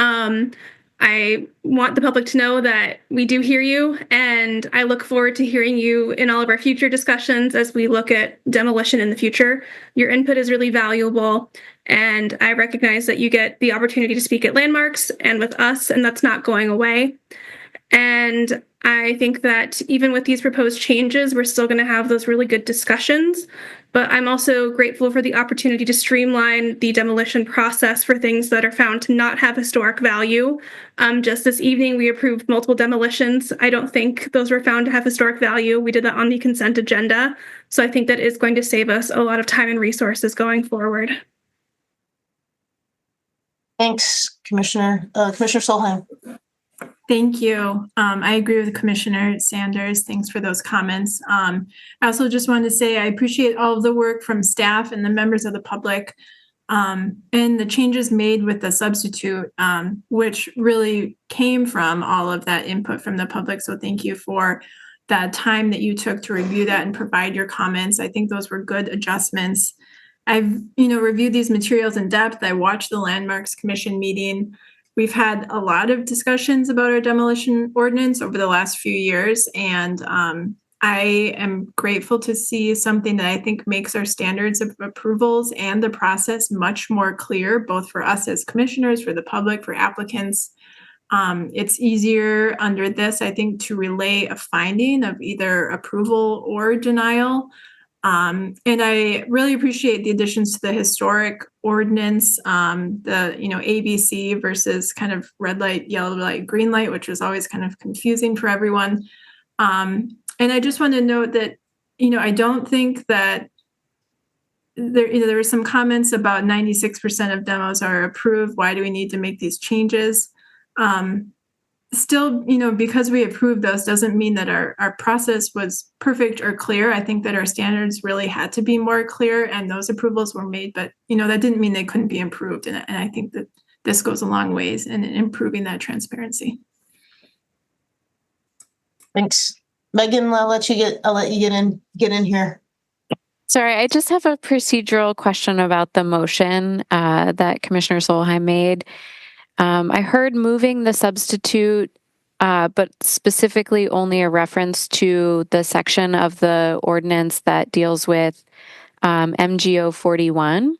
I want the public to know that we do hear you, and I look forward to hearing you in all of our future discussions as we look at demolition in the future. Your input is really valuable, and I recognize that you get the opportunity to speak at Landmarks and with us, and that's not going away. And I think that even with these proposed changes, we're still going to have those really good discussions. But I'm also grateful for the opportunity to streamline the demolition process for things that are found to not have historic value. Just this evening, we approved multiple demolitions. I don't think those were found to have historic value. We did that on the consent agenda. So I think that is going to save us a lot of time and resources going forward. Thanks, Commissioner. Commissioner Solheim. Thank you. I agree with Commissioner Sanders. Thanks for those comments. I also just wanted to say I appreciate all of the work from staff and the members of the public and the changes made with the substitute, which really came from all of that input from the public. So thank you for the time that you took to review that and provide your comments. I think those were good adjustments. I've reviewed these materials in depth. I watched the Landmarks Commission meeting. We've had a lot of discussions about our demolition ordinance over the last few years, and I am grateful to see something that I think makes our standards of approvals and the process much more clear, both for us as commissioners, for the public, for applicants. It's easier under this, I think, to relay a finding of either approval or denial. And I really appreciate the additions to the historic ordinance, the ABC versus kind of red light, yellow light, green light, which was always kind of confusing for everyone. And I just want to note that, I don't think that there were some comments about 96% of demos are approved. Why do we need to make these changes? Still, because we approved those doesn't mean that our process was perfect or clear. I think that our standards really had to be more clear and those approvals were made, but that didn't mean they couldn't be improved. And I think that this goes a long ways in improving that transparency. Thanks. Megan, I'll let you get in here. Sorry, I just have a procedural question about the motion that Commissioner Solheim made. I heard moving the substitute, but specifically only a reference to the section of the ordinance that deals with MGO 41,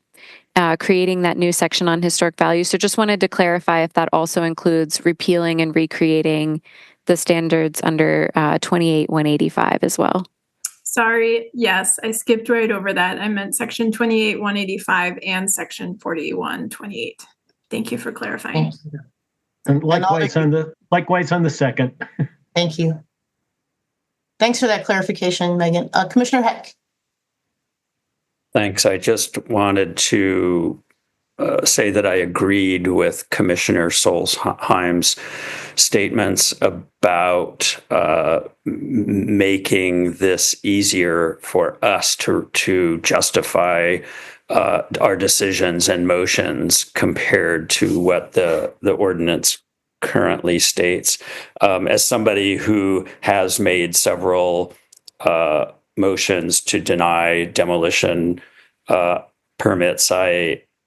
creating that new section on historic value. So just wanted to clarify if that also includes repealing and recreating the standards under 28-185 as well. Sorry, yes, I skipped right over that. I meant section 28-185 and section 41-28. Thank you for clarifying. And likewise on the second. Thank you. Thanks for that clarification, Megan. Commissioner Heck. Thanks. I just wanted to say that I agreed with Commissioner Solheim's statements about making this easier for us to justify our decisions and motions compared to what the ordinance currently states. As somebody who has made several motions to deny demolition permits,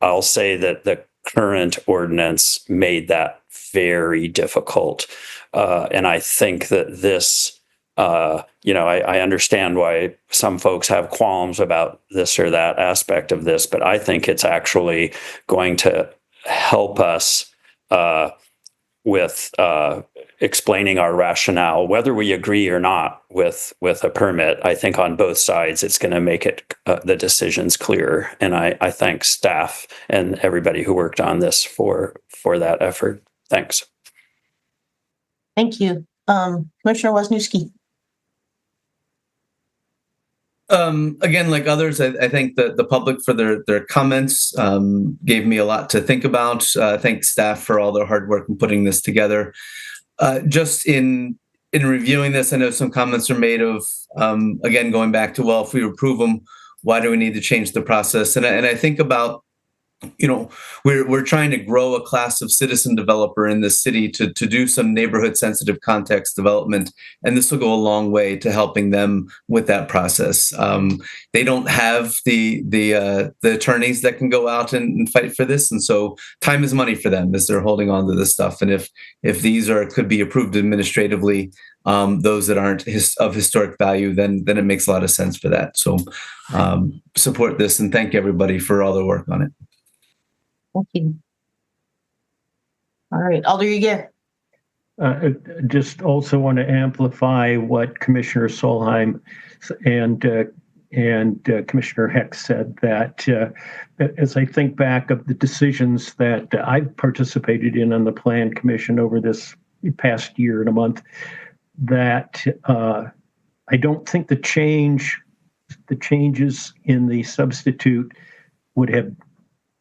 I'll say that the current ordinance made that very difficult. And I think that this I understand why some folks have qualms about this or that aspect of this, but I think it's actually going to help us with explaining our rationale, whether we agree or not with a permit. I think on both sides, it's going to make it the decisions clearer. And I thank staff and everybody who worked on this for that effort. Thanks. Thank you. Commissioner Wisniewski. Again, like others, I think that the public for their comments gave me a lot to think about. Thank staff for all their hard work in putting this together. Just in reviewing this, I know some comments are made of, again, going back to, well, if we approve them, why do we need to change the process? And I think about we're trying to grow a class of citizen developer in this city to do some neighborhood sensitive context development, and this will go a long way to helping them with that process. They don't have the attorneys that can go out and fight for this, and so time is money for them as they're holding on to this stuff. And if these could be approved administratively, those that aren't of historic value, then it makes a lot of sense for that. So support this, and thank everybody for all their work on it. Thank you. All right, Alder Yeager. Just also want to amplify what Commissioner Solheim and Commissioner Heck said, that as I think back of the decisions that I've participated in on the Plan Commission over this past year and a month, that I don't think the changes in the substitute would have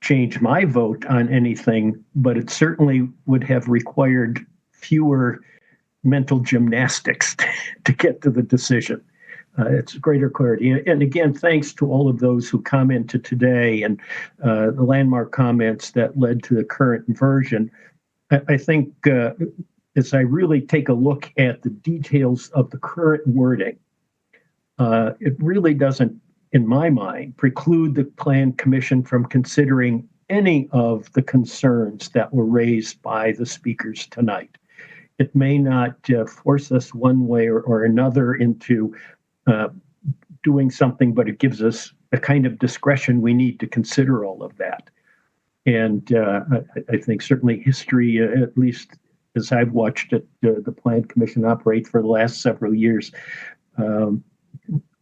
changed my vote on anything, but it certainly would have required fewer mental gymnastics to get to the decision. It's greater clarity. And again, thanks to all of those who commented today and the landmark comments that led to the current version. I think as I really take a look at the details of the current wording, it really doesn't, in my mind, preclude the Plan Commission from considering any of the concerns that were raised by the speakers tonight. It may not force us one way or another into doing something, but it gives us a kind of discretion we need to consider all of that. And I think certainly history, at least as I've watched it, the Plan Commission operate for the last several years,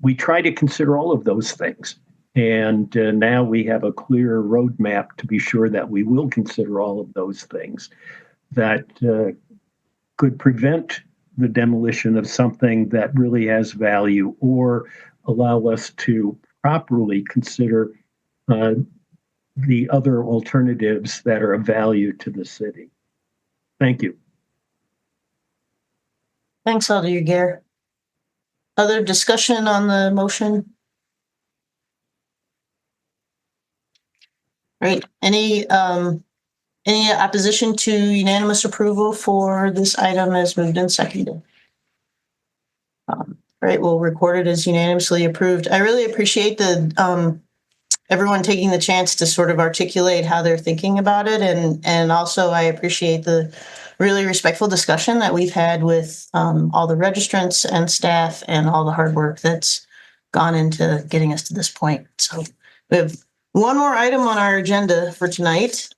we try to consider all of those things. And now we have a clear roadmap to be sure that we will consider all of those things that could prevent the demolition of something that really has value, or allow us to properly consider the other alternatives that are of value to the city. Thank you. Thanks, Alder Yeager. Other discussion on the motion? Right. Any opposition to unanimous approval for this item as moved and seconded? Right, we'll record it as unanimously approved. I really appreciate the everyone taking the chance to sort of articulate how they're thinking about it, and also I appreciate the really respectful discussion that we've had with all the registrants and staff and all the hard work that's gone into getting us to this point. So we have one more item on our agenda for tonight,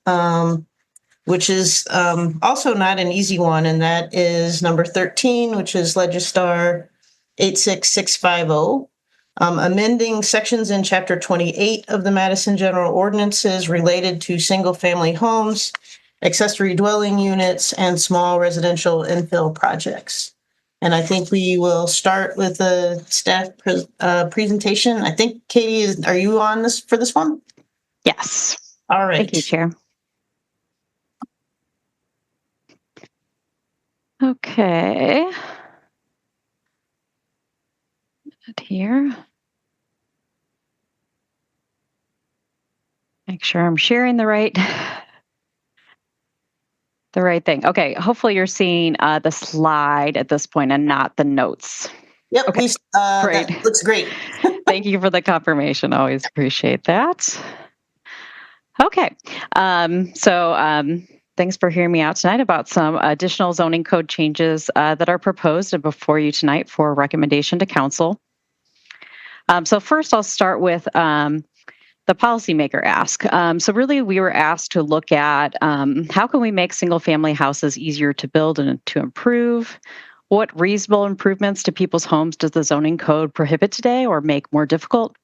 which is also not an easy one, and that is number 13, which is Legistar 86650, amending sections in Chapter 28 of the Madison General Ordinances related to single-family homes, accessory dwelling units, and small residential infill projects. And I think we will start with a staff presentation. I think, Katie, are you on this for this one? Yes. All right. Thank you, Chair. Okay. Here. Make sure I'm sharing the right thing. Okay, hopefully you're seeing the slide at this point and not the notes. Yep, okay. Great. That looks great. Thank you for the confirmation. Always appreciate that. Okay, thanks for hearing me out tonight about some additional zoning code changes that are proposed before you tonight for recommendation to council. So first I'll start with the policymaker ask. So really we were asked to look at how can we make single family houses easier to build and to improve? What reasonable improvements to people's homes does the zoning code prohibit today or make more difficult?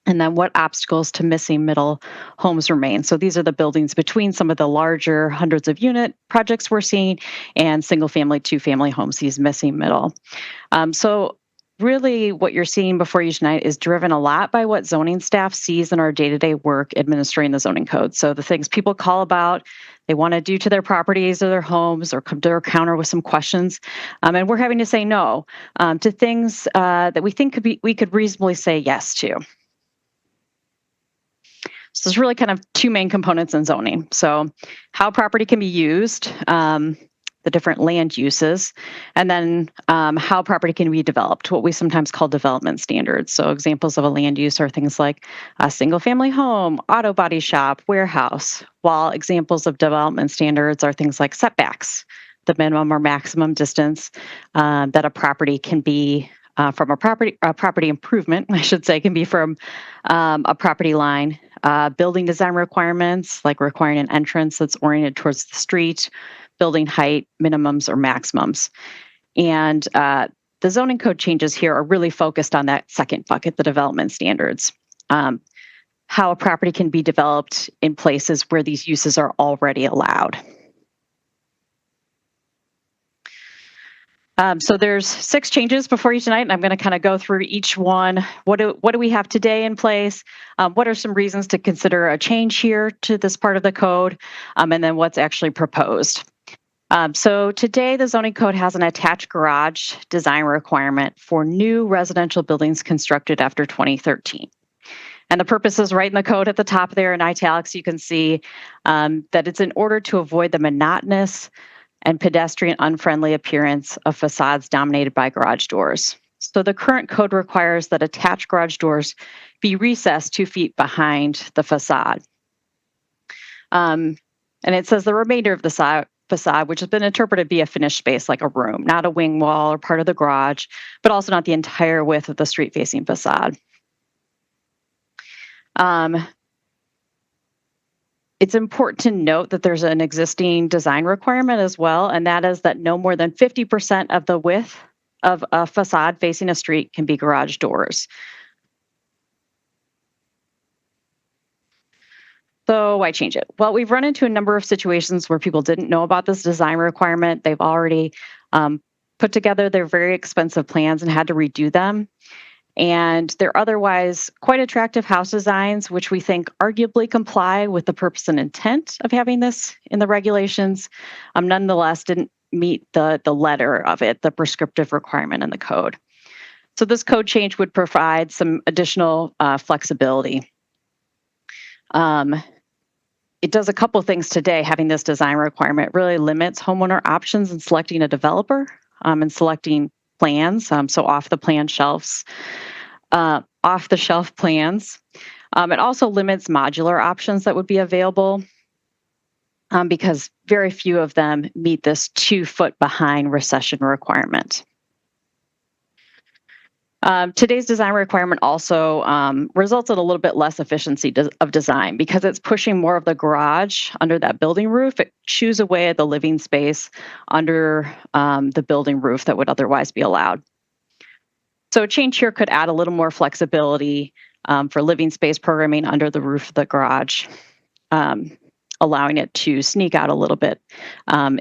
And then what obstacles to missing middle homes remain? So these are the buildings between some of the larger hundreds of unit projects we're seeing and single family, two family homes, these missing middle. So really what you're seeing before you tonight is driven a lot by what zoning staff sees in our day-to-day work administering the zoning code. So the things people call about, they want to do to their properties or their homes or come to our counter with some questions. And we're having to say no to things that we think we could reasonably say yes to. So there's really kind of two main components in zoning. So how property can be used, the different land uses, and then how property can be developed, what we sometimes call development standards. So examples of a land use are things like a single family home, auto body shop, warehouse, while examples of development standards are things like setbacks, the minimum or maximum distance that a property can be from a property improvement, I should say, can be from a property line. Building design requirements, like requiring an entrance that's oriented towards the street, building height, minimums or maximums. And the zoning code changes here are really focused on that second bucket, the development standards. How a property can be developed in places where these uses are already allowed. So there's 6 changes before you tonight, and I'm going to kind of go through each one. What do we have today in place? What are some reasons to consider a change here to this part of the code? And then what's actually proposed. So today the zoning code has an attached garage design requirement for new residential buildings constructed after 2013. And the purpose is right in the code at the top there in italics. You can see that it's in order to avoid the monotonous and pedestrian unfriendly appearance of facades dominated by garage doors. So the current code requires that attached garage doors be recessed 2 feet behind the facade. And it says the remainder of the facade, which has been interpreted to be a finished space like a room, not a wing wall or part of the garage, but also not the entire width of the street-facing facade. It's important to note that there's an existing design requirement as well, and that is that no more than 50% of the width of a facade facing a street can be garage doors. So why change it? Well, we've run into a number of situations where people didn't know about this design requirement. They've already put together their very expensive plans and had to redo them. And they're otherwise quite attractive house designs, which we think arguably comply with the purpose and intent of having this in the regulations, nonetheless didn't meet the letter of it, the prescriptive requirement in the code. So this code change would provide some additional flexibility. It does a couple things today. Having this design requirement really limits homeowner options in selecting a developer and selecting plans, so off the shelf plans. It also limits modular options that would be available because very few of them meet this 2 foot behind recession requirement. Today's design requirement also results in a little bit less efficiency of design because it's pushing more of the garage under that building roof. It chews away at the living space under the building roof that would otherwise be allowed. So a change here could add a little more flexibility for living space programming under the roof of the garage, allowing it to sneak out a little bit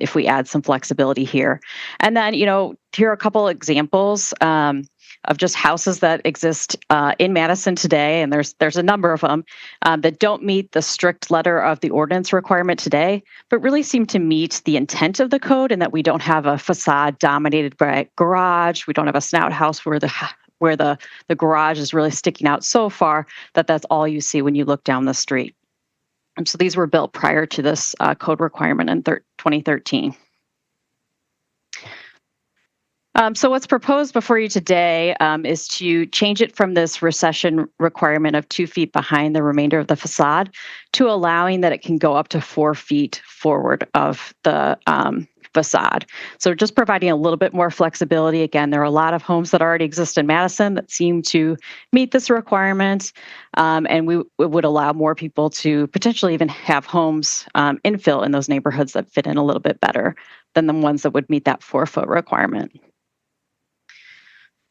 if we add some flexibility here. And then, here are a couple examples of just houses that exist in Madison today, and there's a number of them that don't meet the strict letter of the ordinance requirement today, but really seem to meet the intent of the code, and that we don't have a facade dominated by garage. We don't have a snout house where the garage is really sticking out so far that that's all you see when you look down the street. And so these were built prior to this code requirement in 2013. So what's proposed before you today is to change it from this recession requirement of 2 feet behind the remainder of the facade to allowing that it can go up to 4 feet forward of the facade. So just providing a little bit more flexibility. Again, there are a lot of homes that already exist in Madison that seem to meet this requirement, and we would allow more people to potentially even have homes infill in those neighborhoods that fit in a little bit better than the ones that would meet that 4 foot requirement.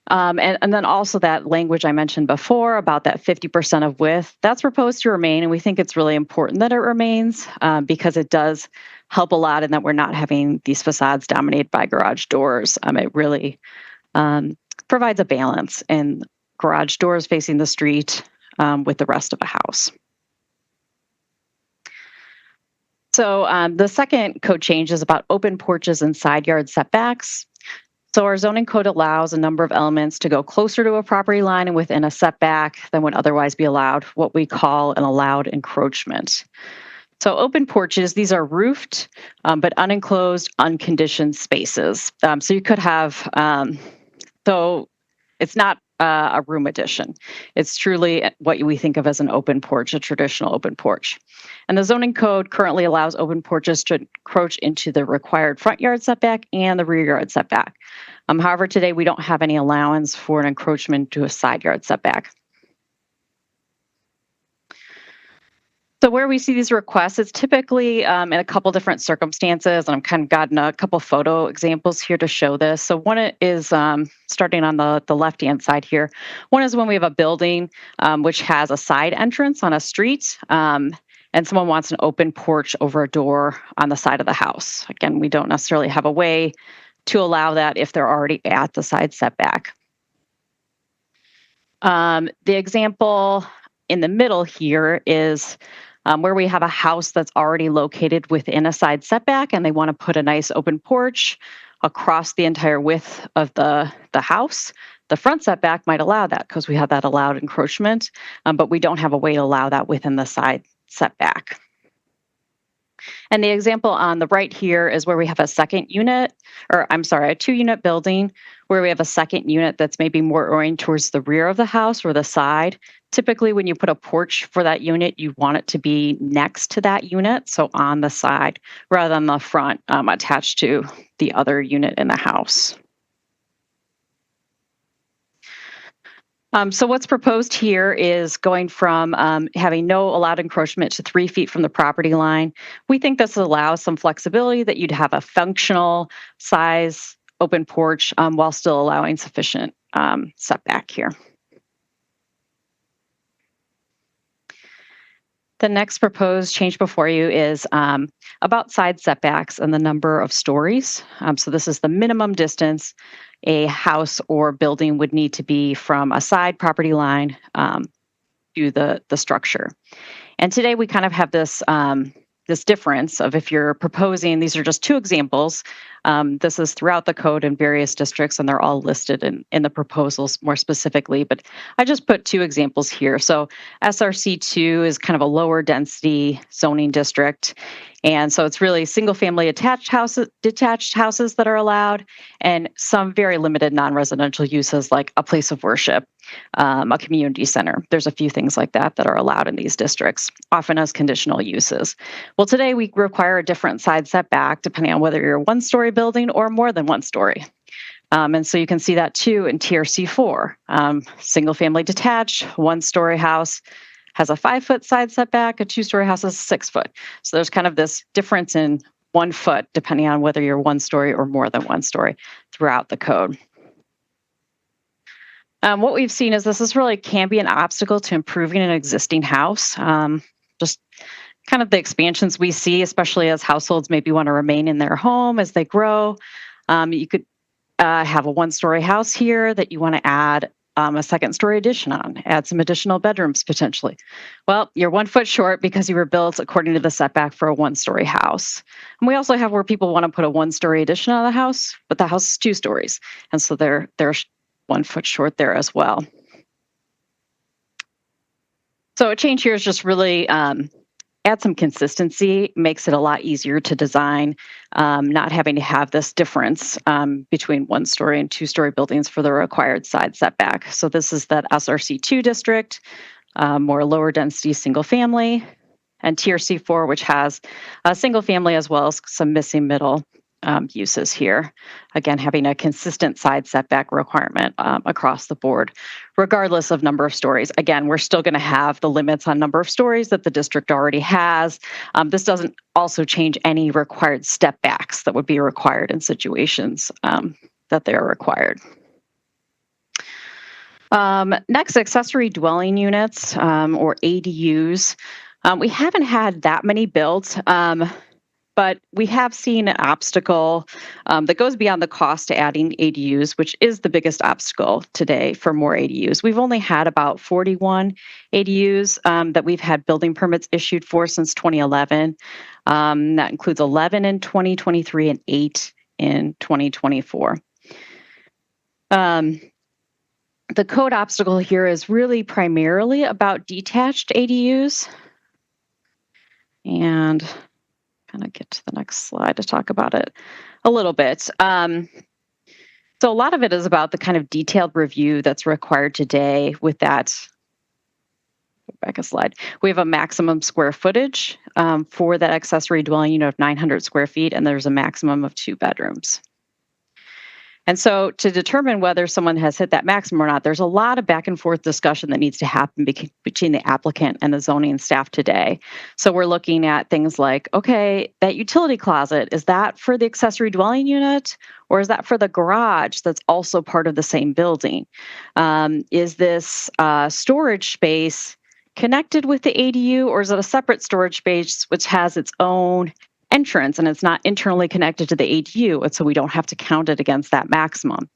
And then also that language I mentioned before about that 50% of width, that's proposed to remain. And we think it's really important that it remains because it does help a lot in that we're not having these facades dominated by garage doors. It really provides a balance in garage doors facing the street with the rest of a house. So the second code change is about open porches and side yard setbacks. So our zoning code allows a number of elements to go closer to a property line and within a setback than would otherwise be allowed, what we call an allowed encroachment. So open porches, these are roofed, but unenclosed, unconditioned spaces. So you could have, so it's not a room addition. It's truly what we think of as an open porch, a traditional open porch. And the zoning code currently allows open porches to encroach into the required front yard setback and the rear yard setback. However, today we don't have any allowance for an encroachment to a side yard setback. So where we see these requests, it's typically in a couple different circumstances, and I've kind of gotten a couple photo examples here to show this. So one is starting on the left-hand side here. One is when we have a building which has a side entrance on a street, and someone wants an open porch over a door on the side of the house. Again, we don't necessarily have a way to allow that if they're already at the side setback. The example in the middle here is where we have a house that's already located within a side setback and they want to put a nice open porch across the entire width of the house. The front setback might allow that because we have that allowed encroachment, but we don't have a way to allow that within the side setback. And the example on the right here is where we have a second unit, or I'm sorry, a 2-unit building where we have a second unit that's maybe more oriented towards the rear of the house or the side. Typically, when you put a porch for that unit, you want it to be next to that unit, so on the side, rather than the front attached to the other unit in the house. So what's proposed here is going from having no allowed encroachment to 3 feet from the property line. We think this allows some flexibility that you'd have a functional size open porch while still allowing sufficient setback here. The next proposed change before you is about side setbacks and the number of stories. So this is the minimum distance a house or building would need to be from a side property line to the structure. And today we kind of have this this difference of if you're proposing, these are just 2 examples. This is throughout the code in various districts, and they're all listed in the proposals more specifically, but I just put 2 examples here. So SRC2 is kind of a lower density zoning district. And so it's really single family detached houses that are allowed, and some very limited non-residential uses like a place of worship, a community center. There's a few things like that that are allowed in these districts, often as conditional uses. Well, today we require a different side setback depending on whether you're a 1-story building or more than 1 story. And so you can see that too in TRC4, single family detached, 1-story house has a 5-foot side setback, a 2-story house is 6 foot. So there's kind of this difference in 1 foot depending on whether you're 1 story or more than 1 story throughout the code. What we've seen is this really can be an obstacle to improving an existing house. Just kind of the expansions we see, especially as households maybe want to remain in their home as they grow. You could have a 1-story house here that you want to add a 2nd-story addition on, add some additional bedrooms potentially. Well, you're 1 foot short because you were built according to the setback for a 1-story house. And we also have where people want to put a 1-story addition on the house, but the house is 2 stories. And so they're 1 foot short there as well. So a change here is just really add some consistency, makes it a lot easier to design, not having to have this difference between 1-story and 2-story buildings for the required side setback. So this is that SRC2 district, more lower density single family, and TRC4, which has a single family as well as some missing middle uses here. Again, having a consistent side setback requirement across the board, regardless of number of stories. Again, we're still going to have the limits on number of stories that the district already has. This doesn't also change any required step backs that would be required in situations that they are required. Next, accessory dwelling units or ADUs. We haven't had that many built. But we have seen an obstacle that goes beyond the cost to adding ADUs, which is the biggest obstacle today for more ADUs. We've only had about 41 ADUs that we've had building permits issued for since 2011. That includes 11 in 2023 and 8 in 2024. The code obstacle here is really primarily about detached ADUs. And kind of get to the next slide to talk about it a little bit. So a lot of it is about the kind of detailed review that's required today with that. Back a slide. We have a maximum square footage for that accessory dwelling unit of 900 square feet, and there's a maximum of 2 bedrooms. And so to determine whether someone has hit that maximum or not, there's a lot of back and forth discussion that needs to happen between the applicant and the zoning staff today. So we're looking at things like, okay, that utility closet, is that for the accessory dwelling unit, or is that for the garage that's also part of the same building? Is this storage space connected with the ADU, or is it a separate storage space which has its own entrance and it's not internally connected to the ADU, and so we don't have to count it against that maximum?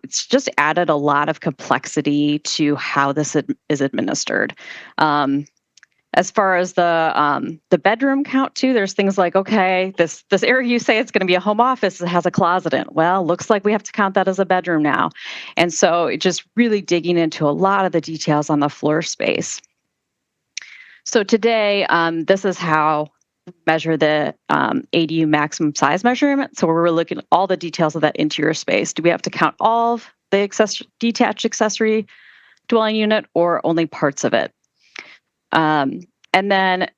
It's just added a lot of complexity to how this is administered. As far as the bedroom count too, there's things like, okay, this area you say it's going to be a home office, it has a closet in it. Well, looks like we have to count that as a bedroom now. And so it just really digging into a lot of the details on the floor space. So today, this is how measure the ADU maximum size measurement. So we're looking at all the details of that interior space. Do we have to count all of the detached accessory dwelling unit or only parts of it? And then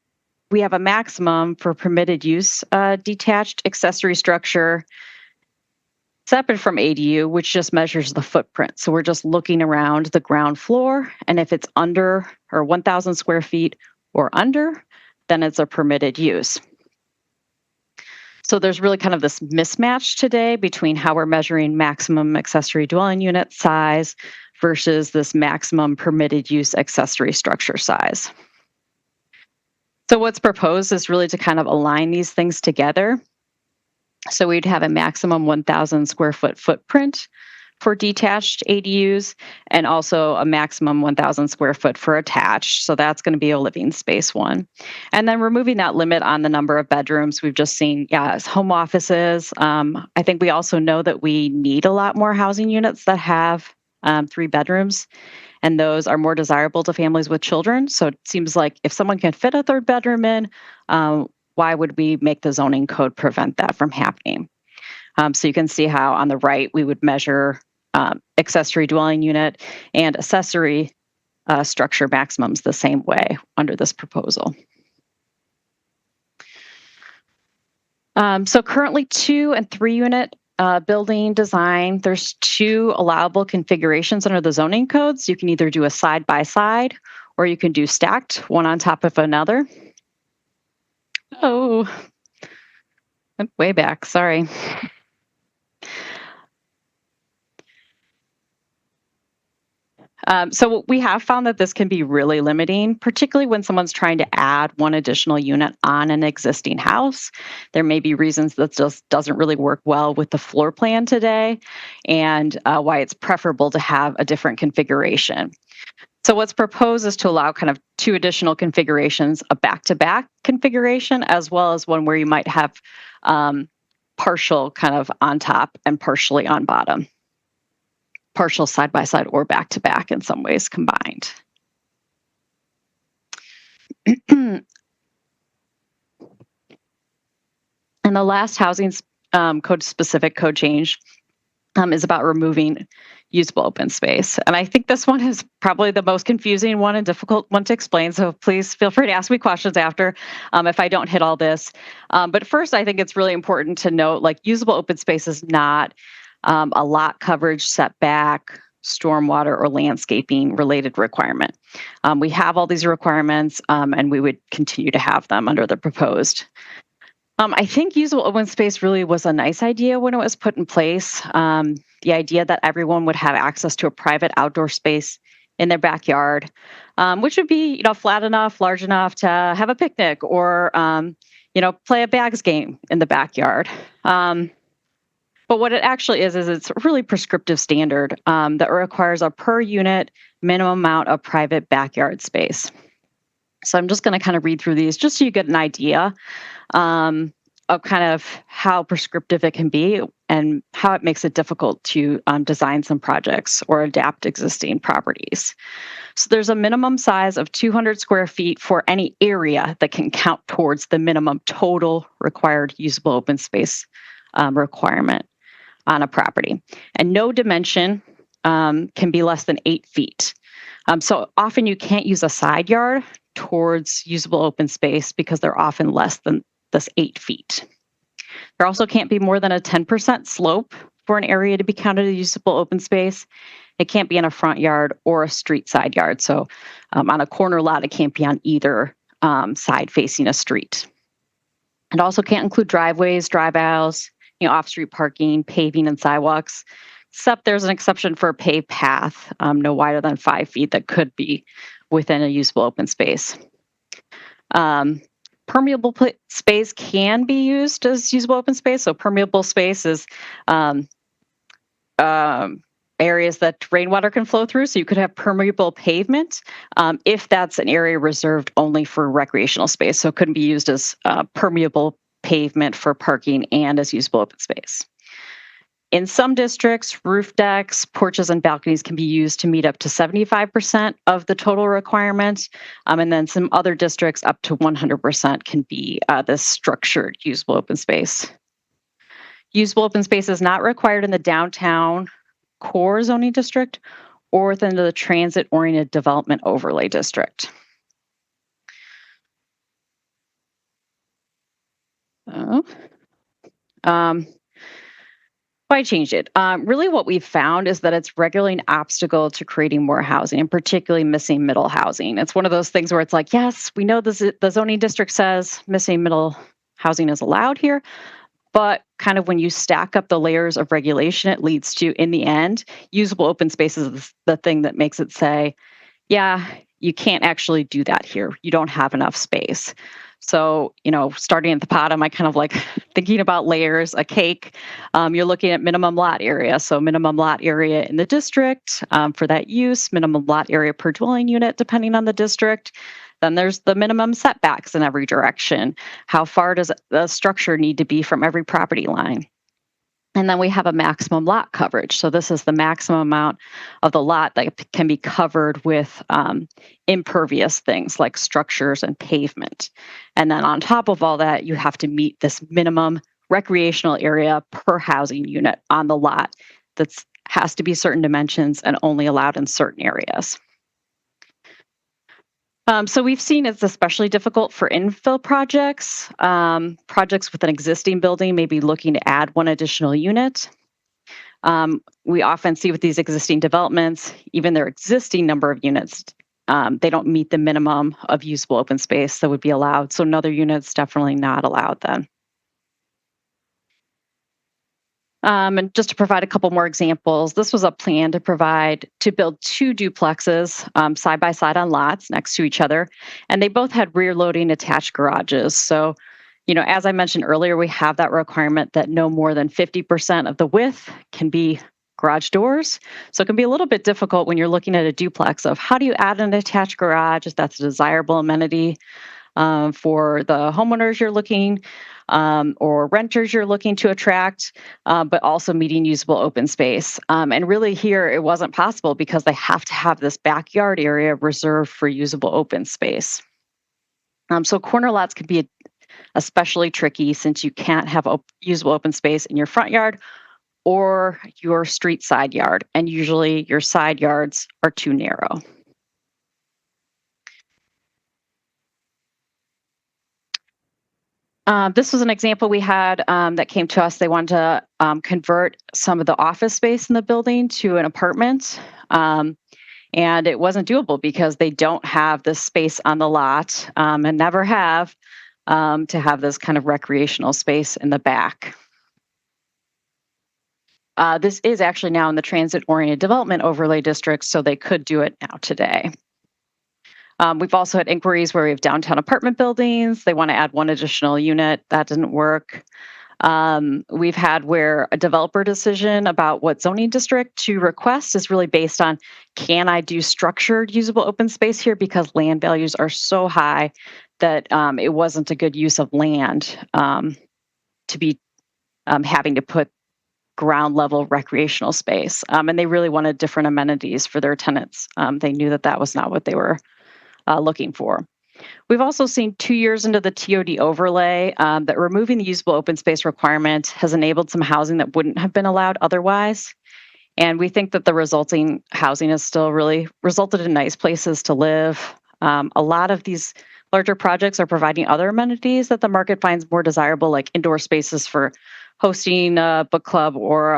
we have a maximum for permitted use detached accessory structure separate from ADU, which just measures the footprint. So we're just looking around the ground floor, and if it's under or 1,000 square feet or under, then it's a permitted use. So there's really kind of this mismatch today between how we're measuring maximum accessory dwelling unit size versus this maximum permitted use accessory structure size. So what's proposed is really to kind of align these things together. So we'd have a maximum 1,000 square foot footprint for detached ADUs, and also a maximum 1,000 square foot for attached. So that's going to be a living space one. And then removing that limit on the number of bedrooms, we've just seen, home offices. I think we also know that we need a lot more housing units that have 3 bedrooms, and those are more desirable to families with children. So it seems like if someone can fit a 3rd bedroom in, why would we make the zoning code prevent that from happening? So you can see how on the right, we would measure accessory dwelling unit and accessory structure maximums the same way under this proposal. So currently 2 and 3 unit building design, there's 2 allowable configurations under the zoning codes. You can either do a side by side or you can do stacked, one on top of another. Oh, went way back, sorry. So we have found that this can be really limiting, particularly when someone's trying to add one additional unit on an existing house. There may be reasons that just doesn't really work well with the floor plan today, and why it's preferable to have a different configuration. So what's proposed is to allow kind of 2 additional configurations, a back-to-back configuration, as well as one where you might have partial kind of on top and partially on bottom. Partial side-by-side or back-to-back in some ways combined. And the last housing code specific code change is about removing usable open space. And I think this one is probably the most confusing one and difficult one to explain. So please feel free to ask me questions after if I don't hit all this. But first, I think it's really important to note, like, usable open space is not a lot coverage, setback, stormwater, or landscaping related requirement. We have all these requirements, and we would continue to have them under the proposed. I think usable open space really was a nice idea when it was put in place. The idea that everyone would have access to a private outdoor space in their backyard, which would be, flat enough, large enough to have a picnic or, play a bags game in the backyard. But what it actually is it's a really prescriptive standard that requires a per unit minimum amount of private backyard space. So I'm just going to kind of read through these just so you get an idea of kind of how prescriptive it can be and how it makes it difficult to design some projects or adapt existing properties. So there's a minimum size of 200 square feet for any area that can count towards the minimum total required usable open space requirement on a property. And no dimension can be less than 8 feet. So often you can't use a side yard towards usable open space because they're often less than this 8 feet. There also can't be more than a 10% slope for an area to be counted as usable open space. It can't be in a front yard or a street side yard. So on a corner lot, it can't be on either side facing a street. It also can't include driveways, drive aisles, off-street parking, paving, and sidewalks, except there's an exception for a paved path, no wider than 5 feet that could be within a usable open space. Permeable space can be used as usable open space. So permeable space is areas that rainwater can flow through. So you could have permeable pavement if that's an area reserved only for recreational space. So it couldn't be used as permeable pavement for parking and as usable open space. In some districts, roof decks, porches, and balconies can be used to meet up to 75% of the total requirement. And then some other districts, up to 100% can be this structured usable open space. Usable open space is not required in the downtown core zoning district or within the transit-oriented development overlay district. Why change it? Really what we've found is that it's regularly an obstacle to creating more housing, and particularly missing middle housing. It's one of those things where it's like, yes, we know the zoning district says missing middle housing is allowed here, but kind of when you stack up the layers of regulation, it leads to, in the end, usable open space is the thing that makes it say, yeah, you can't actually do that here. You don't have enough space. So, starting at the bottom, I kind of like thinking about layers, a cake. You're looking at minimum lot area. So minimum lot area in the district for that use, minimum lot area per dwelling unit, depending on the district. Then there's the minimum setbacks in every direction. How far does the structure need to be from every property line? And then we have a maximum lot coverage. So this is the maximum amount of the lot that can be covered with impervious things like structures and pavement. And then on top of all that, you have to meet this minimum recreational area per housing unit on the lot that has to be certain dimensions and only allowed in certain areas. So we've seen it's especially difficult for infill projects. Projects with an existing building may be looking to add one additional unit. We often see with these existing developments, even their existing number of units, they don't meet the minimum of usable open space that would be allowed. So another unit's definitely not allowed then. And just to provide a couple more examples, this was a plan to build 2 duplexes side by side on lots next to each other. And they both had rear loading attached garages. So, as I mentioned earlier, we have that requirement that no more than 50% of the width can be garage doors. So it can be a little bit difficult when you're looking at a duplex of how do you add an attached garage if that's a desirable amenity for the homeowners you're looking or renters you're looking to attract, but also meeting usable open space. And really here, it wasn't possible because they have to have this backyard area reserved for usable open space. So corner lots can be especially tricky since you can't have usable open space in your front yard or your street side yard. And usually your side yards are too narrow. This was an example we had that came to us. They wanted to convert some of the office space in the building to an apartment. And it wasn't doable because they don't have this space on the lot and never have to have this kind of recreational space in the back. This is actually now in the transit-oriented development overlay district, so they could do it now today. We've also had inquiries where we have downtown apartment buildings. They want to add one additional unit. That didn't work. We've had where a developer decision about what zoning district to request is really based on, can I do structured usable open space here because land values are so high that it wasn't a good use of land to be having to put ground level recreational space. And they really wanted different amenities for their tenants. They knew that that was not what they were looking for. We've also seen 2 years into the TOD overlay that removing the usable open space requirement has enabled some housing that wouldn't have been allowed otherwise. And we think that the resulting housing has still really resulted in nice places to live. A lot of these larger projects are providing other amenities that the market finds more desirable, like indoor spaces for hosting a book club or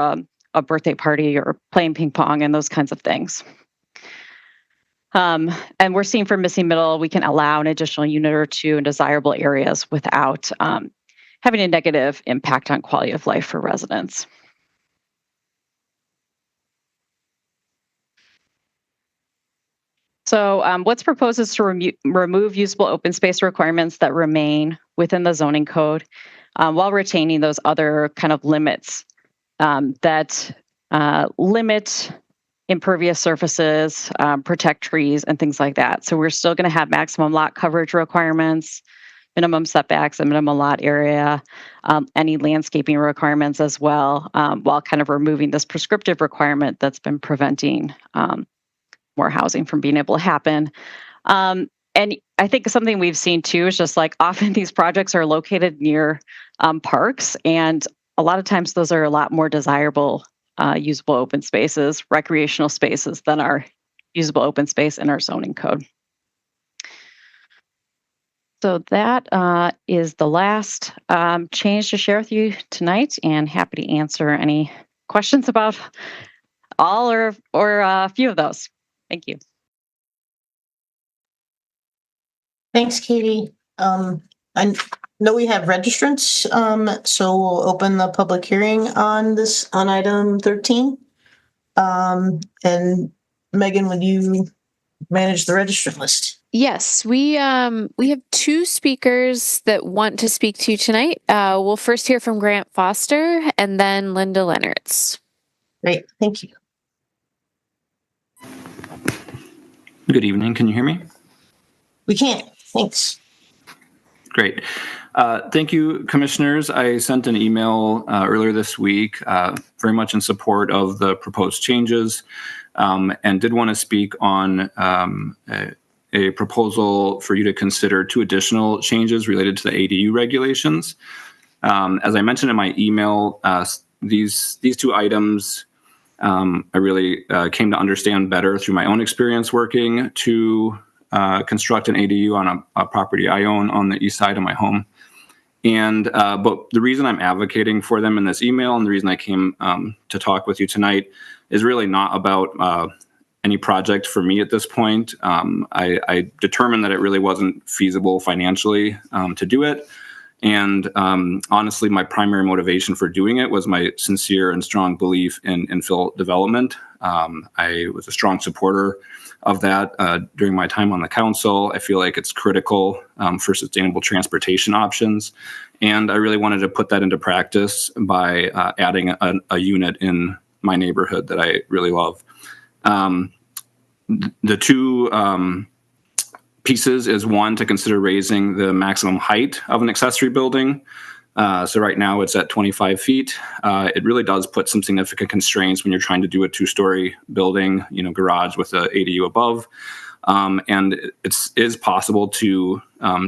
a birthday party or playing ping pong and those kinds of things. And we're seeing for missing middle, we can allow an additional unit or two in desirable areas without having a negative impact on quality of life for residents. So what's proposed is to remove usable open space requirements that remain within the zoning code while retaining those other kind of limits that limit impervious surfaces, protect trees, and things like that. So we're still going to have maximum lot coverage requirements, minimum setbacks, and minimum lot area, any landscaping requirements as well, while kind of removing this prescriptive requirement that's been preventing more housing from being able to happen. And I think something we've seen too is just like often these projects are located near parks, and a lot of times those are a lot more desirable usable open spaces, recreational spaces than our usable open space in our zoning code. So that is the last change to share with you tonight, and happy to answer any questions about all or a few of those. Thank you. Thanks, Katie. I know we have registrants, so we'll open the public hearing on item 13. And Megan, would you manage the registrant list? Yes, we have 2 speakers that want to speak to you tonight. We'll first hear from Grant Foster and then Linda Lennertz. Great, thank you. Good evening. Can you hear me? We can. Thanks. Great. Thank you, commissioners. I sent an email earlier this week, very much in support of the proposed changes, and did want to speak on a proposal for you to consider 2 additional changes related to the ADU regulations. As I mentioned in my email, these 2 items I really came to understand better through my own experience working to construct an ADU on a property I own on the east side of my home. And but the reason I'm advocating for them in this email and the reason I came to talk with you tonight is really not about any project for me at this point. I determined that it really wasn't feasible financially to do it. And honestly, my primary motivation for doing it was my sincere and strong belief in infill development. I was a strong supporter of that during my time on the council. I feel like it's critical for sustainable transportation options. And I really wanted to put that into practice by adding a unit in my neighborhood that I really love. The 2 pieces is 1, to consider raising the maximum height of an accessory building. So right now it's at 25 feet. It really does put some significant constraints when you're trying to do a 2-story building, garage with a ADU above. And it is possible to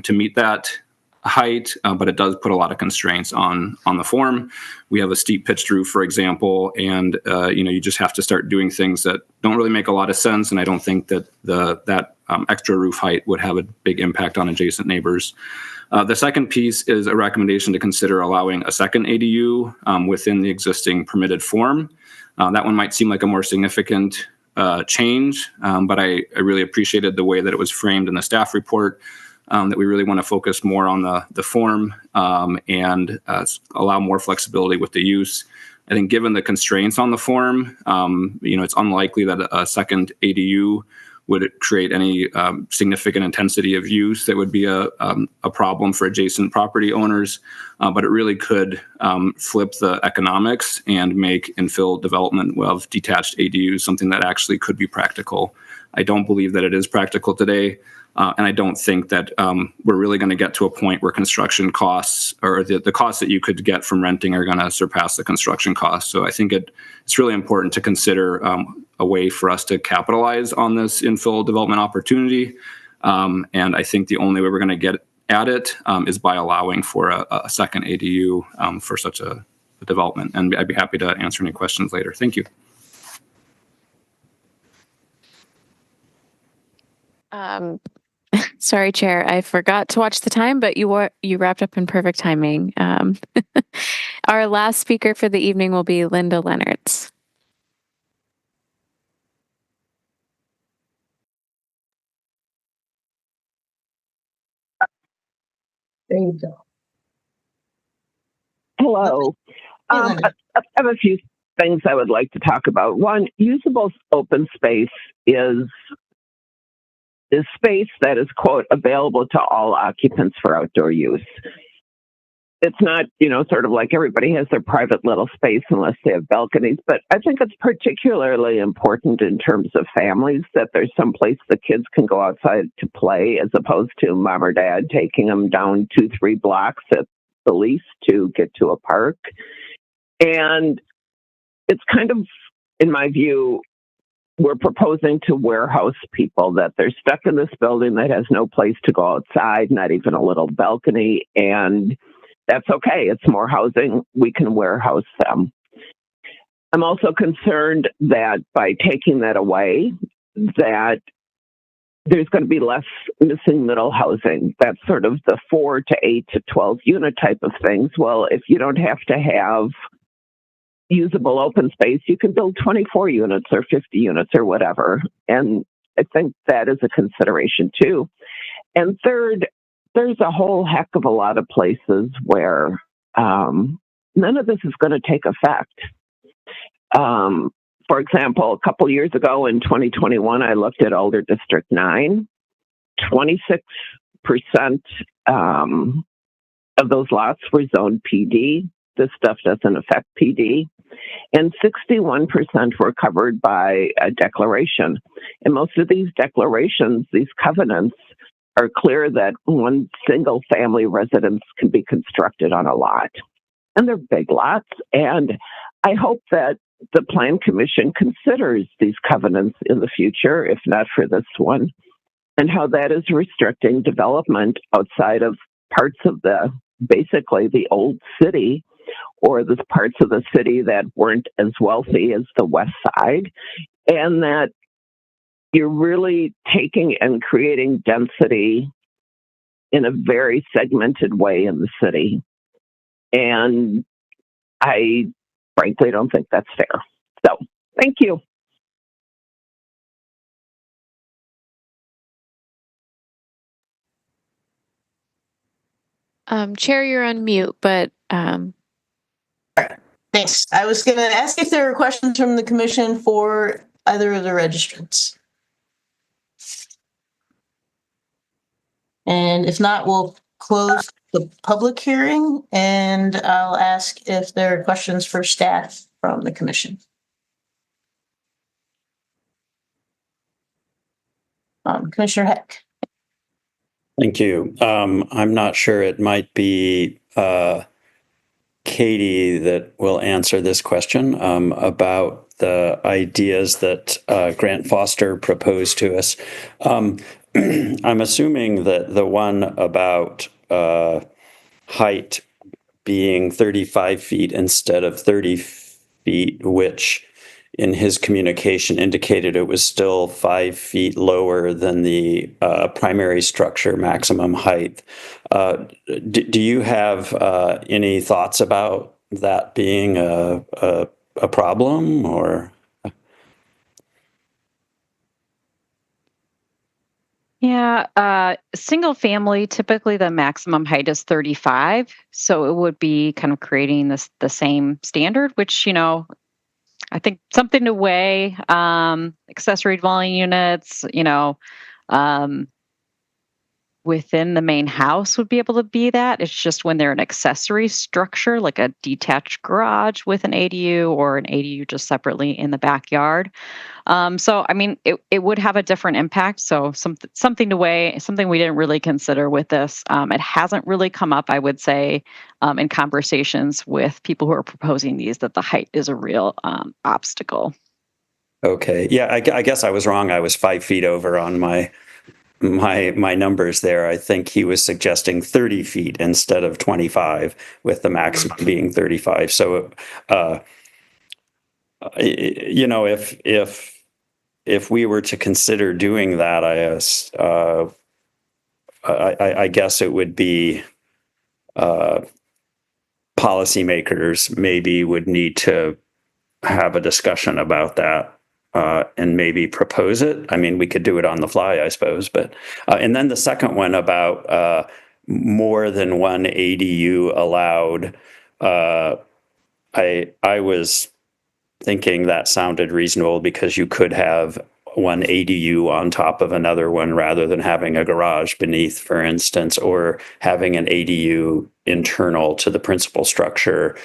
meet that height, but it does put a lot of constraints on the form. We have a steep pitched roof, for example, and you just have to start doing things that don't really make a lot of sense. And I don't think that that extra roof height would have a big impact on adjacent neighbors. The second piece is a recommendation to consider allowing a second ADU within the existing permitted form. That one might seem like a more significant change, but I really appreciated the way that it was framed in the staff report. That we really want to focus more on the form and allow more flexibility with the use. I think given the constraints on the form, it's unlikely that a second ADU would create any significant intensity of use that would be a problem for adjacent property owners. But it really could flip the economics and make infill development of detached ADUs something that actually could be practical. I don't believe that it is practical today. And I don't think that we're really going to get to a point where construction costs or the costs that you could get from renting are going to surpass the construction costs. So I think it's really important to consider a way for us to capitalize on this infill development opportunity. And I think the only way we're going to get at it is by allowing for a second ADU for such a development. And I'd be happy to answer any questions later. Thank you. Sorry, Chair, I forgot to watch the time, but you wrapped up in perfect timing. Our last speaker for the evening will be Linda Leonards. There you go. Hello. I have a few things I would like to talk about. One, usable open space is space that is, quote, available to all occupants for outdoor use. It's not, sort of like everybody has their private little space unless they have balconies, but I think it's particularly important in terms of families that there's some place the kids can go outside to play as opposed to mom or dad taking them down 2-3 blocks at the least to get to a park. And it's kind of, in my view, we're proposing to warehouse people that they're stuck in this building that has no place to go outside, not even a little balcony. And that's okay. It's more housing. We can warehouse them. I'm also concerned that by taking that away, that there's going to be less missing middle housing. That's sort of the 4 to 8 to 12 unit type of things. Well, if you don't have to have usable open space, you can build 24 units or 50 units or whatever. And I think that is a consideration too. And third, there's a whole heck of a lot of places where none of this is going to take effect. For example, a couple years ago in 2021, I looked at Alder District 9. 26% of those lots were zoned PD. This stuff doesn't affect PD. And 61% were covered by a declaration. And most of these declarations, these covenants, are clear that one single family residence can be constructed on a lot. And they're big lots. And I hope that the Plan Commission considers these covenants in the future, if not for this one, and how that is restricting development outside of parts of basically the old city, or the parts of the city that weren't as wealthy as the west side, and that you're really taking and creating density in a very segmented way in the city. And I frankly don't think that's fair. So, thank you. Chair, you're on mute, but Thanks. I was going to ask if there were questions from the commission for either of the registrants. And if not, we'll close the public hearing, and I'll ask if there are questions for staff from the commission. Commissioner Heck. Thank you. I'm not sure, it might be Katie that will answer this question about the ideas that Grant Foster proposed to us. I'm assuming that the one about height being 35 feet instead of 30 feet, which in his communication indicated it was still 5 feet lower than the primary structure maximum height. Do you have any thoughts about that being a problem, or? Yeah, single family, typically the maximum height is 35. So it would be kind of creating the same standard, which, I think something to weigh. Accessory dwelling units, within the main house would be able to be that. It's just when they're an accessory structure, like a detached garage with an ADU or an ADU just separately in the backyard. So, I mean, it would have a different impact. So something to weigh, something we didn't really consider with this. It hasn't really come up, I would say, in conversations with people who are proposing these, that the height is a real obstacle. Okay. Yeah, I guess I was wrong. I was 5 feet over on my numbers there. I think he was suggesting 30 feet instead of 25, with the maximum being 35. So, you know, if we were to consider doing that, I guess it would be policymakers maybe would need to have a discussion about that. And maybe propose it. I mean, we could do it on the fly, I suppose. But and then the second one about more than one ADU allowed. I was thinking that sounded reasonable because you could have one ADU on top of another one rather than having a garage beneath, for instance, or having an ADU internal to the principal structure.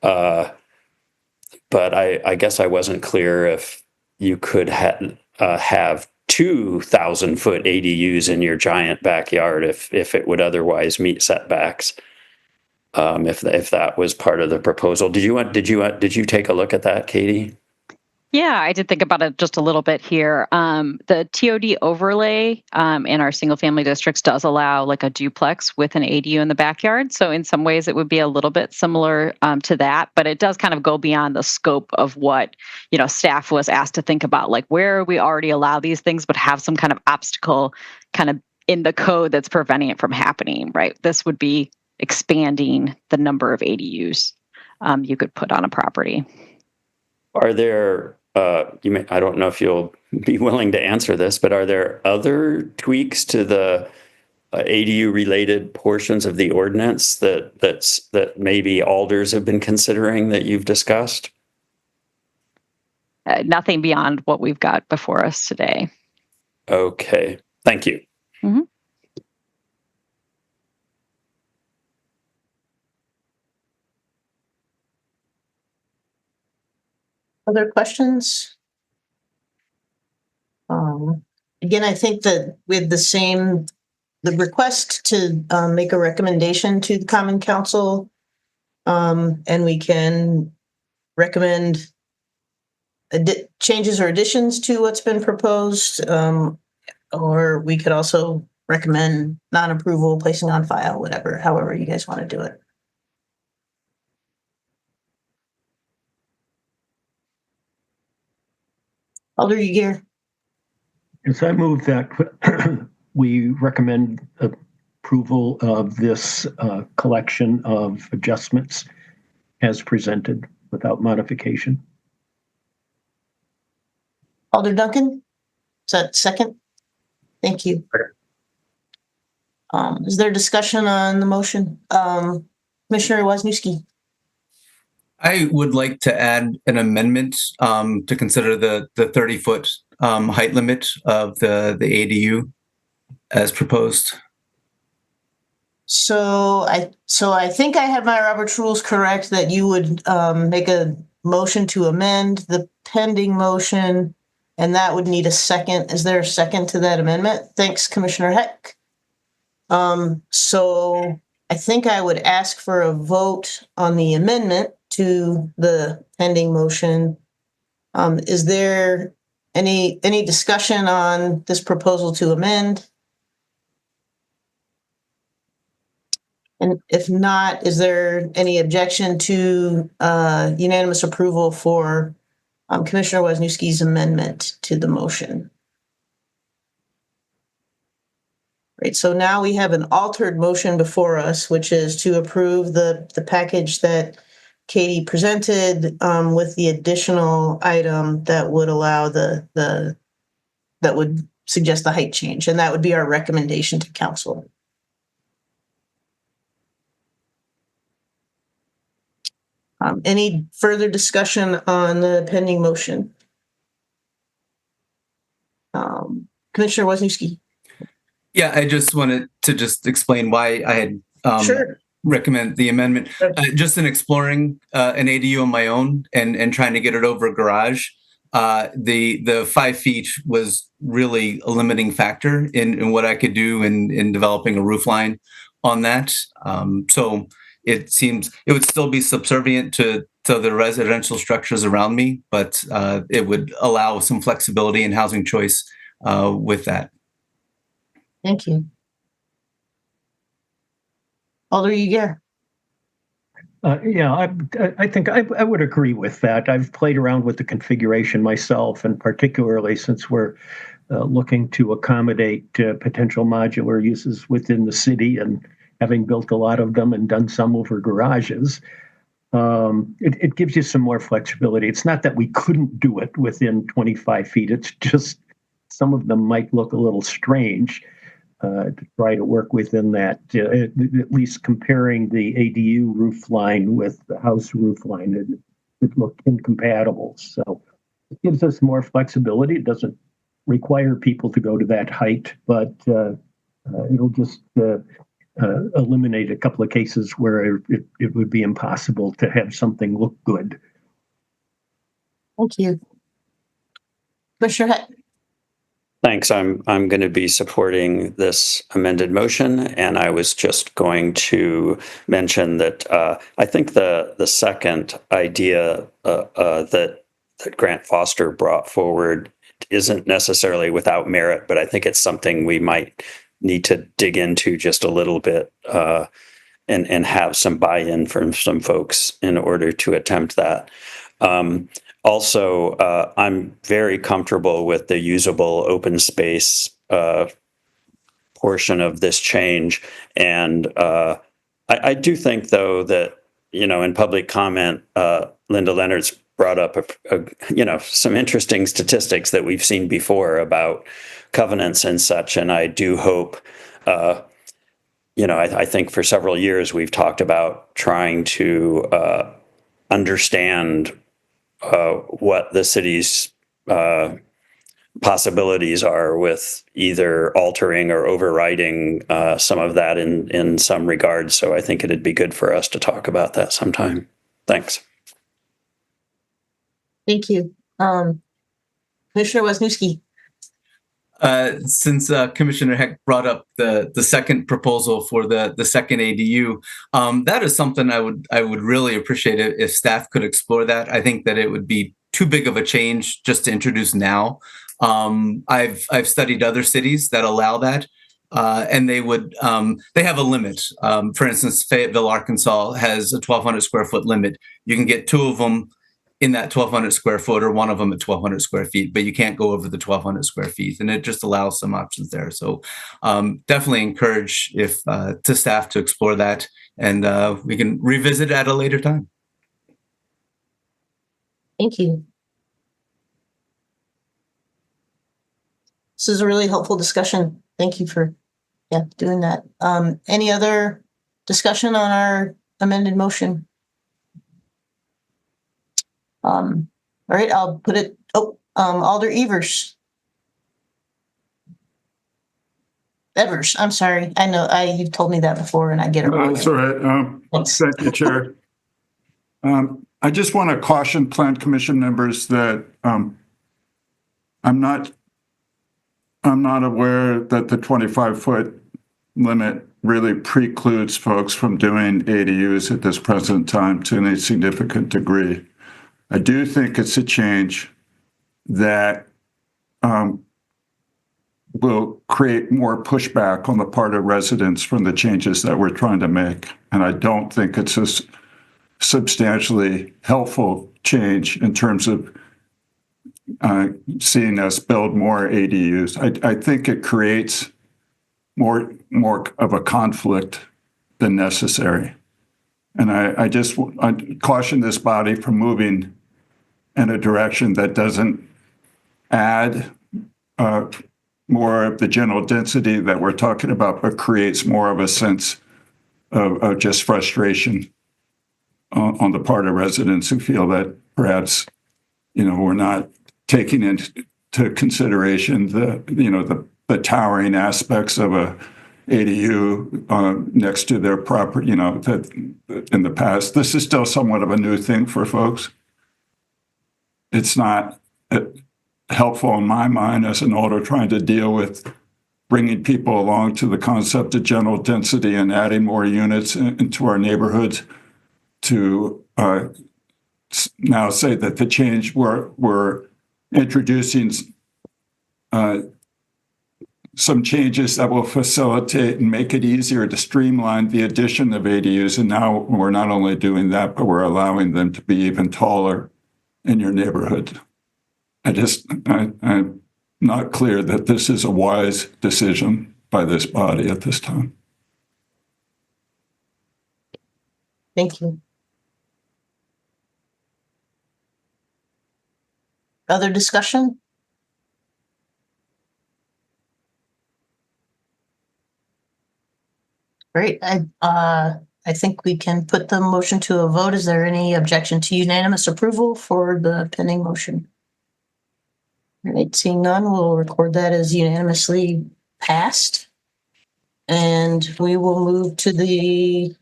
But I guess I wasn't clear if you could have 2,000-foot ADUs in your giant backyard if it would otherwise meet setbacks. If that was part of the proposal, did you take a look at that, Katie? Yeah, I did think about it just a little bit here. The TOD overlay in our single family districts does allow like a duplex with an ADU in the backyard. So in some ways it would be a little bit similar to that, but it does kind of go beyond the scope of what, you know, staff was asked to think about, like where we already allow these things, but have some kind of obstacle kind of in the code that's preventing it from happening, right? This would be expanding the number of ADUs you could put on a property. Are there, I don't know if you'll be willing to answer this, but are there other tweaks to the ADU related portions of the ordinance that maybe alders have been considering that you've discussed? Nothing beyond what we've got before us today. Okay, thank you. Mm-hmm. Other questions? Again, I think that with the request to make a recommendation to the Common Council, and we can recommend changes or additions to what's been proposed, or we could also recommend non-approval, placing on file, however you guys want to do it. Alder Yeager. Yes, I move that we recommend approval of this collection of adjustments as presented without modification. Alder Duncan, is that second? Thank you. Is there discussion on the motion? Commissioner Wisniewski. I would like to add an amendment to consider the 30-foot height limit of the ADU as proposed. So I think I have my Robert's rules correct that you would make a motion to amend the pending motion, and that would need a second. Is there a second to that amendment? Thanks, Commissioner Heck. So I think I would ask for a vote on the amendment to the pending motion. Is there any discussion on this proposal to amend? And if not, is there any objection to unanimous approval for Commissioner Wisniewski's amendment to the motion? Right, so now we have an altered motion before us, which is to approve the package that Katie presented with the additional item that would allow that would suggest the height change, and that would be our recommendation to council. Any further discussion on the pending motion? Commissioner Wisniewski. Yeah, I just wanted to just explain why I had Sure. recommend the amendment. Just in exploring an ADU on my own and trying to get it over a garage, the 5 feet was really a limiting factor in what I could do in developing a roof line on that. So it seems it would still be subservient to the residential structures around me, but it would allow some flexibility in housing choice with that. Thank you. Alder Yeager. Yeah, I think I would agree with that. I've played around with the configuration myself, and particularly since we're looking to accommodate potential modular uses within the city, and having built a lot of them and done some over garages, it gives you some more flexibility. It's not that we couldn't do it within 25 feet. It's just some of them might look a little strange. To try to work within that, at least comparing the ADU roof line with the house roof line, it looked incompatible. So it gives us more flexibility. It doesn't require people to go to that height, but it'll just eliminate a couple of cases where it would be impossible to have something look good. Thank you. Commissioner Heck. Thanks. I'm going to be supporting this amended motion, and I was just going to mention that I think the second idea that Grant Foster brought forward isn't necessarily without merit, but I think it's something we might need to dig into just a little bit and have some buy-in from some folks in order to attempt that. Also, I'm very comfortable with the usable open space portion of this change. And I do think, though, that, in public comment, Linda Leonard's brought up, some interesting statistics that we've seen before about covenants and such. And I do hope, I think for several years we've talked about trying to understand what the city's possibilities are with either altering or overriding some of that in some regards. So I think it'd be good for us to talk about that sometime. Thanks. Thank you. Commissioner Wisniewski. Since Commissioner Heck brought up the second proposal for the second ADU, that is something I would really appreciate it if staff could explore that. I think that it would be too big of a change just to introduce now. I've studied other cities that allow that, and they have a limit. For instance, Fayetteville, Arkansas has a 1,200 square foot limit. You can get two of them in that 1,200 square foot, or one of them at 1,200 square feet, but you can't go over the 1,200 square feet, and it just allows some options there. So definitely encourage to staff to explore that, and we can revisit at a later time. Thank you. This is a really helpful discussion. Thank you for doing that. Any other discussion on our amended motion? All right, I'll put it. Alder Evers. I'm sorry. I know you've told me that before, and I get it wrong. That's all right. Thank you, Chair. I just want to caution Plan Commission members that I'm not aware that the 25-foot limit really precludes folks from doing ADUs at this present time to any significant degree. I do think it's a change that will create more pushback on the part of residents from the changes that we're trying to make. And I don't think it's a substantially helpful change in terms of seeing us build more ADUs. I think it creates more of a conflict than necessary. And I caution this body from moving in a direction that doesn't add more of the general density that we're talking about, but creates more of a sense of just frustration on the part of residents who feel that perhaps, we're not taking into consideration the the towering aspects of a ADU next to their property, that in the past. This is still somewhat of a new thing for folks. It's not helpful in my mind as an older trying to deal with bringing people along to the concept of general density and adding more units into our neighborhoods to now say that the change we're introducing some changes that will facilitate and make it easier to streamline the addition of ADUs. And now we're not only doing that, but we're allowing them to be even taller in your neighborhood. I'm not clear that this is a wise decision by this body at this time. Thank you. Other discussion? Great. I think we can put the motion to a vote. Is there any objection to unanimous approval for the pending motion? All right, seeing none, we'll record that as unanimously passed. And we will move to the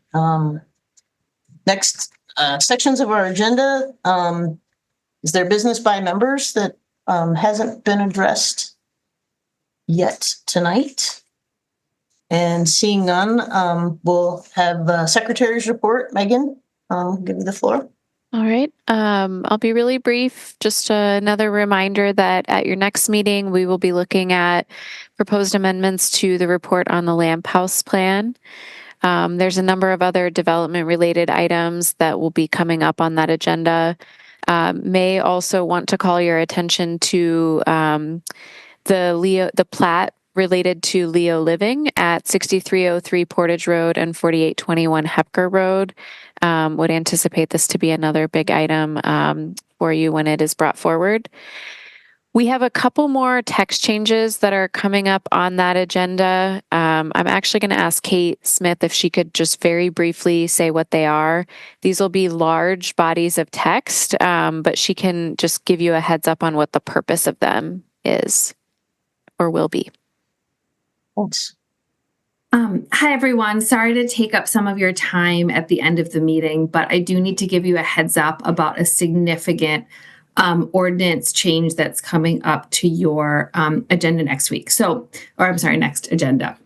next sections of our agenda. Is there business by members that hasn't been addressed yet tonight? And seeing none, we'll have Secretary's report. Megan, I'll give you the floor. All right. I'll be really brief. Just another reminder that at your next meeting, we will be looking at proposed amendments to the report on the Lamp House plan. There's a number of other development-related items that will be coming up on that agenda. May also want to call your attention to the plat related to Leo Living at 6303 Portage Road and 4821 Hepker Road. Would anticipate this to be another big item for you when it is brought forward. We have a couple more text changes that are coming up on that agenda. I'm actually going to ask Kate Smith if she could just very briefly say what they are. These will be large bodies of text, but she can just give you a heads up on what the purpose of them is or will be. Thanks. Hi, everyone. Sorry to take up some of your time at the end of the meeting, but I do need to give you a heads up about a significant ordinance change that's coming up to your agenda next week. Next agenda.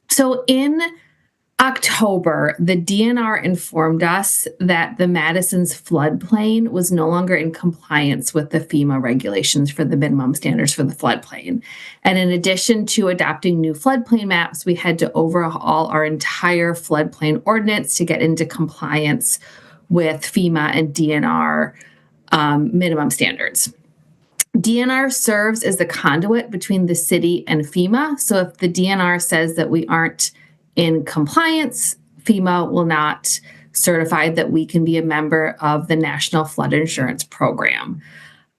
So in October, the DNR informed us that the Madison's floodplain was no longer in compliance with the FEMA regulations for the minimum standards for the floodplain. And in addition to adopting new floodplain maps, we had to overhaul our entire floodplain ordinance to get into compliance with FEMA and DNR minimum standards. DNR serves as the conduit between the city and FEMA. So if the DNR says that we aren't in compliance, FEMA will not certify that we can be a member of the National Flood Insurance Program.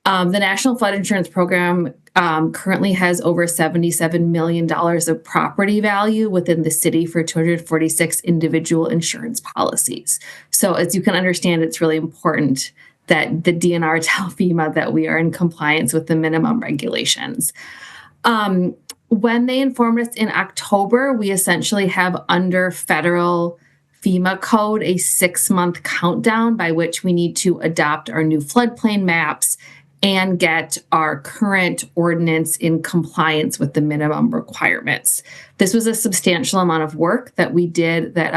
The National Flood Insurance Program currently has over $77 million of property value within the city for 246 individual insurance policies. So as you can understand, it's really important that the DNR tell FEMA that we are in compliance with the minimum regulations. When they informed us in October, we essentially have under federal FEMA code a 6-month countdown by which we need to adopt our new floodplain maps and get our current ordinance in compliance with the minimum requirements. This was a substantial amount of work that we did, that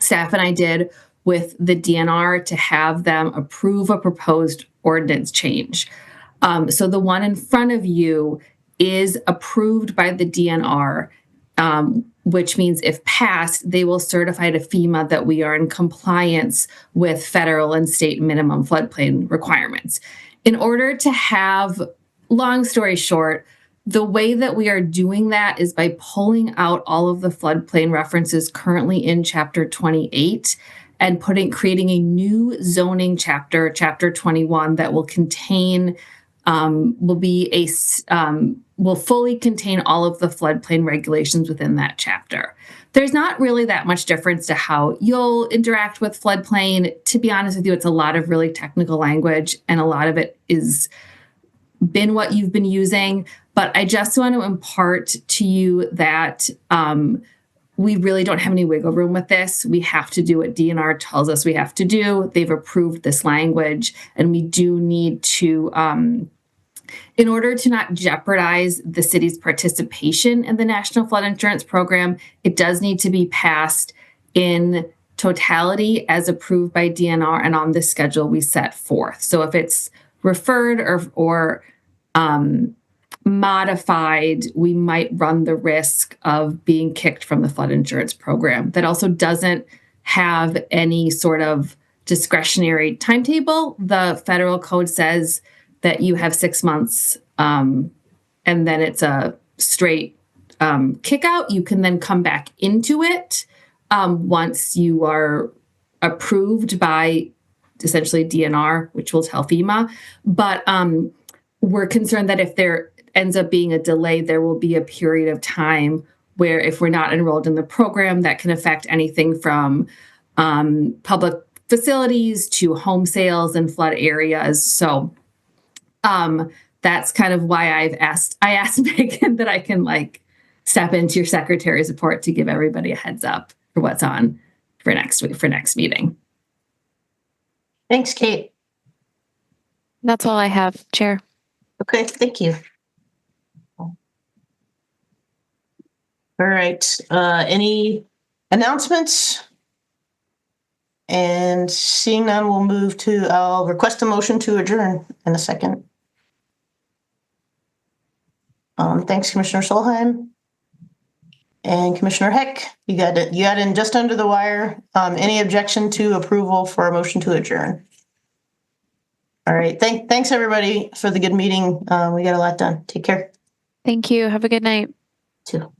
staff and I did with the DNR to have them approve a proposed ordinance change. So the one in front of you is approved by the DNR, which means if passed, they will certify to FEMA that we are in compliance with federal and state minimum floodplain requirements. In order to have, long story short, the way that we are doing that is by pulling out all of the floodplain references currently in Chapter 28 and creating a new zoning chapter, Chapter 21, that will contain will fully contain all of the floodplain regulations within that chapter. There's not really that much difference to how you'll interact with floodplain. To be honest with you, it's a lot of really technical language, and a lot of it is been what you've been using, but I just want to impart to you that we really don't have any wiggle room with this. We have to do what DNR tells us we have to do. They've approved this language, and we do need to, in order to not jeopardize the city's participation in the National Flood Insurance Program, it does need to be passed in totality as approved by DNR and on the schedule we set forth. So if it's referred or modified, we might run the risk of being kicked from the flood insurance program. That also doesn't have any sort of discretionary timetable. The federal code says that you have 6 months and then it's a straight kick out. You can then come back into it once you are approved by essentially DNR, which will tell FEMA. But we're concerned that if there ends up being a delay, there will be a period of time where if we're not enrolled in the program, that can affect anything from public facilities to home sales and flood areas. So that's kind of why I asked Megan that I can step into your secretary's report to give everybody a heads up for what's on for next week, for next meeting. Thanks, Kate. That's all I have, Chair. Okay, thank you. All right, any announcements? And seeing none, I'll request a motion to adjourn in a second. Thanks, Commissioner Solheim. And Commissioner Heck, you got in just under the wire. Any objection to approval for a motion to adjourn? All right, thanks everybody for the good meeting. We got a lot done. Take care. Thank you. Have a good night. Too.